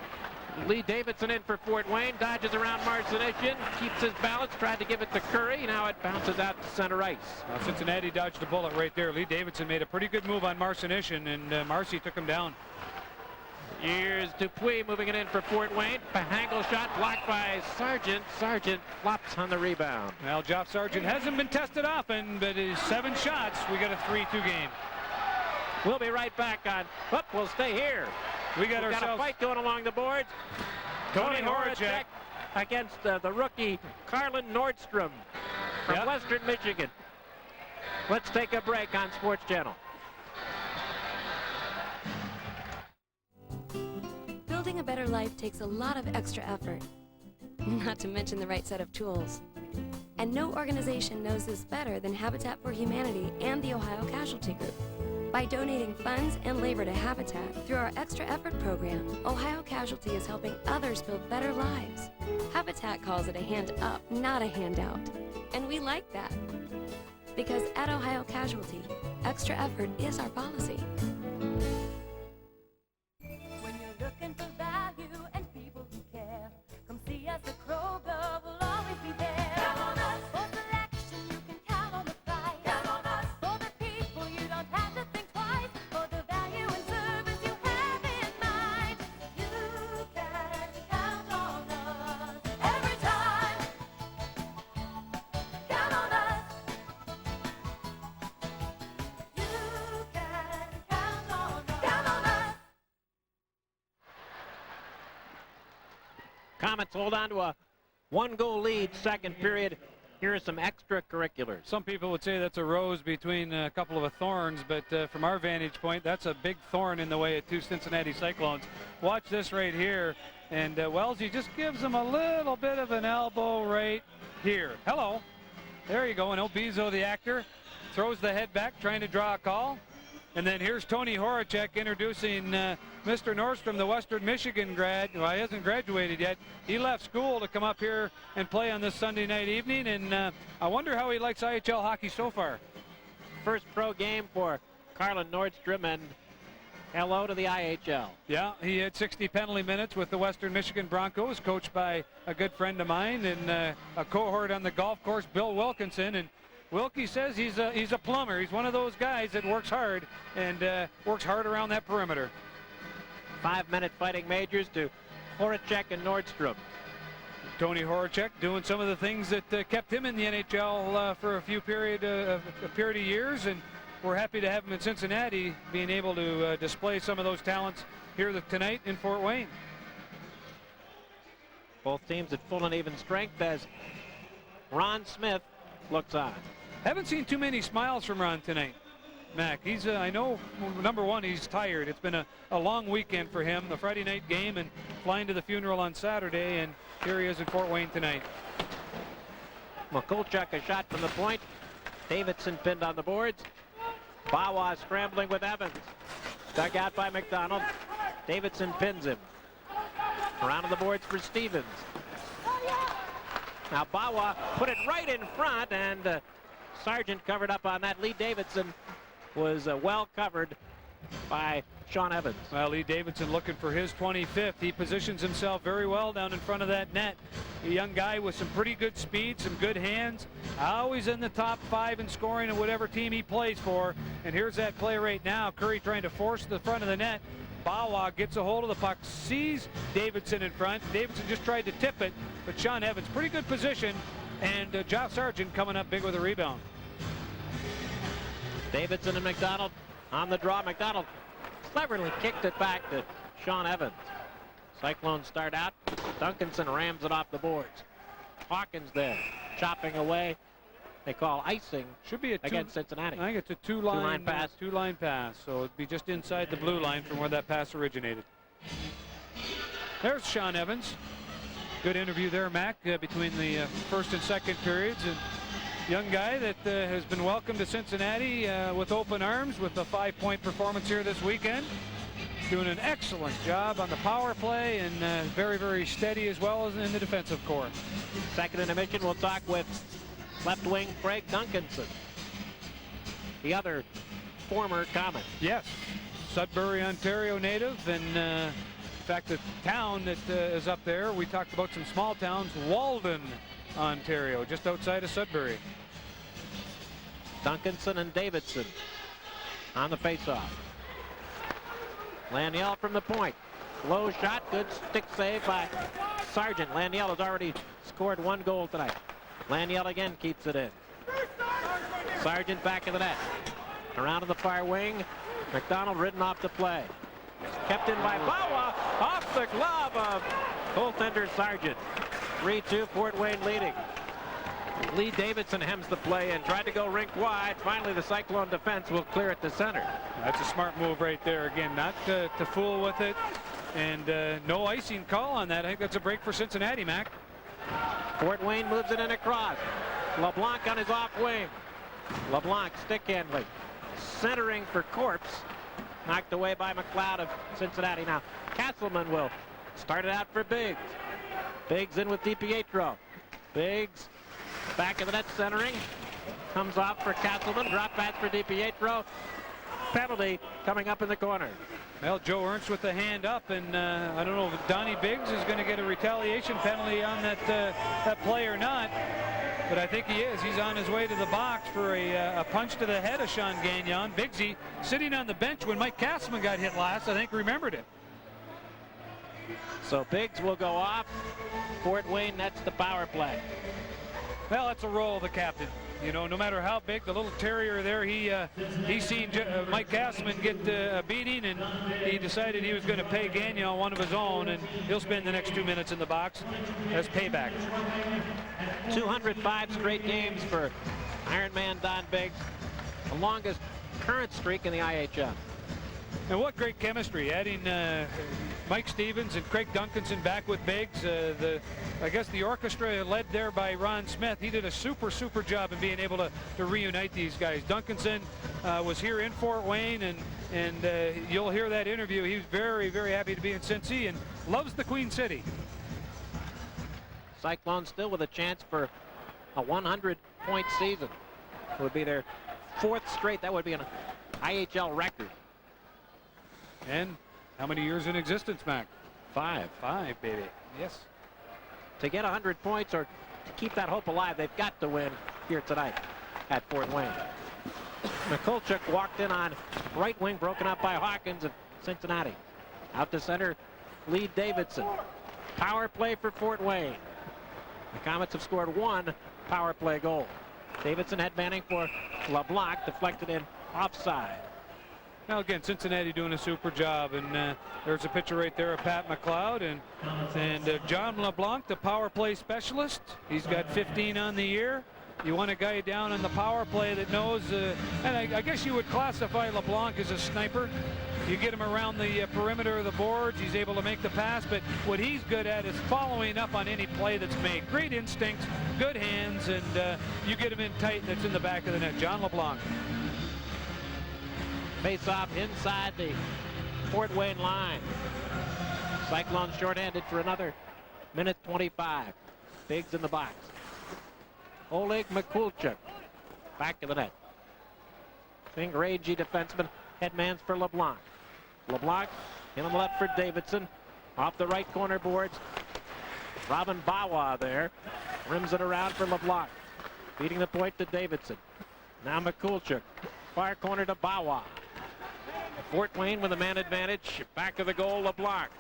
S1: Lee Davidson in for Fort Wayne, dodges around Marcinician, keeps his balance, tried to give it to Currie. Now it bounces out to center ice.
S2: Well, Cincinnati dodged a bullet right there. Lee Davidson made a pretty good move on Marcinician, and Marcy took him down.
S1: Here's Dupuis moving it in for Fort Wayne. Angle shot blocked by Sargent. Sargent flops on the rebound.
S2: Well, Geoff Sargent hasn't been tested often, but his 7 shots, we got a 3-2 game.
S1: We'll be right back on. We'll stay here.
S2: We've got
S1: a fight going along the boards. Tony Horacek against the rookie Carlin Nordstrom from Western Michigan. Let's take a break on Sports Channel.
S12: Building a better life takes a lot of extra effort, not to mention the right set of tools. And no organization knows this better than Habitat for Humanity and the Ohio Casualty Group. By donating funds and labor to Habitat through our Extra Effort program, Ohio Casualty is helping others build better lives. Habitat calls it a hand up, not a handout. And we like that. Because at Ohio Casualty, extra effort is our policy.
S7: When you're looking for value and people who care, come see us at Kroger, we'll always be there. Count on us. For selection, you can count on the price. Count on us. For the people, you don't have to think twice. For the value and service you have in mind, you can count on us. Every time, count on us. You can
S1: Komets hold on to a 1-goal lead, second period. Here are some extracurriculars.
S2: Some people would say that's a rose between a couple of thorns, but from our vantage point, that's a big thorn in the way of two Cincinnati Cyclones. Watch this right here, and Wellesley just gives him a little bit of an elbow right here. Hello. There you go, and Bezeau, the actor, throws the head back, trying to draw a call. And then here's Tony Horacek introducing Mr. Nordstrom, the Western Michigan grad. Well, he hasn't graduated yet. He left school to come up here and play on this Sunday night evening, and I wonder how he likes IHL hockey so far.
S1: First pro game for Carlin Nordstrom, and hello to the IHL.
S2: Yeah, he had 60 penalty minutes with the Western Michigan Broncos, coached by a good friend of mine and a cohort on the golf course, Bill Wilkinson. And Wilkie says he's a plumber. He's one of those guys that works hard and works hard around that perimeter.
S1: 5-minute fighting majors to Horacek and Nordstrom.
S2: Tony Horacek doing some of the things that kept him in the NHL for a period of years, and we're happy to have him in Cincinnati, being able to display some of those talents here tonight in Fort Wayne.
S1: Both teams at full and even strength as Ron Smith looks on.
S2: Haven't seen too many smiles from Ron tonight, Mac. He's, I know, number one, he's tired. It's been a long weekend for him, the Friday night game and flying to the funeral on Saturday, and here he is in Fort Wayne tonight.
S1: Mikulchuk a shot from the point. Davidson pinned on the boards. Bawa scrambling with Evans. Dug out by McDonald. Davidson pins him. Around on the boards for Stevens. Now Bawa put it right in front, and Sargent covered up on that. Lee Davidson was well covered by Sean Evans.
S2: Well, Lee Davidson looking for his 25th. He positions himself very well down in front of that net. A young guy with some pretty good speed, some good hands, always in the top 5 in scoring of whatever team he plays for. And here's that play right now. Currie trying to force the front of the net. Bawa gets a hold of the puck, sees Davidson in front. Davidson just tried to tip it, but Sean Evans, pretty good position, and Josh Sargent coming up big with a rebound.
S1: Davidson and McDonald on the draw. McDonald cleverly kicked it back to Sean Evans. Cyclones start out. Duncanson rams it off the boards. Hawkins there, chopping away. They call icing.
S2: Should be
S1: against Cincinnati.
S2: I think it's a two-line pass. So it'd be just inside the blue line from where that pass originated. There's Sean Evans. Good interview there, Mac, between the first and second periods. And young guy that has been welcomed to Cincinnati with open arms with a 5-point performance here this weekend. Doing an excellent job on the power play and very, very steady as well as in the defensive core.
S1: Second intermission, we'll talk with left wing Craig Duncanson, the other former Comet.
S2: Yes, Sudbury, Ontario native, and in fact the town that is up there, we talked about some small towns, Walden, Ontario, just outside of Sudbury.
S1: Duncanson and Davidson on the faceoff. Laniel from the point. Low shot, good stick save by Sargent. Laniel has already scored 1 goal tonight. Laniel again keeps it in. Sargent back of the net. Around to the far wing. McDonald ridden off the play. Kept in by Bawa. Off the glove of goaltender Sargent. 3-2, Fort Wayne leading. Lee Davidson hems the play and tried to go rink wide. Finally, the Cyclone defense will clear it to center.
S2: That's a smart move right there. Again, not to fool with it. And no icing call on that. I think that's a break for Cincinnati, Mac.
S1: Fort Wayne moves it in across. LeBlanc on his off wing. LeBlanc stick handling. Centering for Corpse. Knocked away by McLeod of Cincinnati. Now, Castleman will start it out for Biggs. Biggs in with DiPietro. Biggs back of the net centering. Comes off for Castleman. Drop pass for DiPietro. Penalty coming up in the corner.
S2: Well, Joe Ernst with the hand up, and I don't know if Donnie Biggs is going to get a retaliation penalty on that play or not, but I think he is. He's on his way to the box for a punch to the head of Sean Gagnon. Biggsy sitting on the bench when Mike Castleman got hit last, I think remembered it.
S1: So Biggs will go off. Fort Wayne nets the power play.
S2: Well, that's a roll of the captain. You know, no matter how big the little terrier there, he seen Mike Castleman get a beating, and he decided he was going to pay Gagne on one of his own, and he'll spend the next 2 minutes in the box as payback.
S1: 205 straight games for Ironman Don Biggs, the longest current streak in the IHL.
S2: And what great chemistry, adding Mike Stevens and Craig Duncanson back with Biggs. I guess the orchestra led there by Ron Smith. He did a super job in being able to reunite these guys. Duncanson was here in Fort Wayne, and you'll hear that interview. He was very happy to be in Cincy and loves the Queen City.
S1: Cyclones still with a chance for a 100-point season. It would be their 4th straight. That would be an IHL record.
S2: And how many years in existence, Mac?
S1: 5.
S2: 5, baby. Yes.
S1: To get 100 points or to keep that hope alive, they've got to win here tonight at Fort Wayne. Mikulchuk walked in on right wing, broken up by Hawkins of Cincinnati. Out to center, lead Davidson. Power play for Fort Wayne. The Komets have scored 1 power play goal. Davidson headmanning for LeBlanc, deflected in offside.
S2: Now again, Cincinnati doing a super job, and there's a picture right there of Pat McLeod and John LeBlanc, the power play specialist. He's got 15 on the year. You want a guy down in the power play that knows, and I guess you would classify LeBlanc as a sniper. You get him around the perimeter of the boards, he's able to make the pass, but what he's good at is following up on any play that's made. Great instincts, good hands, and you get him in tight and it's in the back of the net. John LeBlanc.
S1: Face off inside the Fort Wayne line. Cyclones shorthanded for another minute 25. Biggs in the box. Oleg Mikulchuk back to the net. Big rangy defenseman, headmans for LeBlanc. LeBlanc in on the left for Davidson. Off the right corner boards. Robin Bawa there. Rims it around for LeBlanc. Beating the point to Davidson. Now Mikulchuk. Far corner to Bawa. Fort Wayne with a man advantage. Back of the goal, LeBlanc.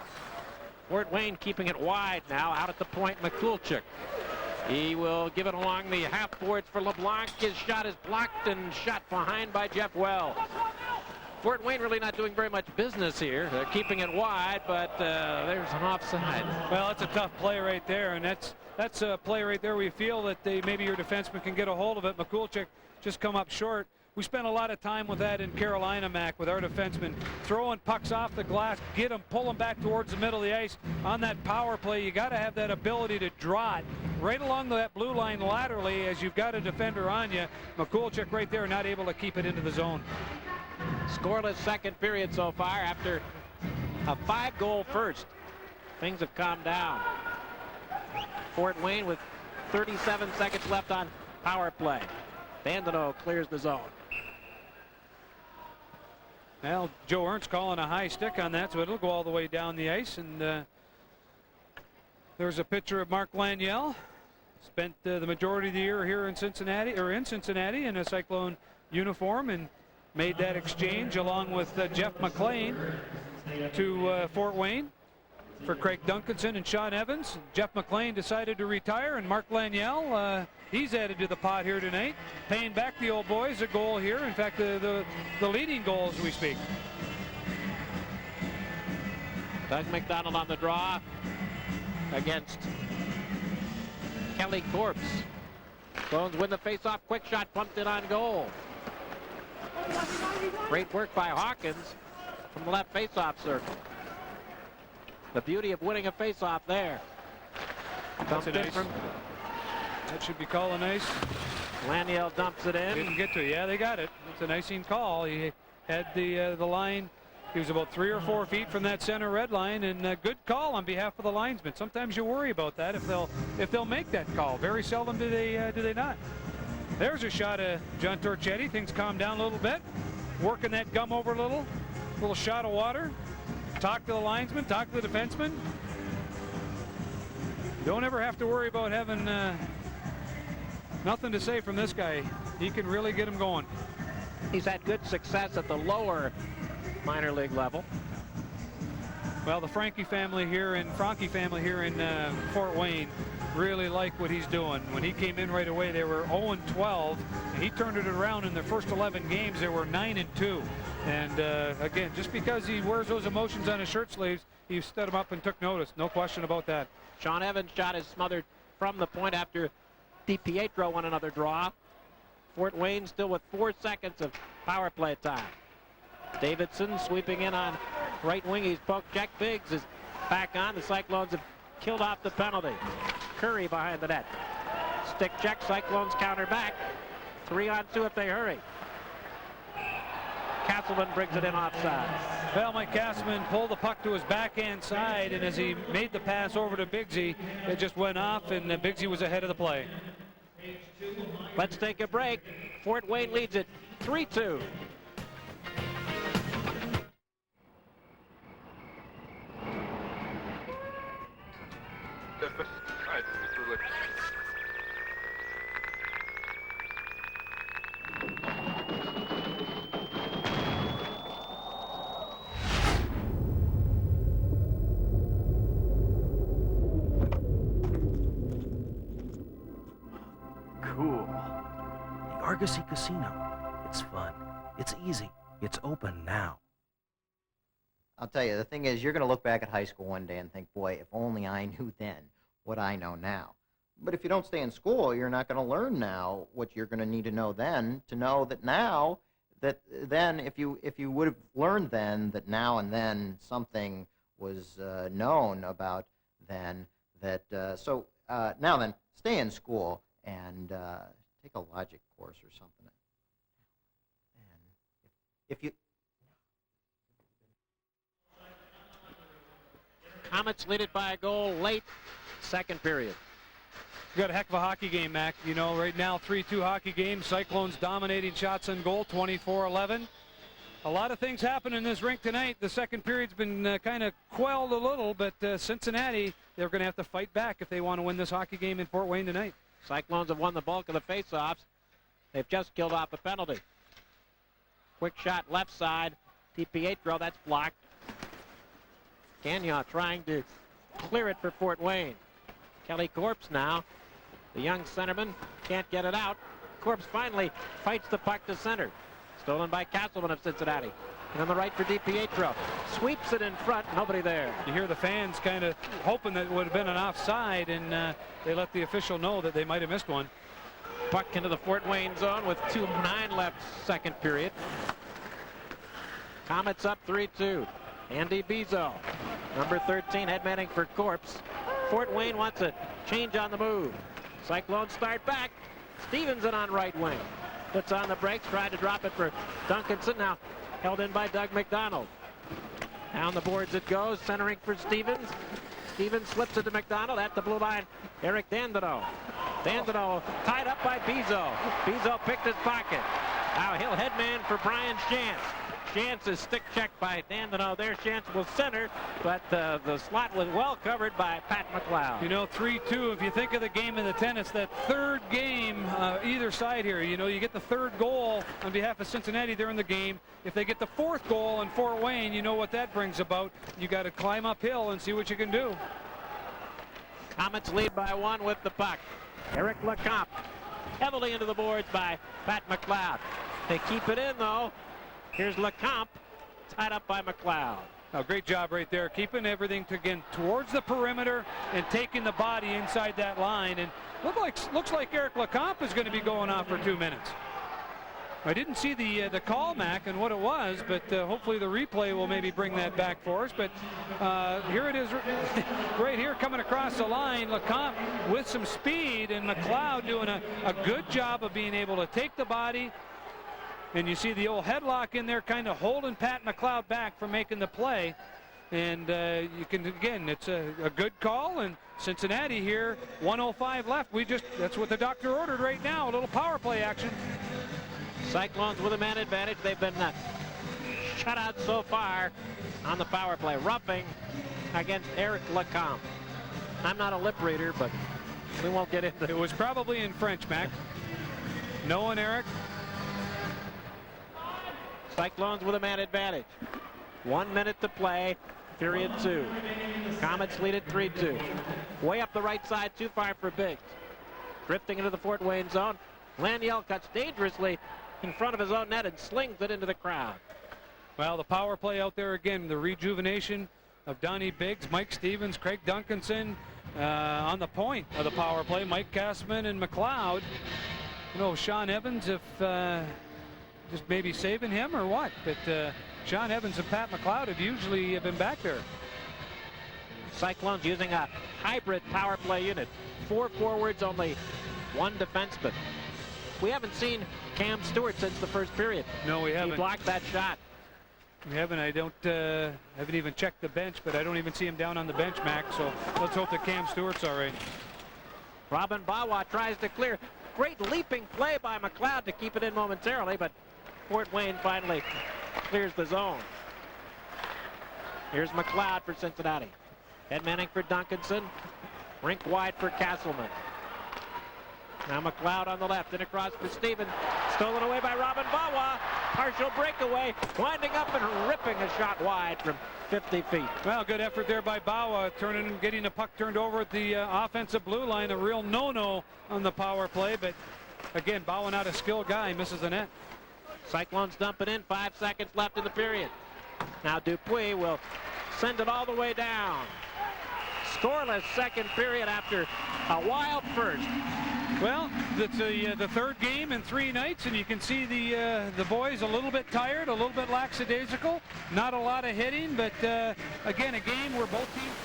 S1: Fort Wayne keeping it wide now. Out at the point, Mikulchuk. He will give it along the half boards for LeBlanc. His shot is blocked and shot behind by Jeff Wells. Fort Wayne really not doing very much business here. They're keeping it wide, but there's an offside.
S2: Well, that's a tough play right there, and that's a play right there where you feel that maybe your defenseman can get a hold of it. Mikulchuk just come up short. We spent a lot of time with that in Carolina, Mac, with our defensemen throwing pucks off the glass, get them, pull them back towards the middle of the ice. On that power play, you got to have that ability to draw it right along that blue line laterally as you've got a defender on you. Mikulchuk right there, not able to keep it into the zone.
S1: Scoreless second period so far after a 5-goal first. Things have calmed down. Fort Wayne with 37 seconds left on power play. Bandino clears the zone.
S2: Well, Joe Ernst calling a high stick on that, so it'll go all the way down the ice. And there's a picture of Mark Laniel. Spent the majority of the year here in Cincinnati in a Cyclone uniform, and made that exchange along with Jeff McLean to Fort Wayne for Craig Duncanson and Sean Evans. Jeff McLean decided to retire, and Mark Laniel, he's added to the pot here tonight, paying back the old boys a goal here. In fact, the leading goal as we speak.
S1: Doug McDonald on the draw against Kelly Corpse. Clones win the faceoff. Quick shot pumped in on goal. Great work by Hawkins from the left faceoff circle. The beauty of winning a faceoff there.
S2: That's an ice. That should be called an ice.
S1: Laniel dumps it in.
S2: Didn't get to it. Yeah, they got it. It's an icing call. He had the line. He was about 3 or 4 feet from that center red line, and a good call on behalf of the linesman. Sometimes you worry about that if they'll make that call. Very seldom do they not. There's a shot of John Torchia. Things calm down a little bit. Working that gum over a little shot of water. Talk to the linesman, talk to the defenseman. Don't ever have to worry about having nothing to say from this guy. He can really get him going.
S1: He's had good success at the lower minor league level.
S2: Well, the Franke family here in Fort Wayne really like what he's doing. When he came in right away, they were 0-12, and he turned it around. In their first 11 games, they were 9-2. And again, just because he wears those emotions on his shirt sleeves, he stood him up and took notice. No question about that.
S1: Sean Evans' shot is smothered from the point after DiPietro won another draw. Fort Wayne still with 4 seconds of power play time. Davidson sweeping in on right wing. He's poked. Jack Biggs is back on. The Cyclones have killed off the penalty. Currie behind the net. Stick check. Cyclones counter back. 3-on-2 if they hurry. Castleman brings it in offside.
S2: Well, Mike Castleman pulled the puck to his backhand side, and as he made the pass over to Biggsy, it just went off, and Biggsy was ahead of the play.
S1: Let's take a break. Fort Wayne leads it 3-2.
S4: Cool. The Argosy Casino. It's fun. It's easy. It's open now.
S19: I'll tell you, the thing is, you're going to look back at high school one day and think, boy, if only I knew then what I know now. But if you don't stay in school, you're not going to learn now what you're going to need to know then, to know that now, that then, if you would have learned then that now and then something was known about then, that, now then, stay in school and take a logic course or something. And if you...
S1: Komets lead it by a goal late second period.
S2: We got a heck of a hockey game, Mac. You know, right now 3-2 hockey game. Cyclones dominating shots on goal, 24-11. A lot of things happen in this rink tonight. The second period's been kind of quelled a little, but Cincinnati, they're going to have to fight back if they want to win this hockey game in Fort Wayne tonight.
S1: Cyclones have won the bulk of the faceoffs. They've just killed off a penalty. Quick shot left side. DiPietro, that's blocked. Gagnon trying to clear it for Fort Wayne. Kelly Corpse now. The young centerman can't get it out. Corpse finally fights the puck to center. Stolen by Castleman of Cincinnati. And on the right for DiPietro. Sweeps it in front, nobody there.
S2: You hear the fans kind of hoping that it would have been an offside, and they let the official know that they might have missed one.
S1: Puck into the Fort Wayne zone with 2:09 left second period. Komets up 3-2. Andy Bezeau, number 13, headmanning for Corpse. Fort Wayne wants a change on the move. Cyclones start back. Stevenson on right wing. Puts on the brakes, tried to drop it for Duncanson. Now held in by Doug McDonald. Down the boards it goes, centering for Stevens. Stevens slips it to McDonald at the blue line. Eric Dandino. Dandino tied up by Bezeau. Bezeau picked his pocket. Now he'll headman for Brian Shantz. Shantz is stick checked by Dandino there. Shantz will center, but the slot was well covered by Pat McLeod.
S2: You know, 3-2, if you think of the game in the tennis, that third game either side here, you know, you get the third goal on behalf of Cincinnati, they're in the game. If they get the fourth goal in Fort Wayne, you know what that brings about. You got to climb uphill and see what you can do.
S1: Komets lead by 1 with the puck. Eric LeComte heavily into the boards by Pat McLeod. They keep it in, though. Here's LeComte, tied up by McLeod.
S2: Oh, great job right there, keeping everything again towards the perimeter and taking the body inside that line. And looks like Eric LeComte is going to be going off for 2 minutes. I didn't see the call, Mac, and what it was, but hopefully the replay will maybe bring that back for us. But here it is right here coming across the line. LeComte with some speed, and McLeod doing a good job of being able to take the body. And you see the old headlock in there kind of holding Pat McLeod back from making the play. And you can, again, it's a good call. And Cincinnati here, 1:05 left. That's what the doctor ordered right now, a little power play action.
S1: Cyclones with a man advantage. They've been shut out so far on the power play. Roughing against Eric LeComte. I'm not a lip reader, but we won't get into it.
S2: It was probably in French, Mac. Knowing Eric.
S1: Cyclones with a man advantage. 1 minute to play. period 2. Komets lead at 3-2. Way up the right side, too far for Biggs. Drifting into the Fort Wayne zone. Laniel cuts dangerously in front of his own net and slings it into the crowd.
S2: Well, the power play out there again, the rejuvenation of Donnie Biggs, Mike Stevens, Craig Duncanson on the point of the power play, Mike Kessman and McLeod. You know, Sean Evans, if just maybe saving him or what, but Sean Evans and Pat McLeod have usually been back there.
S1: Cyclones using a hybrid power play unit. 4 forwards, only 1 defenseman. We haven't seen Cam Stewart since the first period.
S2: No, we haven't.
S1: He blocked that shot.
S2: We haven't. I haven't even checked the bench, but I don't even see him down on the bench, Mac. So let's hope that Cam Stewart's all right.
S1: Robin Bawa tries to clear. Great leaping play by McLeod to keep it in momentarily, but Fort Wayne finally clears the zone. Here's McLeod for Cincinnati. Ed Manning for Duncanson. Rink wide for Castleman. Now McLeod on the left and across for Stevens. Stolen away by Robin Bawa. Partial breakaway. Winding up and ripping a shot wide from 50 feet.
S2: Well, good effort there by Bawa, getting the puck turned over at the offensive blue line. A real no-no on the power play, but again, Bawa not a skilled guy, misses the net.
S1: Cyclones dump it in, 5 seconds left in the period. Now Dupuis will send it all the way down. Scoreless second period after a wild first.
S2: Well, it's the third game in 3 nights, and you can see the boys a little bit tired, a little bit lackadaisical. Not a lot of hitting, but again, a game where both teams...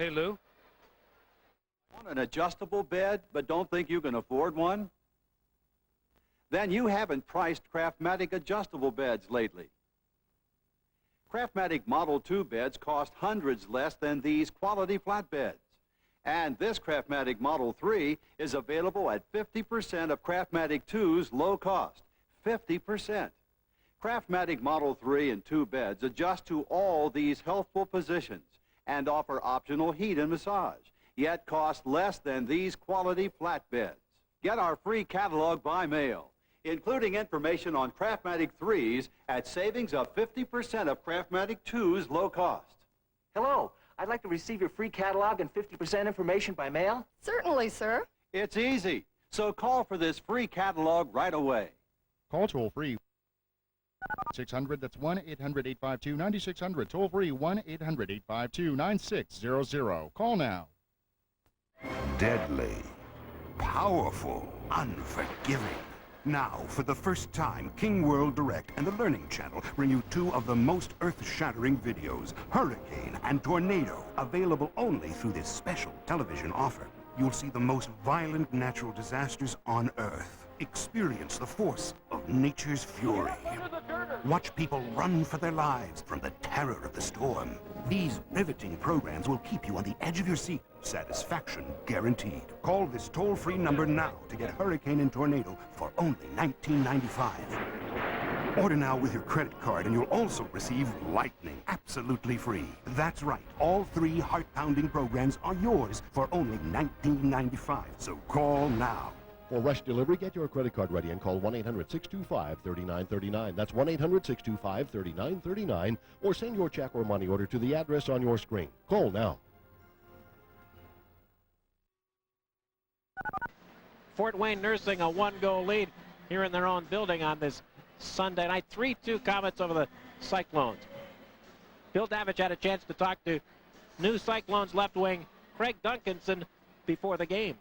S2: Hey, Lou.
S9: Want an adjustable bed, but don't think you can afford one? Then you haven't priced Craftmatic adjustable beds lately. Craftmatic Model 2 beds cost hundreds less than these quality flatbeds. And this Craftmatic Model 3 is available at 50% of Craftmatic 2's low cost. 50%. Craftmatic Model 3 and 2 beds adjust to all these healthful positions and offer optional heat and massage, yet cost less than these quality flatbeds. Get our free catalog by mail, including information on Craftmatic 3s at savings of 50% of Craftmatic 2's low cost.
S4: Hello, I'd like to receive your free catalog and 50% information by mail.
S13: Certainly, sir.
S9: It's easy, so call for this free catalog right away.
S11: Call toll free 600, that's 1-800-852-9600. Toll free 1-800-852-9600. Call now.
S17: Deadly, powerful, unforgiving. Now, for the first time, King World Direct and the Learning Channel bring you 2 of the most earth-shattering videos, Hurricane and Tornado, available only through this special television offer. You'll see the most violent natural disasters on Earth. Experience the force of nature's fury. Watch people run for their lives from the terror of the storm. These riveting programs will keep you on the edge of your seat. Satisfaction guaranteed. Call this toll-free number now to get Hurricane and Tornado for only $19.95. Order now with your credit card and you'll also receive Lightning absolutely free. That's right. All 3 heart-pounding programs are yours for only $19.95. So call now.
S8: For rush delivery, get your credit card ready and call 1-800-625-3939. That's 1-800-625-3939, or send your check or money order to the address on your screen. Call now.
S1: Fort Wayne nursing a 1-goal lead here in their own building on this Sunday night. 3-2 Komets over the Cyclones. Bill Davidson had a chance to talk to new Cyclones left wing Craig Duncanson before the game.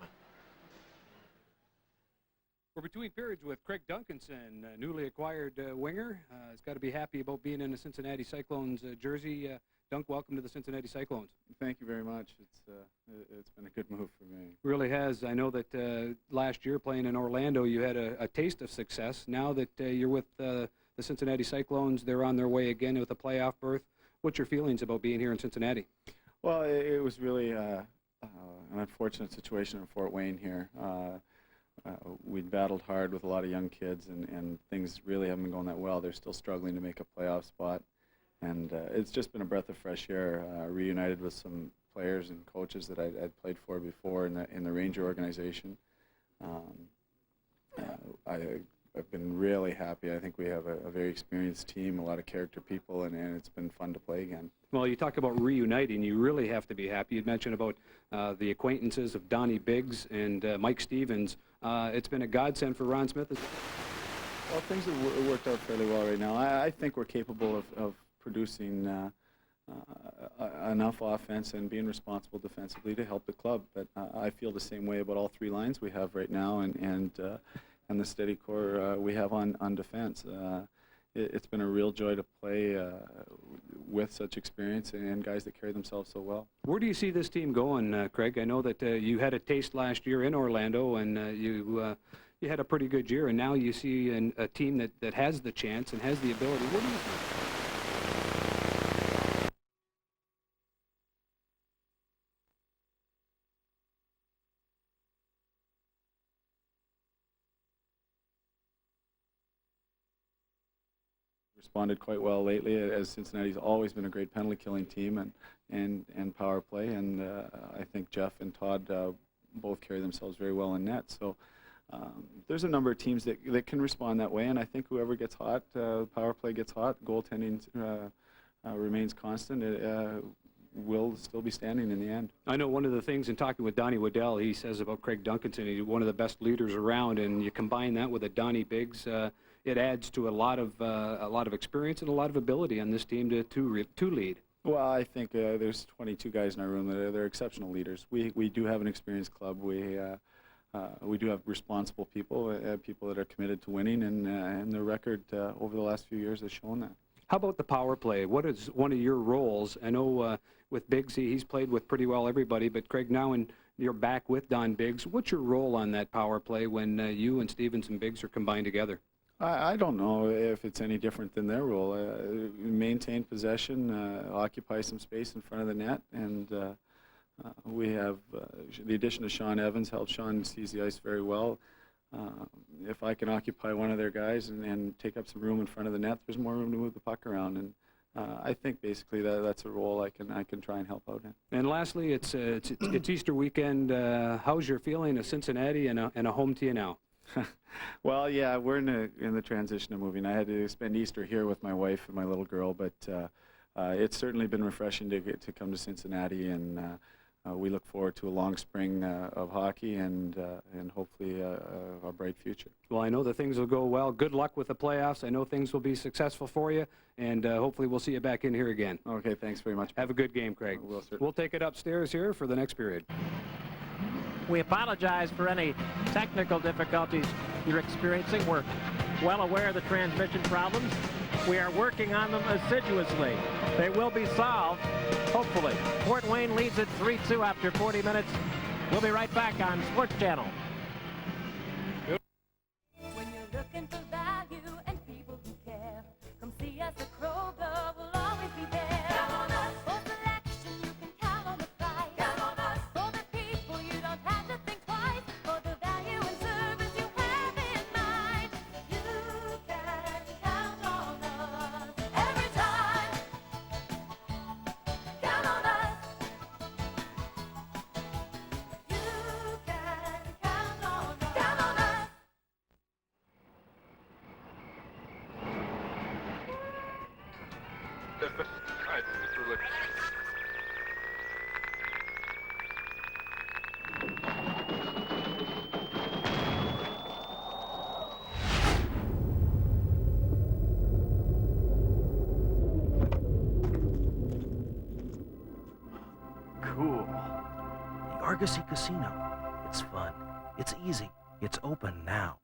S2: We're between periods with Craig Duncanson, newly acquired winger. He's got to be happy about being in the Cincinnati Cyclones jersey. Dunk, welcome to the Cincinnati Cyclones.
S10: Thank you very much. It's been a good move for me.
S2: Really has. I know that last year playing in Orlando, you had a taste of success. Now that you're with the Cincinnati Cyclones, they're on their way again with a playoff berth. What's your feelings about being here in Cincinnati?
S10: Well, it was really an unfortunate situation in Fort Wayne here. We'd battled hard with a lot of young kids, and things really haven't been going that well. They're still struggling to make a playoff spot. And it's just been a breath of fresh air, reunited with some players and coaches that I'd played for before in the Ranger organization. I've been really happy. I think we have a very experienced team, a lot of character people, and it's been fun to play again.
S2: Well, you talk about reuniting. You really have to be happy. You'd mentioned about the acquaintances of Donnie Biggs and Mike Stevens. It's been a godsend for Ron Smith.
S10: Well, things have worked out fairly well right now. I think we're capable of producing enough offense and being responsible defensively to help the club. But I feel the same way about all three lines we have right now, and the steady core we have on defense. It's been a real joy to play with such experience and guys that carry themselves so well.
S2: Where do you see this team going, Craig? I know that you had a taste last year in Orlando, and you had a pretty good year, and now you see a team that has the chance and has the ability. What do you think?
S10: Responded quite well lately, as Cincinnati's always been a great penalty killing team and power play, and I think Jeff and Todd both carry themselves very well in net. So there's a number of teams that can respond that way, and I think whoever gets hot, power play gets hot, goaltending remains constant, will still be standing in the end.
S2: I know one of the things in talking with Donnie Waddell, he says about Craig Duncanson, he's one of the best leaders around, and you combine that with a Donnie Biggs, it adds to a lot of experience and a lot of ability on this team to lead.
S10: Well, I think there's 22 guys in our room that they're exceptional leaders. We do have an experienced club. We do have responsible people, people that are committed to winning, and the record over the last few years has shown that.
S2: How about the power play? What is one of your roles? I know with Biggs, he's played with pretty well everybody, but Craig, now you're back with Don Biggs. What's your role on that power play when you and Stevens and Biggs are combined together?
S10: I don't know if it's any different than their role. Maintain possession, occupy some space in front of the net, and we have the addition of Sean Evans helps. Sean sees the ice very well. If I can occupy one of their guys and take up some room in front of the net, there's more room to move the puck around. And I think basically that's a role I can try and help out in.
S2: And lastly, it's Easter weekend. How's your feeling of Cincinnati and a home to you now?
S10: Well, yeah, we're in the transition of moving. I had to spend Easter here with my wife and my little girl, but it's certainly been refreshing to come to Cincinnati, and we look forward to a long spring of hockey and hopefully a bright future.
S2: Well, I know that things will go well. Good luck with the playoffs. I know things will be successful for you, and hopefully we'll see you back in here again.
S10: Okay, thanks very much.
S2: Have a good game, Craig. We'll take it upstairs here for the next period.
S1: We apologize for any technical difficulties you're experiencing. We're well aware of the transmission problems. We are working on them assiduously. They will be solved, hopefully. Fort Wayne leads it 3-2 after 40 minutes. We'll be right back on Sports Channel.
S7: When you're looking for value and people who care, come see us at Kroger. We'll always be there. Count on us. For selection, you can count on the price. Count on us. For the people, you don't have to think twice. For the value and service you have in mind, you can count on us every time. Count on us. You can count on us. Count on us.
S4: Cool. The Argosy Casino. It's fun. It's easy. It's open now.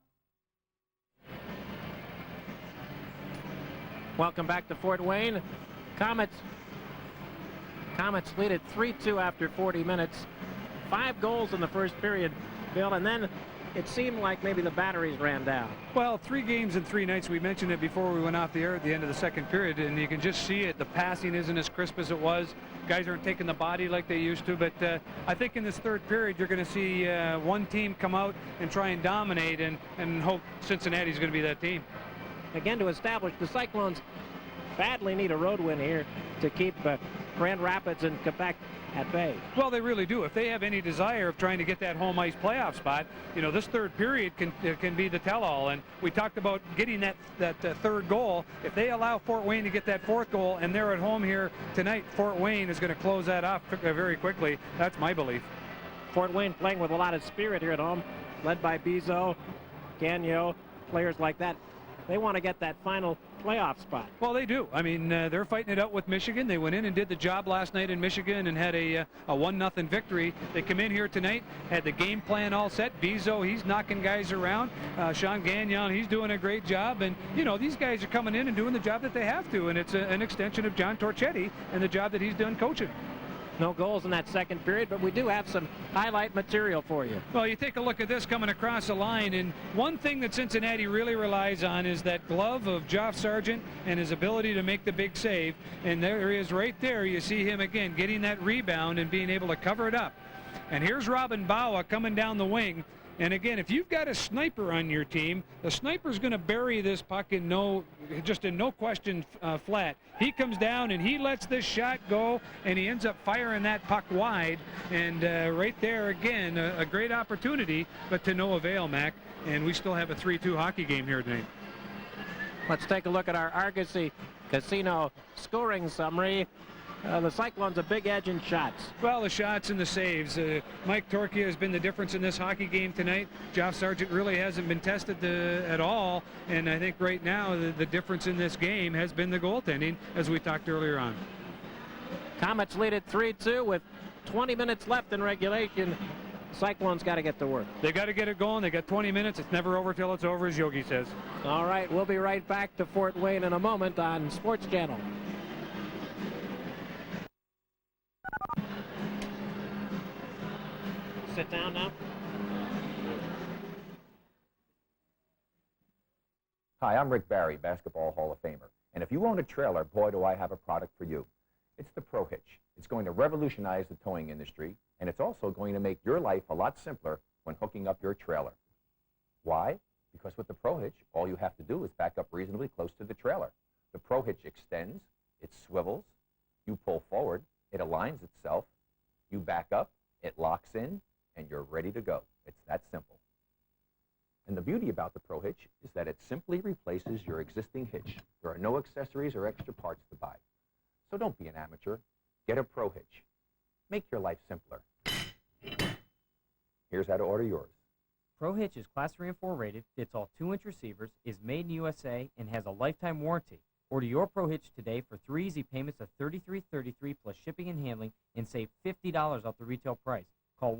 S1: Welcome back to Fort Wayne. Komets lead at 3-2 after 40 minutes. 5 goals in the first period, Bill, and then it seemed like maybe the batteries ran down.
S2: Well, 3 games in 3 nights. We mentioned it before we went off the air at the end of the second period, and you can just see it. The passing isn't as crisp as it was. Guys aren't taking the body like they used to, but I think in this third period you're going to see one team come out and try and dominate and hope Cincinnati's going to be that team.
S1: Again, to establish, the Cyclones badly need a road win here to keep Grand Rapids and Quebec at bay.
S2: Well, they really do. If they have any desire of trying to get that home ice playoff spot, you know, this third period can be the tell-all. And we talked about getting that third goal. If they allow Fort Wayne to get that 4th goal and they're at home here tonight, Fort Wayne is going to close that off very quickly. That's my belief.
S1: Fort Wayne playing with a lot of spirit here at home, led by Bezeau, Gagnon, players like that. They want to get that final playoff spot.
S2: Well, they do. I mean, they're fighting it out with Michigan. They went in and did the job last night in Michigan and had a 1-0 victory. They come in here tonight, had the game plan all set. Bezeau, he's knocking guys around. Sean Gagnon, he's doing a great job. And, you know, these guys are coming in and doing the job that they have to. And it's an extension of John Torchia and the job that he's done coaching.
S1: No goals in that second period, but we do have some highlight material for you.
S2: Well, you take a look at this coming across the line, and one thing that Cincinnati really relies on is that glove of Geoff Sargent and his ability to make the big save. And there he is right there. You see him again getting that rebound and being able to cover it up. And here's Robin Bawa coming down the wing. And again, if you've got a sniper on your team, the sniper's going to bury this puck in no question flat. He comes down and he lets this shot go, and he ends up firing that puck wide. And right there again, a great opportunity, but to no avail, Mac. And we still have a 3-2 hockey game here tonight.
S1: Let's take a look at our Argosy Casino scoring summary. The Cyclones a big edge in shots.
S2: Well, the shots and the saves. Mike Torchia has been the difference in this hockey game tonight. Geoff Sargent really hasn't been tested at all, and I think right now the difference in this game has been the goaltending, as we talked earlier on.
S1: Komets lead at 3-2 with 20 minutes left in regulation. Cyclones got to get to work.
S2: They got to get it going. They got 20 minutes. It's never over till it's over, as Yogi says.
S1: All right, we'll be right back to Fort Wayne in a moment on Sports Channel. Sit down now.
S16: Hi, I'm Rick Barry, Basketball Hall of Famer. And if you own a trailer, boy, do I have a product for you. It's the Pro Hitch. It's going to revolutionize the towing industry, and it's also going to make your life a lot simpler when hooking up your trailer. Why? Because with the Pro Hitch, all you have to do is back up reasonably close to the trailer. The Pro Hitch extends, it swivels, you pull forward, it aligns itself, you back up, it locks in, and you're ready to go. It's that simple. And the beauty about the Pro Hitch is that it simply replaces your existing hitch. There are no accessories or extra parts to buy. So don't be an amateur. Get a Pro Hitch. Make your life simpler. Here's how to order yours.
S18: Pro Hitch is Class 3 and 4 rated, fits all 2-inch receivers, is made in USA, and has a lifetime warranty. Order your Pro Hitch today for 3 easy payments of $33.33 plus shipping and handling, and save $50 off the retail price. Call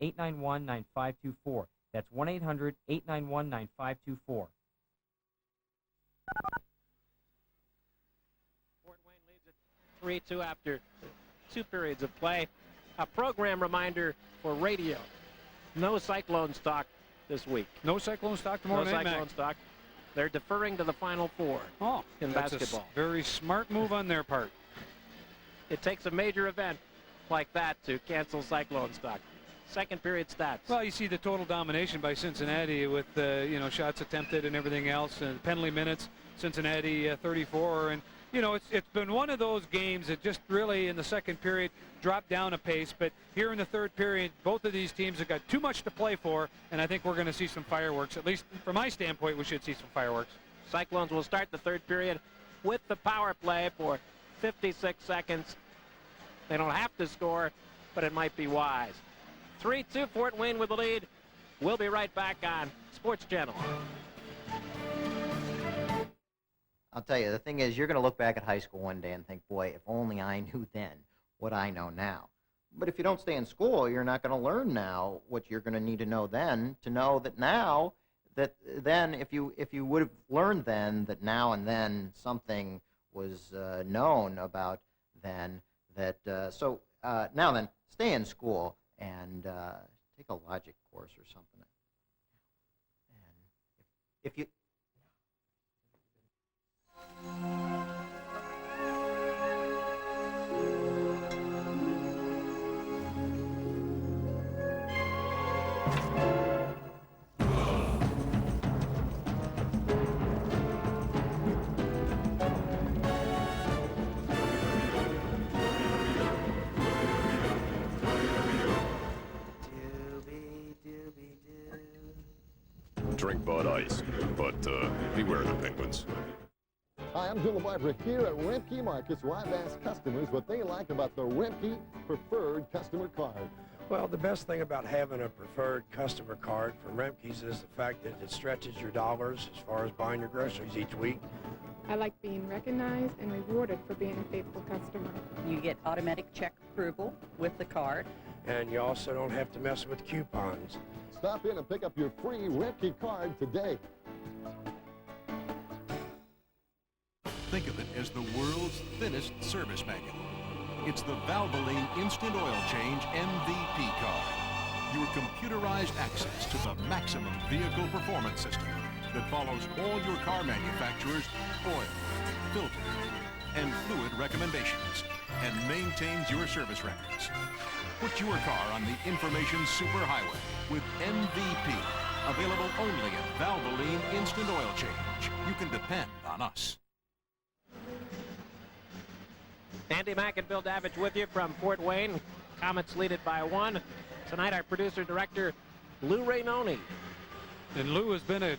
S18: 1-800-891-9524. That's 1-800-891-9524.
S1: Fort Wayne leads at 3-2 after 2 periods of play. A program reminder for radio. No Cyclones talk this week.
S2: No Cyclones talk tomorrow night,
S1: No Cyclones talk. They're deferring to the Final Four in basketball.
S2: A very smart move on their part.
S1: It takes a major event like that to cancel Cyclones talk. Second period stats.
S2: Well, you see the total domination by Cincinnati with shots attempted and everything else, and penalty minutes. Cincinnati 34, and it's been one of those games that just really in the second period dropped down a pace. But here in the third period, both of these teams have got too much to play for, and I think we're going to see some fireworks. At least from my standpoint, we should see some fireworks.
S1: Cyclones will start the third period with the power play for 56 seconds. They don't have to score, but it might be wise. 3-2, Fort Wayne with the lead. We'll be right back on Sports Channel.
S19: I'll tell you, the thing is, you're going to look back at high school one day and think, boy, if only I knew then what I know now. But if you don't stay in school, you're not going to learn now what you're going to need to know then to know that now that then if you would have learned then that now and then something was known about then, that now then, stay in school and take a logic course or something. And if you
S6: Drink Bud Ice, but beware the penguins.
S8: Hi, I'm Jim LeBlanc here at Rentke Markets, where I've asked customers what they like about the Rentke Preferred Customer Card.
S20: Well, the best thing about having a preferred customer card from Remke's is the fact that it stretches your dollars as far as buying your groceries each week.
S21: I like being recognized and rewarded for being a faithful customer.
S30: You get automatic check approval with the card.
S20: And you also don't have to mess with coupons.
S8: Stop in and pick up your free Rentke card today.
S3: Think of it as the world's thinnest service manual. It's the Valvoline Instant Oil Change MVP card. Your computerized access to the maximum vehicle performance system that follows all your car manufacturers' oil, filter, and fluid recommendations and maintains your service records. Put your car on the information superhighway with MVP, available only at Valvoline Instant Oil Change. You can depend on us.
S1: Andy Mack and Bill Davidson with you from Fort Wayne. Komets lead it by 1. Tonight, our producer-director, Lou Rainoni.
S2: And Lou has been a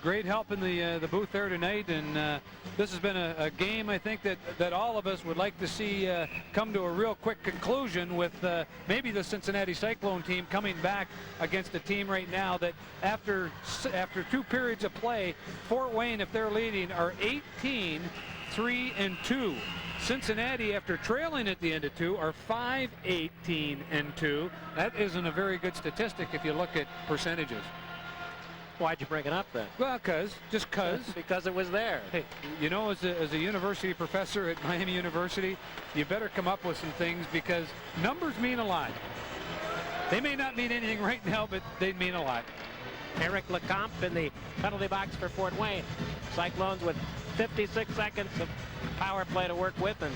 S2: great help in the booth there tonight, and this has been a game I think that all of us would like to see come to a real quick conclusion, with maybe the Cincinnati Cyclone team coming back against a team right now that after 2 periods of play, Fort Wayne, if they're leading, are 18-3-2. Cincinnati, after trailing at the end of 2, are 5-18-2. That isn't a very good statistic if you look at percentages.
S1: Why'd you bring it up then?
S2: Well, just cause.
S1: Because it was there.
S2: Hey, you know, as a university professor at Miami University, you better come up with some things, because numbers mean a lot. They may not mean anything right now, but they mean a lot.
S1: Eric Lecomte in the penalty box for Fort Wayne. Cyclones with 56 seconds of power play to work with, and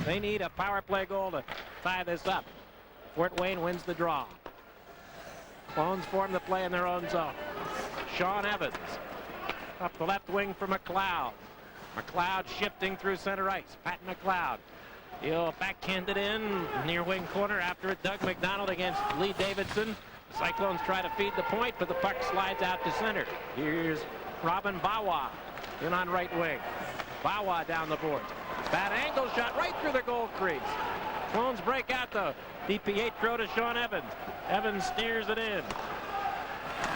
S1: they need a power play goal to tie this up. Fort Wayne wins the draw. Clones form the play in their own zone. Sean Evans up the left wing for McLeod. McLeod shifting through center ice. Pat McLeod. He'll backhand it in near wing corner. After it, Doug McDonald against Lee Davidson. The Cyclones try to feed the point, but the puck slides out to center. Here's Robin Bawa in on right wing. Bawa down the boards. Bad angle shot right through the goal crease. Clones break out though. DiPietro to Sean Evans. Evans steers it in.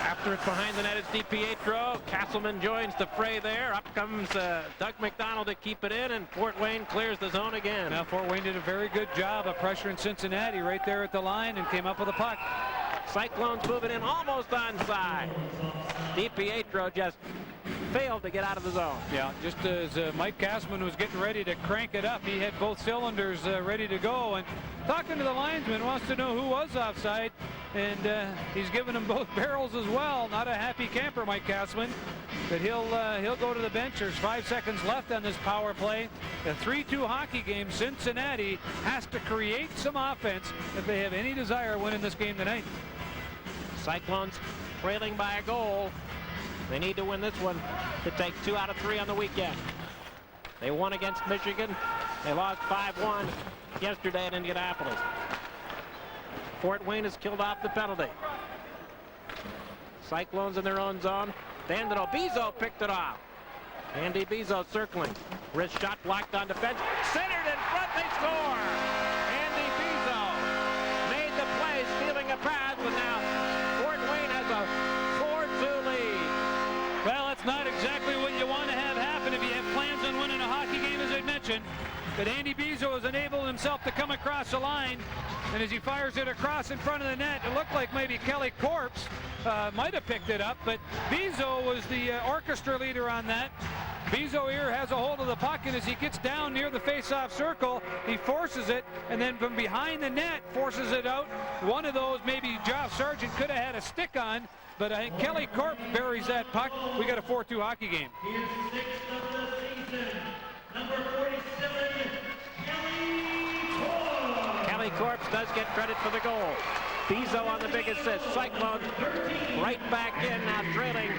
S1: After it's behind the net, it's DiPietro. Castleman joins the fray there. Up comes Doug McDonald to keep it in, and Fort Wayne clears the zone again.
S2: Now Fort Wayne did a very good job of pressuring Cincinnati right there at the line and came up with a puck.
S1: Cyclones moving in almost onside. DiPietro just failed to get out of the zone.
S2: Yeah, just as Mike Castleman was getting ready to crank it up, he had both cylinders ready to go, and talking to the linesman, wants to know who was offside, and he's giving them both barrels as well. Not a happy camper, Mike Castleman, but he'll go to the bench. There's 5 seconds left on this power play. A 3-2 hockey game. Cincinnati has to create some offense if they have any desire of winning this game tonight.
S1: Cyclones trailing by a goal. They need to win this one to take 2 out of 3 on the weekend. They won against Michigan. They lost 5-1 yesterday in Indianapolis. Fort Wayne has killed off the penalty. Cyclones in their own zone. Dandino Bezeau picked it off. Andy Bezeau circling. Wrist shot blocked on defense. Centered in front, they score! Andy Bezeau made the play, stealing a pass, but now Fort Wayne has a 4-2 lead.
S2: Well, it's not exactly what you want to have happen if you have plans on winning a hockey game, as I mentioned. But Andy Bezeau has enabled himself to come across the line, and as he fires it across in front of the net, it looked like maybe Kelly Corpse might have picked it up, but Bezeau was the orchestra leader on that. Bezeau here has a hold of the puck, and as he gets down near the face-off circle, he forces it, and then from behind the net forces it out. One of those, maybe Joff Sargent could have had a stick on, but I think Kelly Corp buries that puck. We got a 4-2 hockey game.
S7: Here's sixth of the season, number 47,
S1: Kelly Corpse does get credit for the goal. Bezeau on the big assist. Cyclones right back in, now trailing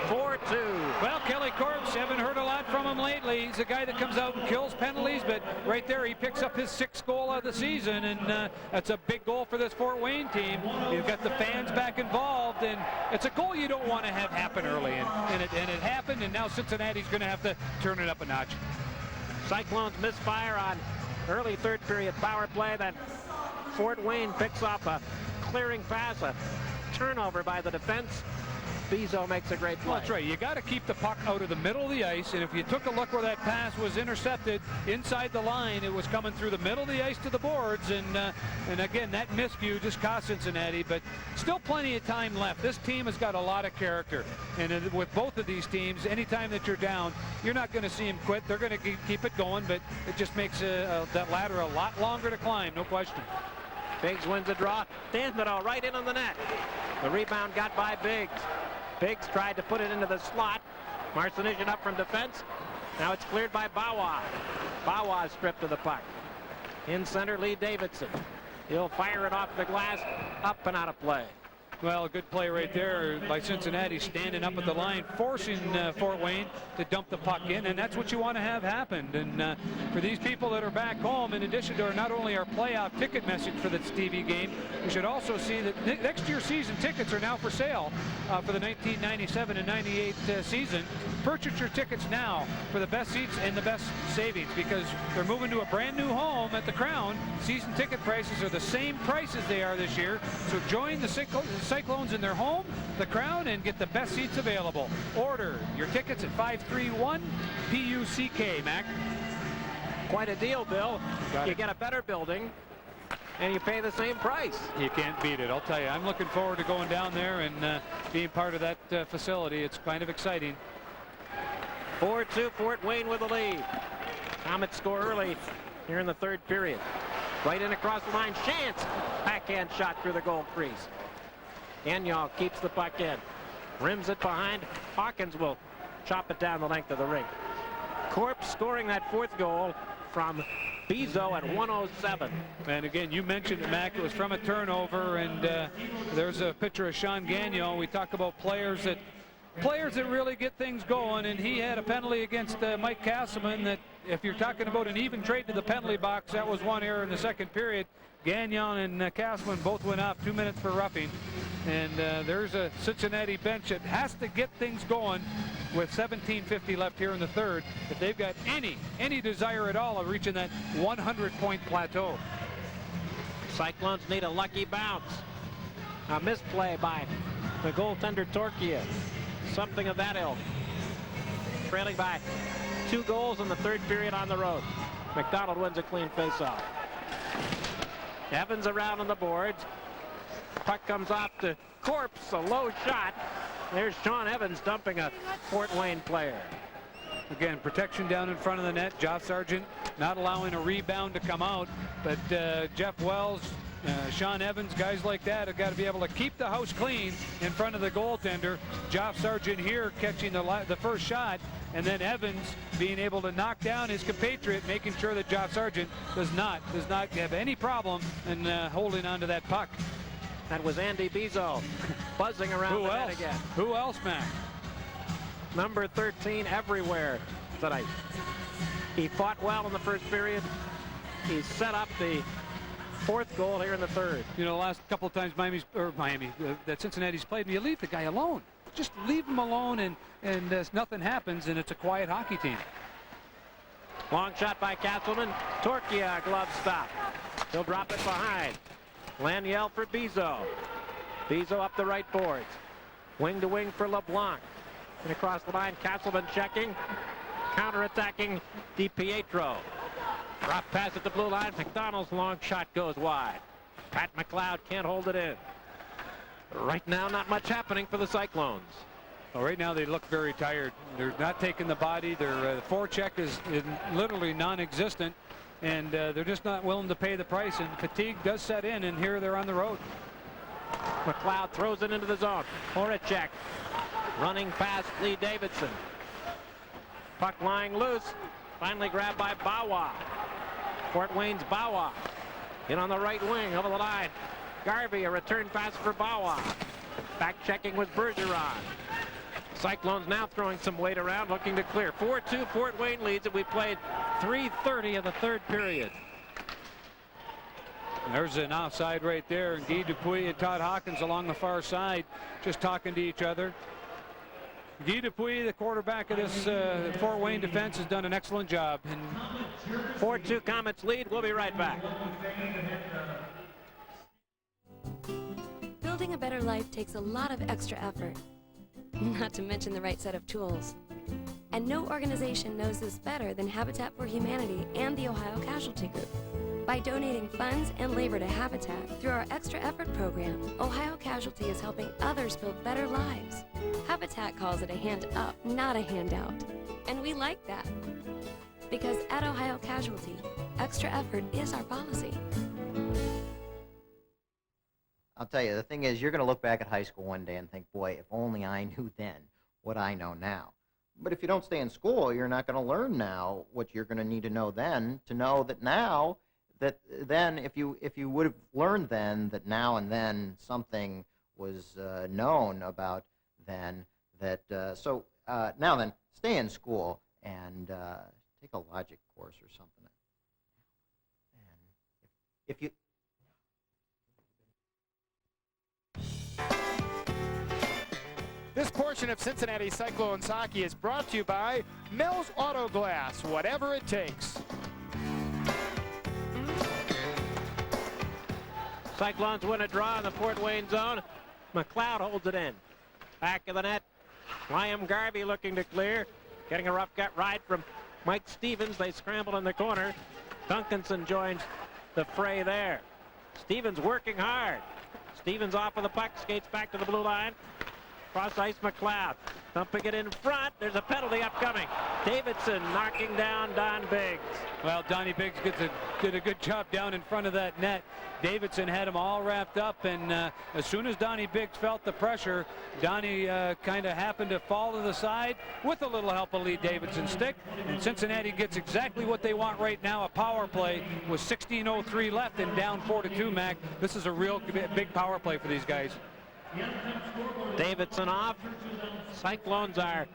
S1: 4-2.
S2: Well, Kelly Corpse, haven't heard a lot from him lately. He's a guy that comes out and kills penalties, but right there he picks up his 6th goal of the season, and that's a big goal for this Fort Wayne team. You've got the fans back involved, and it's a goal you don't want to have happen early, and it happened, and now Cincinnati's going to have to turn it up a notch.
S1: Cyclones misfire on early third period power play. Then Fort Wayne picks off a clearing pass, a turnover by the defense. Bezeau makes a great play.
S2: Well, that's right. You got to keep the puck out of the middle of the ice, and if you took a look where that pass was intercepted inside the line, it was coming through the middle of the ice to the boards, and again, that miscue just cost Cincinnati, but still plenty of time left. This team has got a lot of character, and with both of these teams, anytime that you're down, you're not going to see them quit. They're going to keep it going, but it just makes that ladder a lot longer to climb, no question.
S1: Biggs wins the draw. Danzano right in on the net. The rebound got by Biggs. Biggs tried to put it into the slot. Marcinician up from defense. Now it's cleared by Bawa. Bawa stripped of the puck. In center, Lee Davidson. He'll fire it off the glass, up and out of play.
S2: Well, a good play right there by Cincinnati, standing up at the line, forcing Fort Wayne to dump the puck in, and that's what you want to have happen. And for these people that are back home, in addition to not only our playoff ticket message for this TV game, you should also see that next year's season tickets are now for sale for the 1997 and 98 season. Purchase your tickets now for the best seats and the best savings, because they're moving to a brand new home at the Crown. Season ticket prices are the same price as they are this year, so join the Cyclones in their home, the Crown, and get the best seats available. Order your tickets at 531-PUCK, Mac.
S1: Quite a deal, Bill. You get a better building, and you pay the same price.
S2: You can't beat it, I'll tell you. I'm looking forward to going down there and being part of that facility. It's kind of exciting.
S1: 4-2, Fort Wayne with the lead. Komets score early here in the third period. Right in across the line, chance. Backhand shot through the goal crease. Laniel keeps the puck in. Rims it behind. Hawkins will chop it down the length of the rink. Corpse scoring that 4th goal from Bezeau at 1:07.
S2: And again, you mentioned it, Mac. It was from a turnover, and there's a picture of Sean Gagnon. We talk about players that really get things going, and he had a penalty against Mike Castleman that, if you're talking about an even trade to the penalty box, that was one error in the second period. Gagnon and Castleman both went off 2 minutes for roughing, and there's a Cincinnati bench that has to get things going with 17:50 left here in the third if they've got any desire at all of reaching that 100-point plateau.
S1: Cyclones need a lucky bounce. A misplay by the goaltender Torchia. Something of that ilk. Trailing by 2 goals in the third period on the road. McDonald wins a clean faceoff. Evans around on the boards. Puck comes off to Corpse, a low shot. There's Sean Evans dumping a Fort Wayne player.
S2: Again, protection down in front of the net. Joff Sargent not allowing a rebound to come out, but Jeff Wells, Sean Evans, guys like that have got to be able to keep the house clean in front of the goaltender. Joff Sargent here catching the first shot, and then Evans being able to knock down his compatriot, making sure that Joff Sargent does not have any problem in holding onto that puck.
S1: That was Andy Bezeau buzzing around the net again.
S2: Who else, Mac?
S1: Number 13 everywhere tonight. He fought well in the first period. He set up the 4th goal here in the third.
S2: You know, the last couple of times that Cincinnati's played, you leave the guy alone. Just leave him alone, and nothing happens, and it's a quiet hockey team.
S1: Long shot by Castleman. Torchia, glove stop. He'll drop it behind. Laniel for Bezeau. Bezeau up the right boards. Wing to wing for LeBlanc. And across the line, Castleman checking. Counter-attacking DiPietro. Drop pass at the blue line. McDonald's long shot goes wide. Pat McLeod can't hold it in. Right now, not much happening for the Cyclones.
S2: Well, right now they look very tired. They're not taking the body. Their forecheck is literally non-existent, and they're just not willing to pay the price. And fatigue does set in, and here they're on the road.
S1: McLeod throws it into the zone. Horacek running past Lee Davidson. Puck lying loose. Finally grabbed by Bawa. Fort Wayne's Bawa. In on the right wing over the line. Garvey, a return pass for Bawa. Back checking was Bergeron. Cyclones now throwing some weight around, looking to clear. 4-2 Fort Wayne leads it. We played 3:30 of the third period.
S2: There's an offside right there. And Guy Dupuis and Todd Hawkins along the far side just talking to each other. Guy Dupuis, the quarterback of this Fort Wayne defense, has done an excellent job. And
S1: 4-2 Komets lead. We'll be right back.
S12: Building a better life takes a lot of extra effort, not to mention the right set of tools. And no organization knows this better than Habitat for Humanity and the Ohio Casualty Group. By donating funds and labor to Habitat through our Extra Effort program, Ohio Casualty is helping others build better lives. Habitat calls it a hand up, not a handout. And we like that. Because at Ohio Casualty, extra effort is our policy.
S19: I'll tell you, the thing is, you're going to look back at high school one day and think, boy, if only I knew then what I know now. But if you don't stay in school, you're not going to learn now what you're going to need to know then, to know that now, that then, if you would have learned then that now and then something was known about then, that, now then, stay in school and take a logic course or something. And if you...
S5: This portion of Cincinnati Cyclones hockey is brought to you by Mills Auto Glass, whatever it takes.
S1: Cyclones win a draw in the Fort Wayne zone. McLeod holds it in. Back of the net. Liam Garvey looking to clear. Getting a rough gut ride from Mike Stevens. They scramble in the corner. Duncanson joins the fray there. Stevens working hard. Stevens off of the puck. Skates back to the blue line. Cross ice McLeod. Dumping it in front. There's a penalty upcoming. Davidson knocking down Don Biggs.
S2: Well, Donnie Biggs did a good job down in front of that net. Davidson had him all wrapped up, and as soon as Donnie Biggs felt the pressure, Donnie kind of happened to fall to the side with a little help of Lee Davidson's stick, and Cincinnati gets exactly what they want right now, a power play with 16:03 left and down 4-2, Mac. This is a real big power play for these guys.
S1: Davidson off. Cyclones are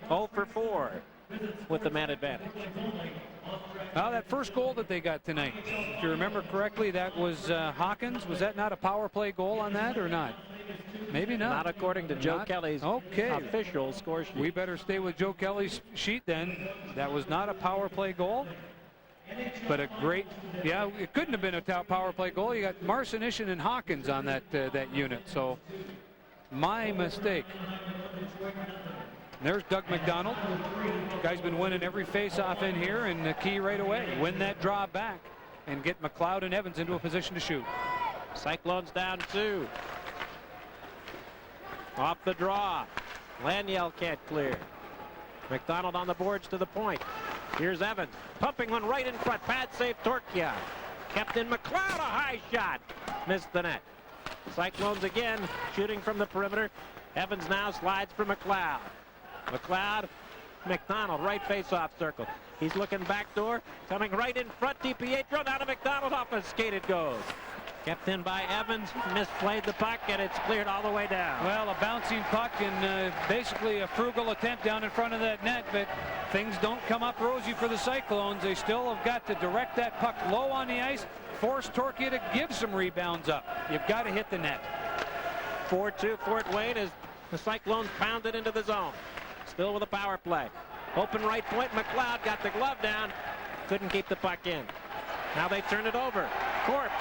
S1: 0 for 4 with the man advantage.
S2: Well, that first goal that they got tonight, if you remember correctly, that was Hawkins. Was that not a power play goal on that or not? Maybe not.
S1: Not according to Joe Kelly's official score sheet.
S2: We better stay with Joe Kelly's sheet then. That was not a power play goal. But a great, yeah, it couldn't have been a power play goal. You got Marcinician and Hawkins on that unit, so my mistake. There's Doug McDonald. Guy's been winning every face-off in here, and the key right away. Win that draw back and get McLeod and Evans into a position to shoot.
S1: Cyclones down 2. Off the draw. Laniel can't clear. McDonald on the boards to the point. Here's Evans, pumping one right in front. Pad save Torchia. Kept in McLeod, a high shot. Missed the net. Cyclones again shooting from the perimeter. Evans now slides for McLeod. McLeod, McDonald, right face-off circle. He's looking backdoor, coming right in front. DiPietro down to McDonald, off a skate it goes. Kept in by Evans, misplayed the puck, and it's cleared all the way down.
S2: Well, a bouncing puck and basically a frugal attempt down in front of that net, but things don't come up rosy for the Cyclones. They still have got to direct that puck low on the ice, force Torchia to give some rebounds up. You've got to hit the net.
S1: 4-2 Fort Wayne as the Cyclones pound it into the zone. Still with a power play. Open right point, McLeod got the glove down, couldn't keep the puck in. Now they turn it over. Corpse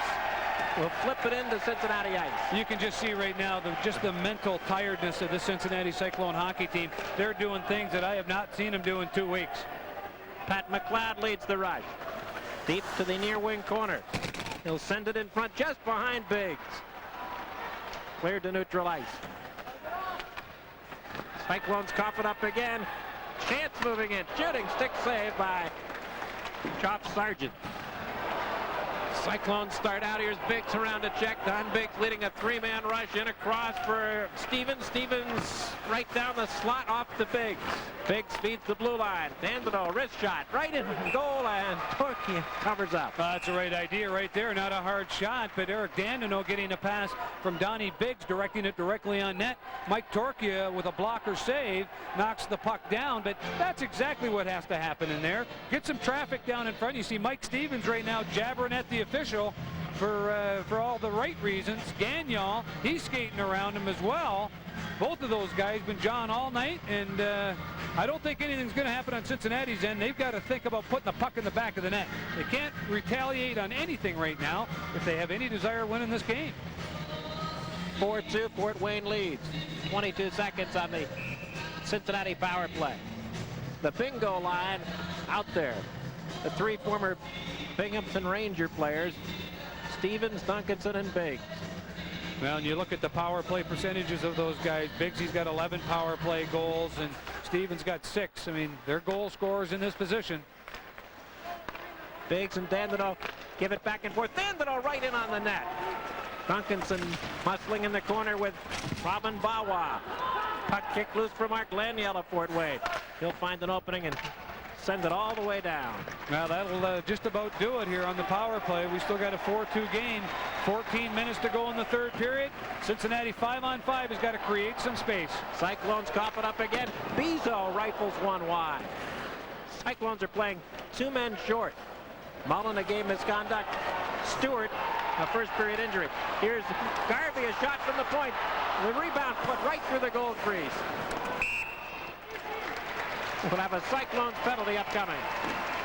S1: will flip it into Cincinnati ice.
S2: You can just see right now just the mental tiredness of the Cincinnati Cyclone hockey team. They're doing things that I have not seen them do in 2 weeks.
S1: Pat McLeod leads the rush. Deep to the near wing corner. He'll send it in front just behind Biggs. cleared to neutral ice. Cyclones cough it up again. Chance moving in. Shooting stick save by Chop Sargent. Cyclones start out. Here's Biggs around to check. Don Biggs leading a three-man rush in across for Stevens. Stevens right down the slot off to Biggs. Biggs feeds the blue line. Dandino, wrist shot right in goal, and Torchia covers up.
S2: That's the right idea right there. Not a hard shot, but Eric Dandino getting a pass from Donnie Biggs, directing it directly on net. Mike Torchia with a blocker save knocks the puck down, but that's exactly what has to happen in there. Get some traffic down in front. You see Mike Stevens right now jabbering at the official for all the right reasons. Gagnon, he's skating around him as well. Both of those guys been John all night, and I don't think anything's going to happen on Cincinnati's end. They've got to think about putting the puck in the back of the net. They can't retaliate on anything right now if they have any desire of winning this game.
S1: 4-2, Fort Wayne leads. 22 seconds on the Cincinnati power play. The bingo line out there. The three former Binghamton Ranger players, Stevens, Duncanson, and Biggs.
S2: Well, and you look at the power play percentages of those guys. Biggsy's got 11 power play goals, and Stevens got 6. I mean, they're goal scorers in this position.
S1: Biggs and Dandino give it back and forth. Dandino right in on the net. Duncanson muscling in the corner with Robin Bawa. Puck kick loose for Mark Laniel of Fort Wayne. He'll find an opening and send it all the way down.
S2: Now that'll just about do it here on the power play. We still got a 4-2 game. 14 minutes to go in the third period. Cincinnati 5-on-5 has got to create some space.
S1: Cyclones cough it up again. Bezeau rifles one wide. Cyclones are playing 2 men short. Mullen, a game misconduct. Stewart, a first period injury. Here's Garvey, a shot from the point. The rebound put right through the goal crease. We'll have a Cyclones penalty upcoming.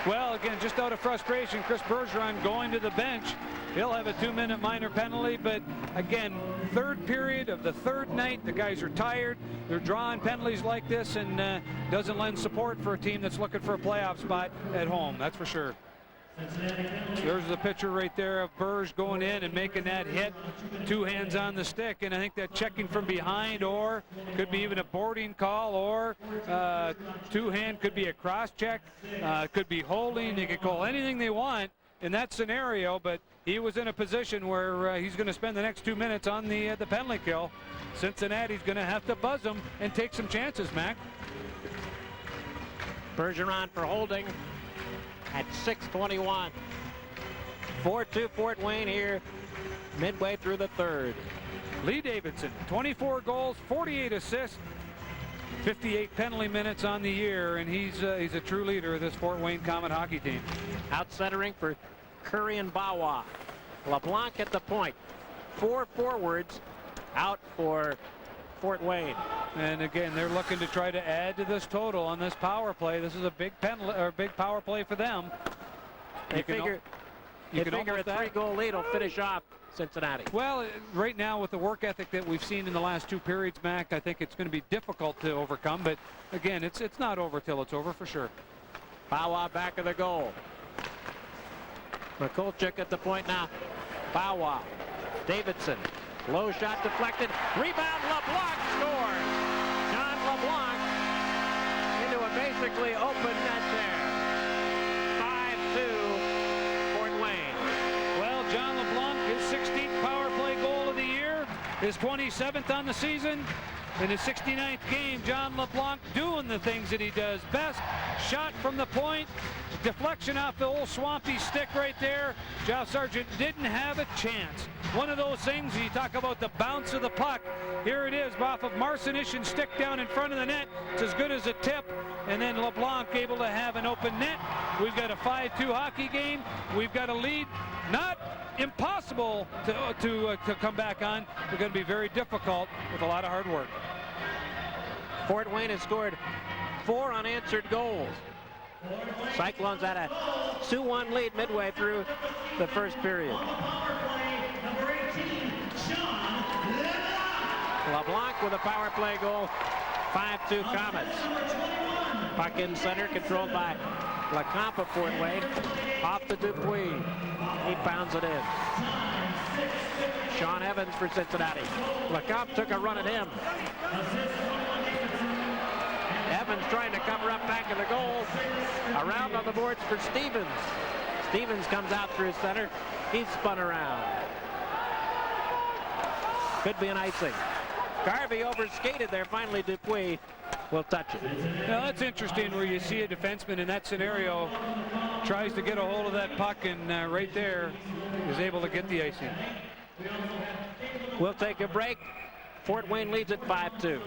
S2: Well, again, just out of frustration, Chris Bergeron going to the bench. He'll have a 2-minute minor penalty, but again, third period of the third night, the guys are tired. They're drawing penalties like this, and doesn't lend support for a team that's looking for a playoff spot at home, that's for sure. There's the picture right there of Berge going in and making that hit. 2 hands on the stick, and I think that checking from behind, or could be even a boarding call, or 2-hand could be a cross check, could be holding. They could call anything they want in that scenario, but he was in a position where he's going to spend the next 2 minutes on the penalty kill. Cincinnati's going to have to buzz him and take some chances, Mac.
S1: Bergeron for holding at 6:21. 4-2 Fort Wayne here midway through the third.
S2: Lee Davidson, 24 goals, 48 assists, 58 penalty minutes on the year, and he's a true leader of this Fort Wayne Comet hockey team.
S1: Out centering for Currie and Bawa. LeBlanc at the point. 4 forwards out for Fort Wayne.
S2: And again, they're looking to try to add to this total on this power play. This is a big penalty or big power play for them.
S1: They figure a 3-goal lead will finish off Cincinnati.
S2: Well, right now with the work ethic that we've seen in the last 2 periods, Mac, I think it's going to be difficult to overcome. But again, it's not over till it's over for sure.
S1: Bawa back of the goal. Mikulchuk at the point now. Bawa. Davidson. Low shot deflected. Rebound. LeBlanc scores. John LeBlanc into a basically open net there. 5-2 Fort Wayne.
S2: Well, John LeBlanc, his 16th power play goal of the year, his 27th on the season. In his 69th game, John LeBlanc doing the things that he does best. Shot from the point. Deflection off the old swampy stick right there. Chop Sargent didn't have a chance. One of those things, you talk about the bounce of the puck. Here it is off of Marcinish's stick down in front of the net. It's as good as a tip. And then LeBlanc able to have an open net. We've got a 5-2 hockey game. We've got a lead. Not impossible to come back on. It's going to be very difficult with a lot of hard work.
S1: Fort Wayne has scored 4 unanswered goals. Cyclones had a 2-1 lead midway through the first period. LeBlanc with a power play goal. 5-2 Komets. Puck in center, controlled by LeCamp of Fort Wayne. Off to Dupuis. He pounds it in. Sean Evans for Cincinnati. LeBlanc took a run at him. Evans trying to cover up back of the goal. Around on the boards for Stevens. Stevens comes out through center. He's spun around. Could be an icing. Currie overskated there. Finally, Dupuis will touch it.
S2: Now that's interesting where you see a defenseman in that scenario tries to get a hold of that puck, and right there is able to get the icing.
S1: We'll take a break. Fort Wayne leads at 5-2.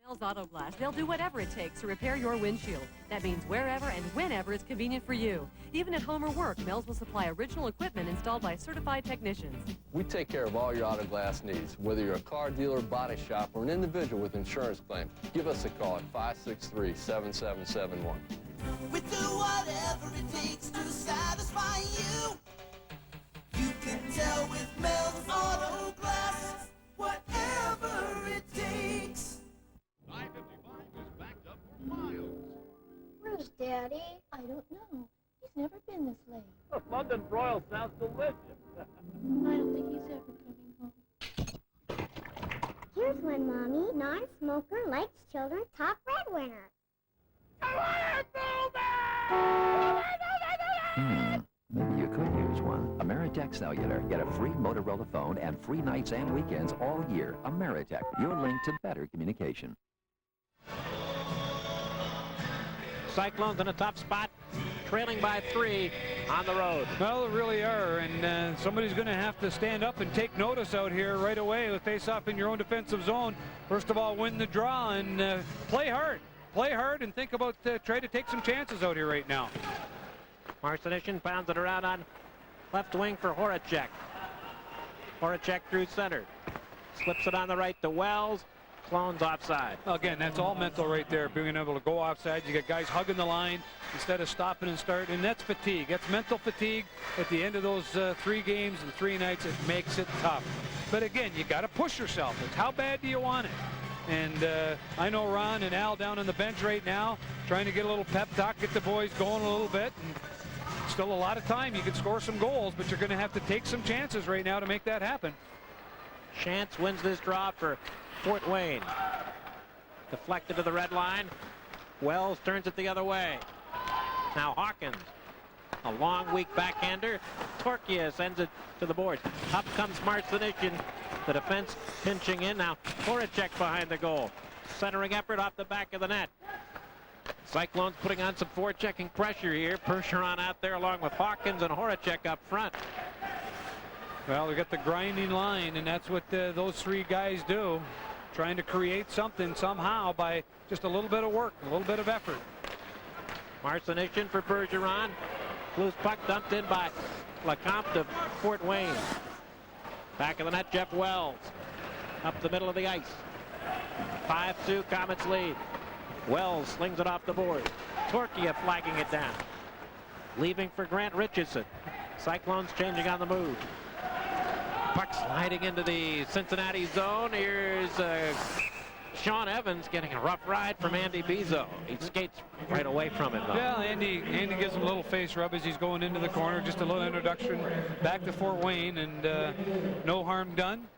S14: Mel's Auto Glass. They'll do whatever it takes to repair your windshield. That means wherever and whenever is convenient for you. Even at home or work, Mel's will supply original equipment installed by certified technicians.
S15: We take care of all your auto glass needs. Whether you're a car dealer, body shop, or an individual with insurance claims, give us a call at 563-7771.
S22: We do whatever it takes to satisfy you. You can tell with Mel's Auto Glass, whatever it takes.
S3: I-55 is backed up for miles.
S13: Where's Daddy? I don't know. He's never been this late.
S1: The London broil sounds delicious.
S13: I don't think he's ever coming home.
S23: Here's one, Mommy. Non-smoker likes children top breadwinner.
S24: Maybe you could use one. Ameritech Cellular. Get a free Motorola phone and free nights and weekends all year. Ameritech, your link to better communication.
S1: Cyclones in a tough spot, trailing by 3 on the road.
S2: Well, they really are, and somebody's going to have to stand up and take notice out here right away with face-off in your own defensive zone. First of all, win the draw and play hard. Play hard and think about try to take some chances out here right now.
S1: Marcinician pounds it around on left wing for Horacek. Horacek through center. Slips it on the right to Wells. Clones offside.
S2: Again, that's all mental right there, being able to go offside. You got guys hugging the line instead of stopping and starting, and that's fatigue. That's mental fatigue at the end of those 3 games and 3 nights. It makes it tough. But again, you got to push yourself. It's how bad do you want it? And I know Ron and Al down on the bench right now trying to get a little pep talk, get the boys going a little bit. And still a lot of time. You can score some goals, but you're going to have to take some chances right now to make that happen.
S1: Chance wins this draw for Fort Wayne. Deflected to the red line. Wells turns it the other way. Now Hawkins. A long, weak backhander. Torchia sends it to the boards. Up comes Marcinician. The defense pinching in. Now Horacek behind the goal. Centering effort off the back of the net. Cyclones putting on some forechecking pressure here. Percheron out there along with Hawkins and Horacek up front.
S2: Well, we got the grinding line, and that's what those 3 guys do. Trying to create something somehow by just a little bit of work, a little bit of effort.
S1: Marcinician for Bergeron. Loose puck dumped in by LeBlanc to Fort Wayne. Back of the net, Jeff Wells. Up the middle of the ice. 5-2, Komets lead. Wells slings it off the board. Torchia flagging it down. Leaving for Grant Richardson. Cyclones changing on the move. Puck sliding into the Cincinnati zone. Here's Sean Evans getting a rough ride from Andy Bezeau. He skates right away from him, though.
S2: Yeah, Andy gives him a little face rub as he's going into the corner. Just a little introduction back to Fort Wayne, and no harm done.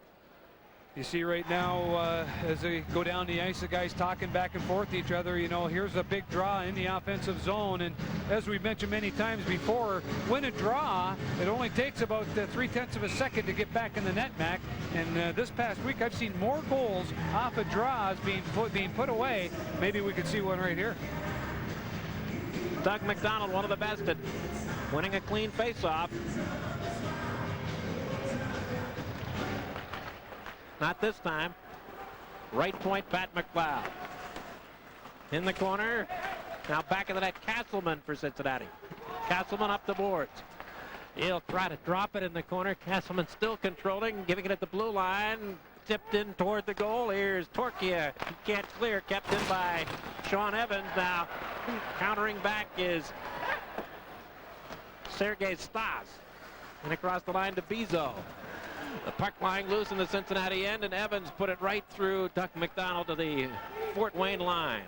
S2: You see right now as they go down the ice, the guys talking back and forth to each other. You know, here's a big draw in the offensive zone, and as we've mentioned many times before, win a draw, it only takes about 0.3 of a second to get back in the net, Mac. And this past week, I've seen more goals off of draws being put away. Maybe we could see one right here.
S1: Doug McDonald, one of the best at winning a clean face-off. Not this time. Right point, Pat McLeod. In the corner. Now back of the net, Castleman for Cincinnati. Castleman up the boards. He'll try to drop it in the corner. Castleman still controlling, giving it at the blue line. Tipped in toward the goal. Here's Torchia. He can't clear. Kept in by Sean Evans. Now countering back is Sergei Stas. And across the line to Bezeau. The puck lying loose in the Cincinnati end, and Evans put it right through Doug McDonald to the Fort Wayne line.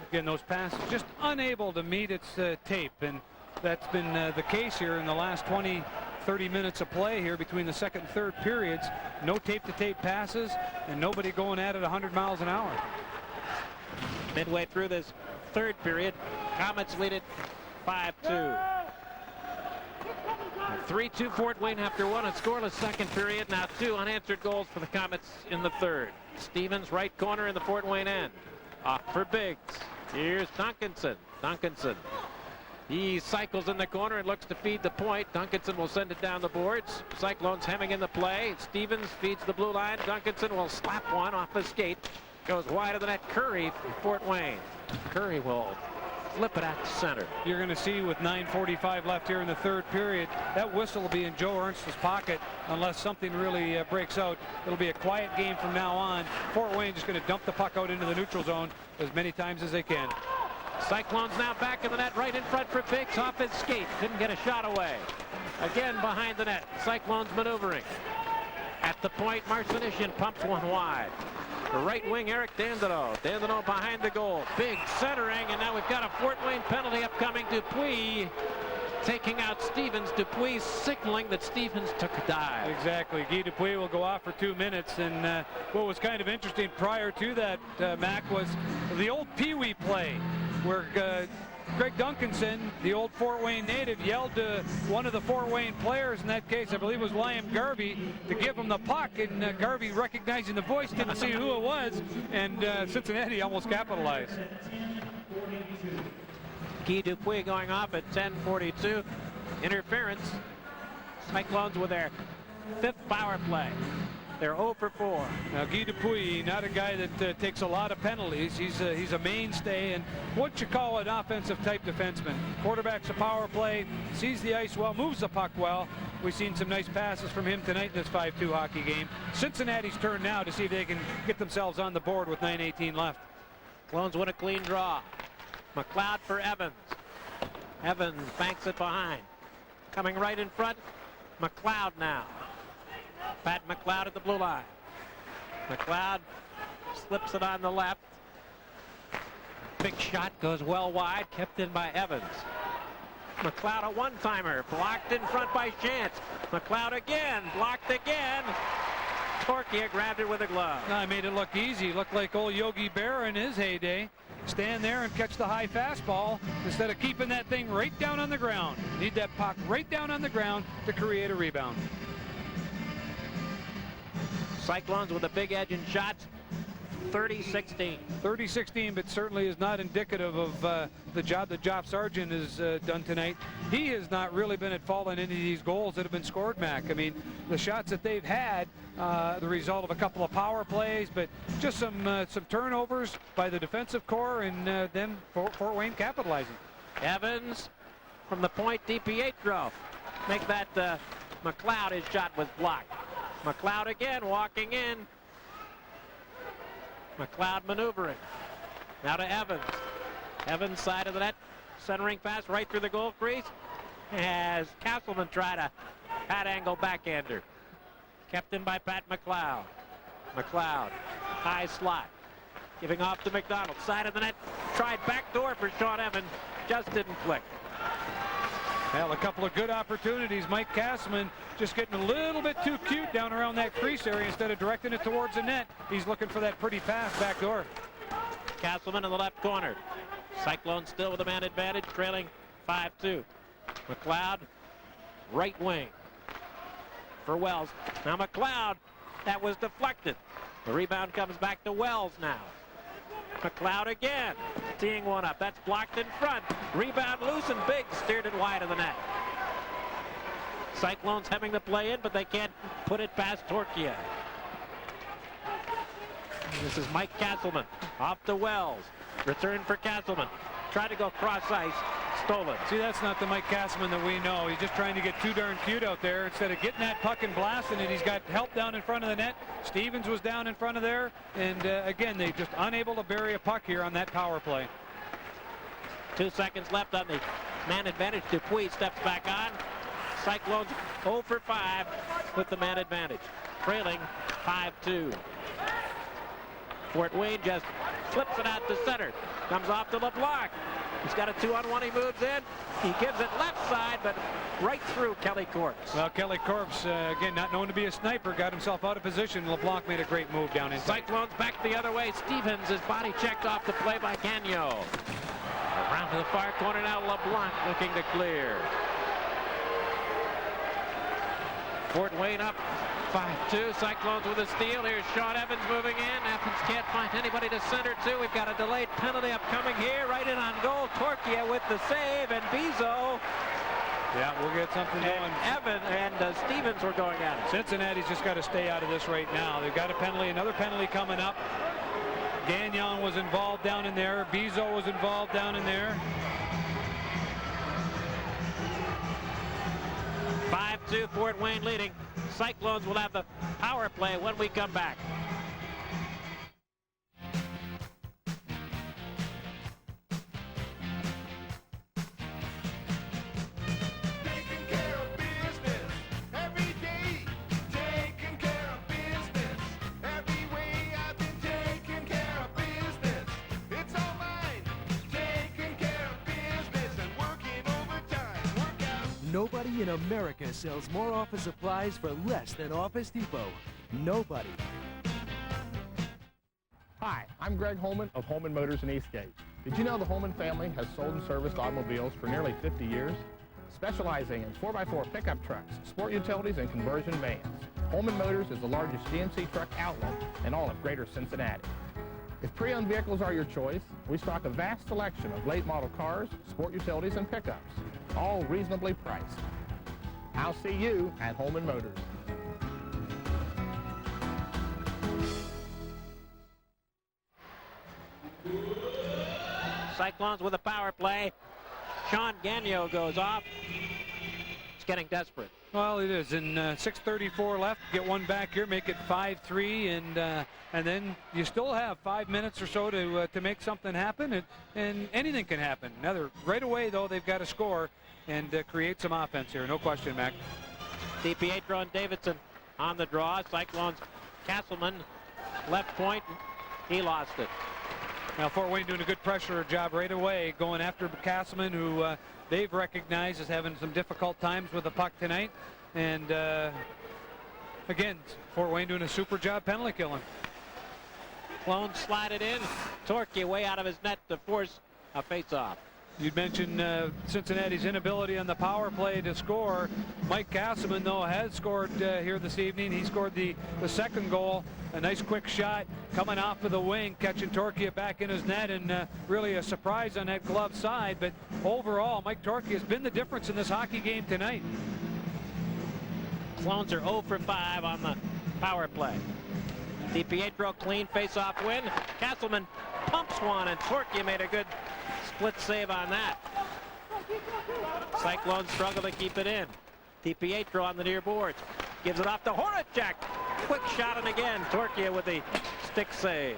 S2: Again, those passes just unable to meet its tape, and that's been the case here in the last 20, 30 minutes of play here between the second and third periods. No tape-to-tape passes and nobody going at it 100 miles an hour.
S1: Midway through this third period, Komets lead it 5-2. 3-2 Fort Wayne after one, a scoreless second period. Now 2 unanswered goals for the Komets in the third. Stevens, right corner in the Fort Wayne end. Off for Biggs. Here's Duncanson. Duncanson. He cycles in the corner and looks to feed the point. Duncanson will send it down the boards. Cyclones hemming in the play. Stevens feeds the blue line. Duncanson will slap one off his skate. Goes wide of the net. Currie from Fort Wayne. Currie will flip it at center.
S2: You're going to see with 9:45 left here in the third period, that whistle will be in Joe Ernst's pocket unless something really breaks out. It'll be a quiet game from now on. Fort Wayne just going to dump the puck out into the neutral zone as many times as they can.
S1: Cyclones now back in the net, right in front for Biggs, off his skate. Couldn't get a shot away. Again behind the net. Cyclones maneuvering. At the point, Marcinishin pumps one wide. The right wing, Eric Dandino. Dandino behind the goal. Big centering, and now we've got a Fort Wayne penalty upcoming. Dupuis taking out Stevens. Dupuis signaling that Stevens took a dive.
S2: Exactly. Guy Dupuis will go off for 2 minutes. And what was kind of interesting prior to that, Mac, was the old Pee Wee play where Greg Duncanson, the old Fort Wayne native, yelled to one of the Fort Wayne players, in that case I believe it was Liam Garvey, to give him the puck, and Garvey, recognizing the voice, didn't see who it was, and Cincinnati almost capitalized.
S1: Guy Dupuis going off at 10:42. Interference. Cyclones with their 5th power play. They're 0 for 4.
S2: Now Guy Dupuis, not a guy that takes a lot of penalties. He's a mainstay and what you call an offensive type defenseman. Quarterback's a power play, sees the ice well, moves the puck well. We've seen some nice passes from him tonight in this 5-2 hockey game. Cincinnati's turn now to see if they can get themselves on the board with 9:18 left.
S1: Clones win a clean draw. McLeod for Evans. Evans banks it behind. Coming right in front, McLeod now. Pat McLeod at the blue line. McLeod slips it on the left. Big shot goes well wide, kept in by Evans. McLeod a one-timer, blocked in front by Chance. McLeod again, blocked again. Torchia grabbed it with a glove.
S2: I made it look easy. Looked like old Yogi Berra in his heyday. Stand there and catch the high fastball instead of keeping that thing right down on the ground. Need that puck right down on the ground to create a rebound.
S1: Cyclones with a big edge in shots. 30-16.
S2: 30-16, but certainly is not indicative of the job that Job Sargent has done tonight. He has not really been at fault in any of these goals that have been scored, Mac. I mean, the shots that they've had, the result of a couple of power plays, but just some turnovers by the defensive core, and then Fort Wayne capitalizing.
S1: Evans from the point, DiPietro. Make that McLeod, his shot was blocked. McLeod again walking in. McLeod maneuvering. Now to Evans. Evans side of the net. Centering pass right through the goal crease. As Castleman tried a pat angle backhander. Kept in by Pat McLeod. McLeod, high slot. Giving off to McDonald. Side of the net. Tried backdoor for Sean Evans. Just didn't click.
S2: Well, a couple of good opportunities. Mike Castleman just getting a little bit too cute down around that crease area instead of directing it towards the net. He's looking for that pretty pass back door.
S1: Castleman in the left corner. Cyclones still with a man advantage, trailing 5-2. McLeod, right wing for Wells. Now McLeod, that was deflected. The rebound comes back to Wells now. McLeod again, teeing one up. That's blocked in front. Rebound loose and Big steered it wide of the net. Cyclones having the play in, but they can't put it past Torchia. This is Mike Castleman off to Wells. Return for Castleman. Tried to go cross ice. Stolen.
S2: See, that's not the Mike Castleman that we know. He's just trying to get too darn cute out there. Instead of getting that puck and blasting it, he's got help down in front of the net. Stevens was down in front of there. And again, they just unable to bury a puck here on that power play.
S1: 2 seconds left on the man advantage. Dupuis steps back on. Cyclones 0 for 5 with the man advantage. Trailing 5-2. Fort Wayne just flips it out to center. Comes off to LeBlanc. He's got a 2-on-1. He moves in. He gives it left side, but right through Kelly Corpse.
S2: Well, Kelly Corpse, again, not known to be a sniper, got himself out of position. LeBlanc made a great move down inside.
S1: Cyclones back the other way. Stevens is body checked off the play by Gagnon. Around to the far corner now. LeBlanc looking to clear. Fort Wayne up 5-2. Cyclones with a steal. Here's Sean Evans moving in. Athens can't find anybody to center to. We've got a delayed penalty upcoming here. Right in on goal. Torchia with the save, and Bezeau.
S2: Yeah, we'll get something going.
S1: Evan and Stevens were going at it.
S2: Cincinnati's just got to stay out of this right now. They've got a penalty, another penalty coming up. Gagnon was involved down in there. Bezeau was involved down in there.
S1: 5-2, Fort Wayne leading. Cyclones will have the power play when we come back.
S4: Nobody in America sells more office supplies for less than Office Depot. Nobody.
S9: Hi, I'm Greg Holman of Holman Motors in Eastgate. Did you know the Holman family has sold and serviced automobiles for nearly 50 years? Specializing in 4x4 pickup trucks, sport utilities, and conversion vans, Holman Motors is the largest GMC truck outlet in all of Greater Cincinnati. If pre-owned vehicles are your choice, we stock a vast selection of late model cars, sport utilities, and pickups, all reasonably priced. I'll see you at Holman Motors.
S1: Cyclones with a power play. Sean Gagnon goes off. It's getting desperate.
S2: Well, it is. In 6:34 left, get one back here, make it 5-3, and then you still have 5 minutes or so to make something happen, and anything can happen. Right away, though, they've got to score and create some offense here. No question, Mac.
S1: DiPietro and Davidson on the draw. Cyclones, Castleman, left point. He lost it.
S2: Now, Fort Wayne doing a good pressure job right away, going after Castleman, who they've recognized as having some difficult times with the puck tonight. And again, Fort Wayne doing a super job penalty killing.
S1: Clone slide it in. Torchia way out of his net to force a face-off.
S2: You'd mentioned Cincinnati's inability on the power play to score. Mike Castleman, though, has scored here this evening. He scored the second goal. A nice quick shot coming off of the wing, catching Torchia back in his net, and really a surprise on that glove side. But overall, Mike Torchia has been the difference in this hockey game tonight.
S1: Clones are 0 for 5 on the power play. DiPietro clean face-off win. Castleman pumps one, and Torchia made a good split save on that. Cyclones struggle to keep it in. DiPietro on the near boards. Gives it off to Horacek. Quick shot, and again, Torchia with the stick save.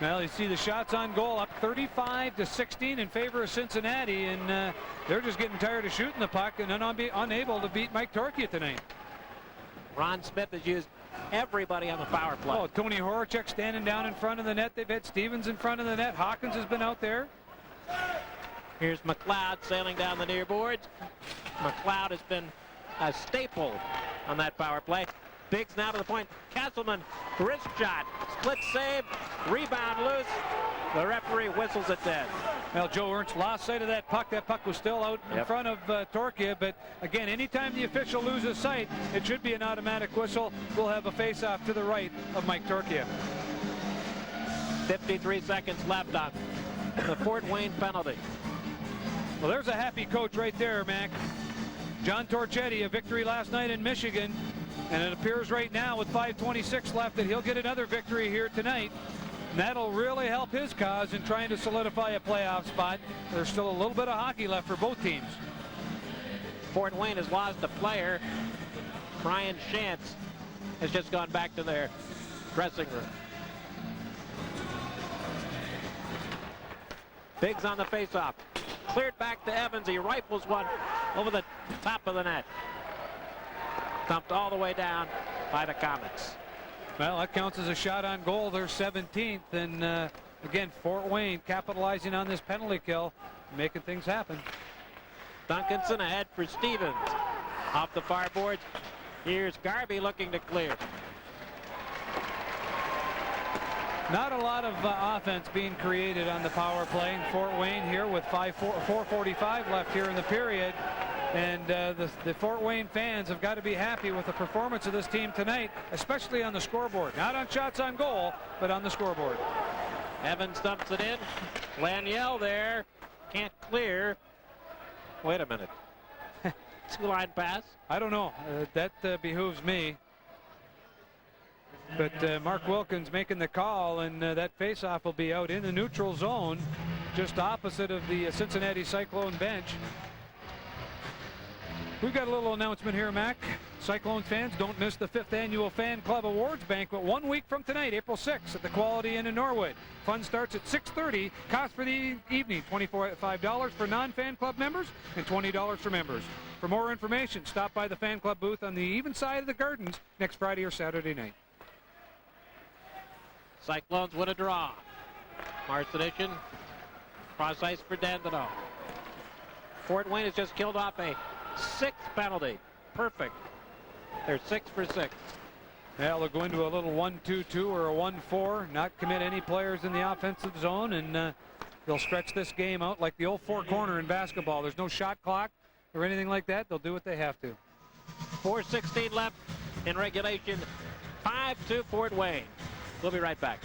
S2: Well, you see the shots on goal up 35-16 in favor of Cincinnati, and they're just getting tired of shooting the puck and unable to beat Mike Torchia tonight.
S1: Ron Smith has used everybody on the power play.
S2: Oh, Tony Horacek standing down in front of the net. They've had Stevens in front of the net. Hawkins has been out there.
S1: Here's McLeod sailing down the near boards. McLeod has been a staple on that power play. Biggs now to the point. Castleman, wrist shot, split save, rebound loose. The referee whistles it dead.
S2: Well, Joe Ernst lost sight of that puck. That puck was still out in front of Torchia, but again, anytime the official loses sight, it should be an automatic whistle. We'll have a face-off to the right of Mike Torchia.
S1: 53 seconds left on the Fort Wayne penalty.
S2: Well, there's a happy coach right there, Mac. John Torchetti, a victory last night in Michigan, and it appears right now with 5:26 left that he'll get another victory here tonight. And that'll really help his cause in trying to solidify a playoff spot. There's still a little bit of hockey left for both teams.
S1: Fort Wayne has lost a player. Brian Shantz has just gone back to their dressing room. Biggs on the faceoff. Cleared back to Evans. He rifles one over the top of the net. Dumped all the way down by the Komets.
S2: Well, that counts as a shot on goal. They're 17th. And again, Fort Wayne capitalizing on this penalty kill. making things happen.
S1: Duncanson ahead for Stevens. Off the far boards. Here's Garvey looking to clear.
S2: Not a lot of offense being created on the power play in Fort Wayne here with 4:45 left here in the period. And the Fort Wayne fans have got to be happy with the performance of this team tonight, especially on the scoreboard. Not on shots on goal, but on the scoreboard.
S1: Evans dumps it in. Laniel there. Can't clear. Wait a minute. Two-line pass.
S2: I don't know. That behooves me. But Mark Wilkins making the call, and that face-off will be out in the neutral zone, just opposite of the Cincinnati Cyclone bench. We've got a little announcement here, Mac. Cyclones fans, don't miss the 5th Annual Fan Club Awards Banquet 1 week from tonight, April 6th, at the Quality Inn in Norwood. Fun starts at 6:30. Cost for the evening, $25 for non-fan club members and $20 for members. For more information, stop by the fan club booth on the even side of the Gardens next Friday or Saturday night.
S1: Cyclones win a draw. Marcinician, cross ice for Dandenong. Fort Wayne has just killed off a 6th penalty. Perfect. They're 6 for 6.
S2: Well, they'll go into a little 1-2-2 or a 1-4, not commit any players in the offensive zone, and they'll stretch this game out like the old four-corner in basketball. There's no shot clock or anything like that. They'll do what they have to.
S1: 4:16 left in regulation. 5-2 Fort Wayne. We'll be right back.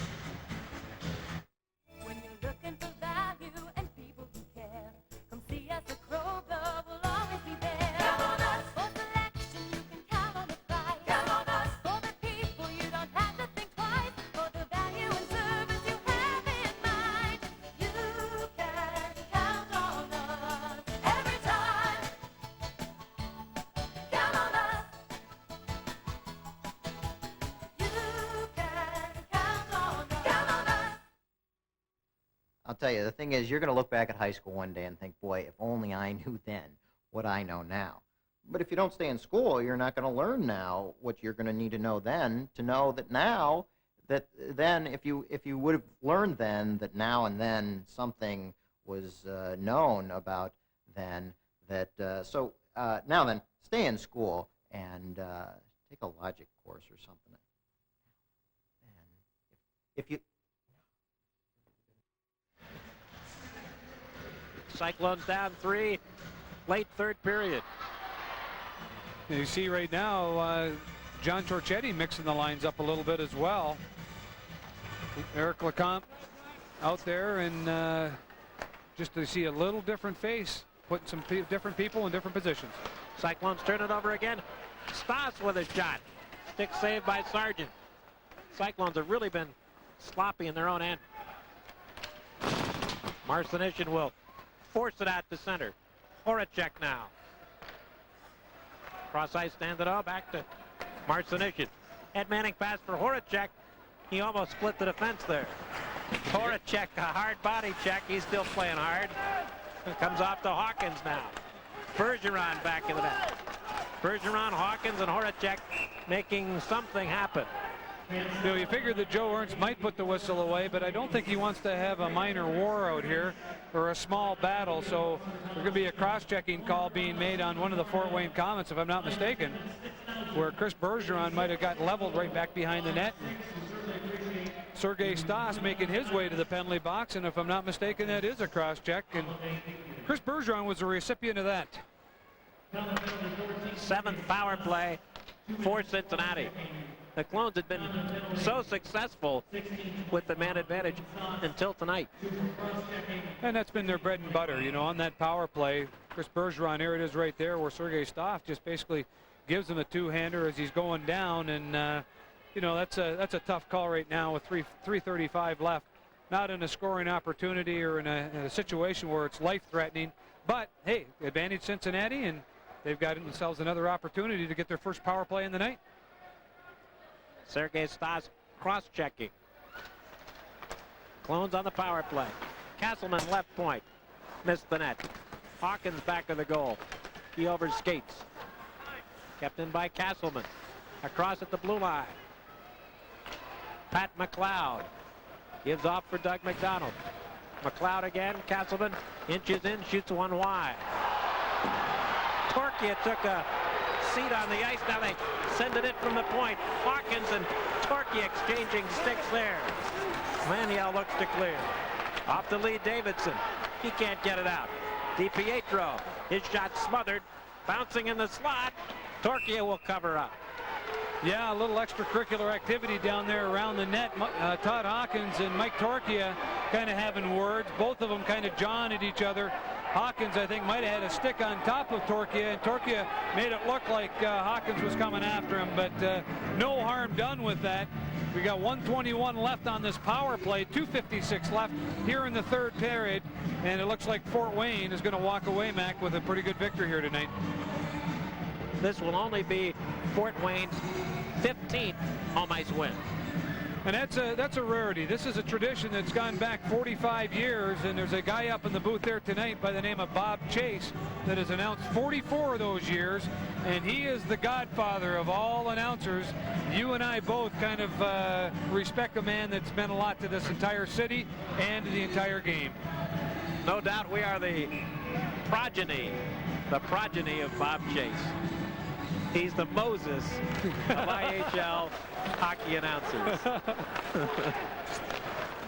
S7: When you're looking for value and people who care, come see us at Kroger. We'll always be there. Count on us. For selection, you can count on the price. Count on us. For the people, you don't have to think twice. For the value and service you have in mind, you can count on us every time. Count on us.
S19: I'll tell you, the thing is, you're going to look back at high school one day and think, boy, if only I knew then what I know now. But if you don't stay in school, you're not going to learn now what you're going to need to know then, to know that now, that then, if you would have learned then that now and then something was known about then, that, now then, stay in school and take a logic course or something. And if you...
S1: Cyclones down 3, late 3rd period.
S2: You see right now, John Torchetti mixing the lines up a little bit as well. Eric Lecomte out there, and just to see a little different face, putting some different people in different positions.
S1: Cyclones turn it over again. Stas with a shot. Stick saved by Sargent. Cyclones have really been sloppy in their own end. Marcinician will force it out to center. Horacek now. Cross ice, stand it all back to Marcinician. Ed Manning pass for Horacek. He almost split the defense there. Horacek, a hard body check. He's still playing hard. It comes off to Hawkins now. Bergeron back in the net. Bergeron, Hawkins, and Horacek making something happen.
S2: You know, you figured that Joe Ernst might put the whistle away, but I don't think he wants to have a minor war out here or a small battle. So there's going to be a cross-checking call being made on one of the Fort Wayne Komets, if I'm not mistaken, where Chris Bergeron might have got leveled right back behind the net. Sergei Stas making his way to the penalty box, and if I'm not mistaken, that is a cross-check. And Chris Bergeron was the recipient of that.
S1: 7th power play for Cincinnati. The Clones had been so successful with the man advantage until tonight.
S2: And that's been their bread and butter, you know, on that power play. Chris Bergeron, here it is right there, where Sergei Stas just basically gives him a two-hander as he's going down. And, you know, that's a tough call right now with 3:35 left. Not in a scoring opportunity or in a situation where it's life-threatening. But, hey, advantage Cincinnati, and they've got themselves another opportunity to get their first power play in the night.
S1: Sergei Stas cross-checking. Clones on the power play. Castleman left point. Missed the net. Hawkins back of the goal. He overskates. Kept in by Castleman. Across at the blue line. Pat McLeod gives off for Doug McDonald. McLeod again. Castleman inches in, shoots one wide. Torchia took a seat on the ice. Now they send it in from the point. Hawkins and Torchia exchanging sticks there. Laniel looks to clear. Off the lead, Davidson. He can't get it out. DiPietro, his shot smothered. Bouncing in the slot. Torchia will cover up.
S2: Yeah, a little extracurricular activity down there around the net. Todd Hawkins and Mike Torchia kind of having words. Both of them kind of jawing at each other. Hawkins, I think, might have had a stick on top of Torchia, and Torchia made it look like Hawkins was coming after him, but no harm done with that. We got 1:21 left on this power play, 2:56 left here in the third period, and it looks like Fort Wayne is going to walk away, Mac, with a pretty good victory here tonight.
S1: This will only be Fort Wayne's 15th home ice win.
S2: And that's a rarity. This is a tradition that's gone back 45 years, and there's a guy up in the booth there tonight by the name of Bob Chase that has announced 44 of those years, and he is the godfather of all announcers. You and I both kind of respect a man that's meant a lot to this entire city and to the entire game.
S1: No doubt we are the progeny of Bob Chase. He's the Moses of IHL hockey announcers.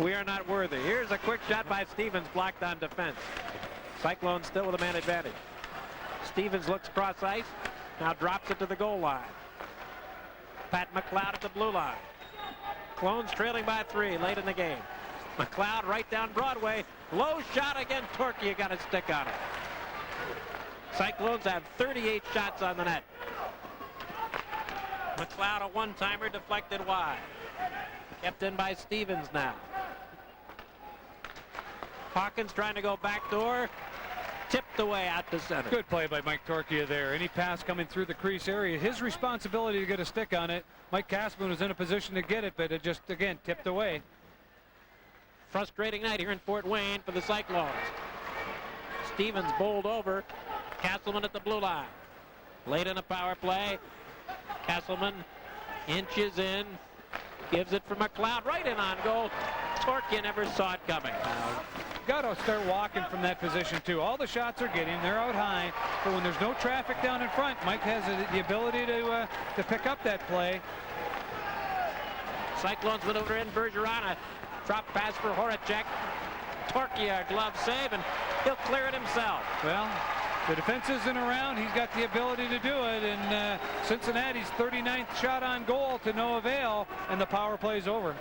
S1: We are not worthy. Here's a quick shot by Stevens, blocked on defense. Cyclones still with a man advantage. Stevens looks cross ice, now drops it to the goal line. Pat McLeod at the blue line. Clones trailing by 3 late in the game. McLeod right down Broadway. Low shot again. Torchia got a stick on it. Cyclones have 38 shots on the net. McLeod a one-timer deflected wide. Kept in by Stevens now. Hawkins trying to go backdoor. Tipped away out to center.
S2: Good play by Mike Torchia there. Any pass coming through the crease area, his responsibility to get a stick on it. Mike Castleman was in a position to get it, but it just, again, tipped away.
S1: Frustrating night here in Fort Wayne for the Cyclones. Stevens bowled over. Castleman at the blue line. Late in a power play. Castleman inches in. Gives it for McLeod. Right in on goal. Torchia never saw it coming.
S2: Got to start walking from that position too. All the shots are getting, they're out high, but when there's no traffic down in front, Mike has the ability to pick up that play.
S1: Cyclones maneuver in. Bergeron, a drop pass for Horacek. Torchia glove save, and he'll clear it himself.
S2: Well, the defense isn't around. He's got the ability to do it, and Cincinnati's 39th shot on goal to no avail, and the power play's over.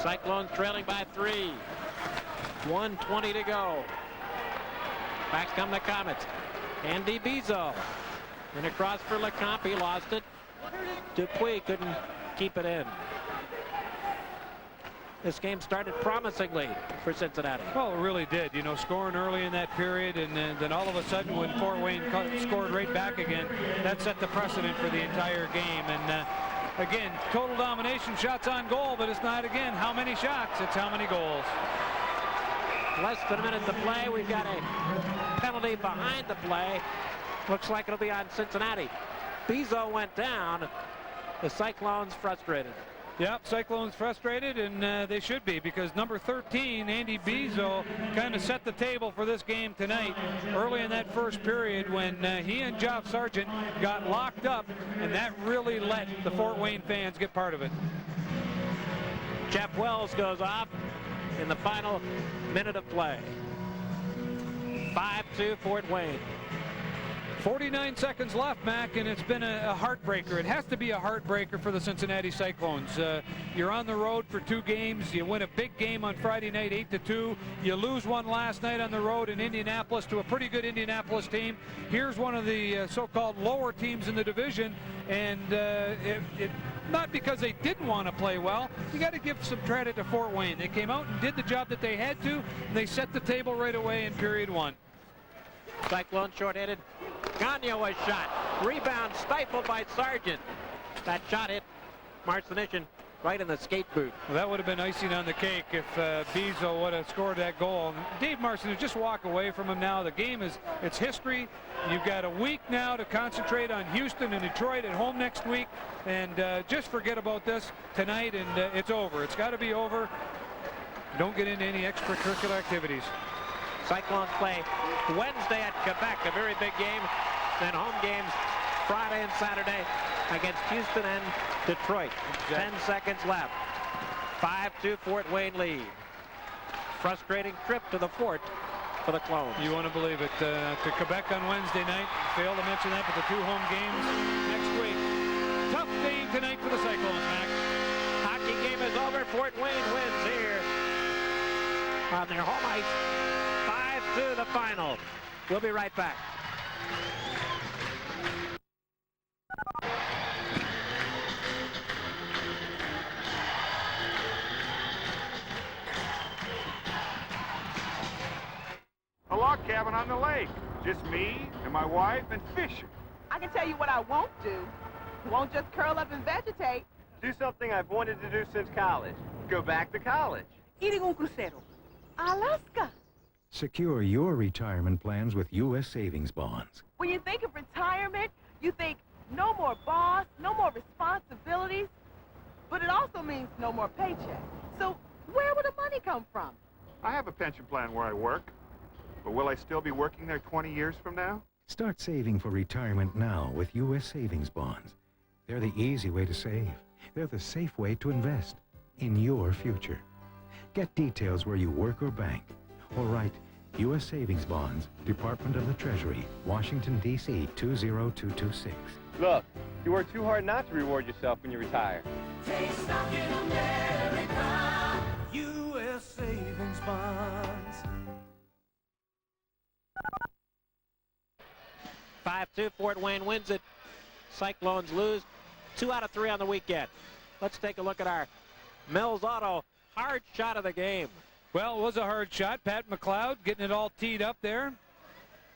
S1: Cyclones trailing by 3. 1:20 to go. Back come the Komets. Andy Bezeau. And across for LeComp. He lost it. Dupuis couldn't keep it in. This game started promisingly for Cincinnati.
S2: Well, it really did. You know, scoring early in that period, and then all of a sudden when Fort Wayne scored right back again, that set the precedent for the entire game. And again, total domination, shots on goal, but it's not, again, how many shots, it's how many goals.
S1: Less than a minute to play. We've got a penalty behind the play. Looks like it'll be on Cincinnati. Bezeau went down. The Cyclones frustrated.
S2: Yep, Cyclones frustrated, and they should be, because number 13, Andy Bezeau, kind of set the table for this game tonight early in that first period when he and Geoff Sargent got locked up, and that really let the Fort Wayne fans get part of it.
S1: Jeff Wells goes off in the final minute of play. 5-2 Fort Wayne.
S2: 49 seconds left, Mac, and it's been a heartbreaker. It has to be a heartbreaker for the Cincinnati Cyclones. You're on the road for 2 games. You win a big game on Friday night, 8-2. You lose one last night on the road in Indianapolis to a pretty good Indianapolis team. Here's one of the so-called lower teams in the division, and not because they didn't want to play well. You got to give some credit to Fort Wayne. They came out and did the job that they had to, and they set the table right away in period 1.
S1: Cyclone short-handed. Gagnon was shot. Rebound stifled by Sargent. That shot hit Marcinician right in the skate boot.
S2: Well, that would have been icing on the cake if Bezeau would have scored that goal. Dave Marcinician, just walk away from him now. The game it's history. You've got a week now to concentrate on Houston and Detroit at home next week, and just forget about this tonight, and it's over. It's got to be over. don't get into any extracurricular activities.
S1: Cyclones play Wednesday at Quebec, a very big game. Then home games Friday and Saturday against Houston and Detroit. 10 seconds left. 5-2 Fort Wayne lead. Frustrating trip to the fort for the Clones.
S2: You want to believe it. To Quebec on Wednesday night. Failed to mention that, but the 2 home games next week. Tough game tonight for the Cyclones, Mac.
S1: Hockey game is over. Fort Wayne wins here on their home ice. 5-2 the final. We'll be right back.
S10: A log cabin on the lake. Just me and my wife and fishing.
S11: I can tell you what I won't do. Won't just curl up and vegetate.
S16: Do something I've wanted to do since college. Go back to college.
S11: Eating un crucero. Alaska.
S17: Secure your retirement plans with U.S. savings bonds.
S11: When you think of retirement, you think no more boss, no more responsibilities, but it also means no more paycheck. So where will the money come from?
S10: I have a pension plan where I work. But will I still be working there 20 years from now?
S17: Start saving for retirement now with U.S. savings bonds. They're the easy way to save. They're the safe way to invest in your future. Get details where you work or bank. Or write U.S. Savings Bonds, Department of the Treasury, Washington, D.C. 20226.
S16: Look, you work too hard not to reward yourself when you retire.
S22: Take stock in America. U.S. Savings Bonds.
S1: 5-2 Fort Wayne wins it. Cyclones lose 2 out of 3 on the weekend. Let's take a look at our Mills Auto hard shot of the game.
S2: Well, it was a hard shot. Pat McLeod getting it all teed up there.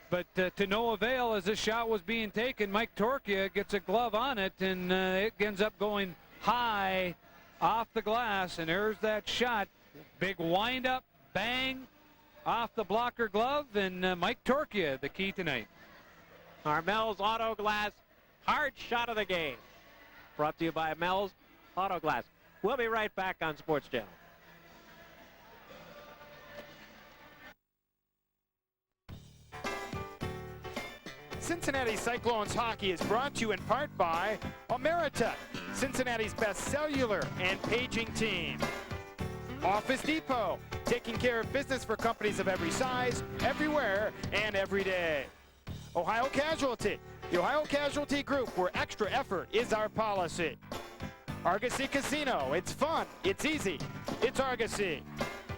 S2: But to no avail as this shot was being taken. Mike Torchia gets a glove on it, and it ends up going high off the glass. And there's that shot. Big wind-up, bang, off the blocker glove. And Mike Torchia, the key tonight.
S1: Our Mills Auto Glass hard shot of the game. Brought to you by Mills Auto Glass. We'll be right back on Sports Channel.
S5: Cincinnati Cyclones hockey is brought to you in part by Ameritech, Cincinnati's best cellular and paging team. Office Depot, taking care of business for companies of every size, everywhere, and every day. Ohio Casualty, the Ohio Casualty Group, where extra effort is our policy. Argosy Casino, it's fun, it's easy, it's Argosy.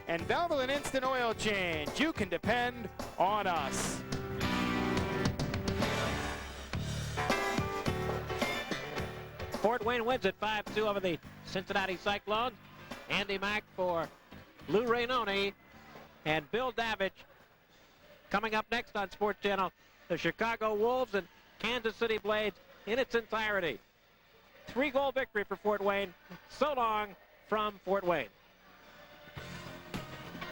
S5: And Valvoline Instant Oil Change, you can depend on us.
S1: Fort Wayne wins it 5-2 over the Cincinnati Cyclones. Andy Mack for Lou Rainoni and Bill Davidson. Coming up next on Sports Channel, the Chicago Wolves and Kansas City Blades in its entirety. 3-goal victory for Fort Wayne. So long from Fort Wayne.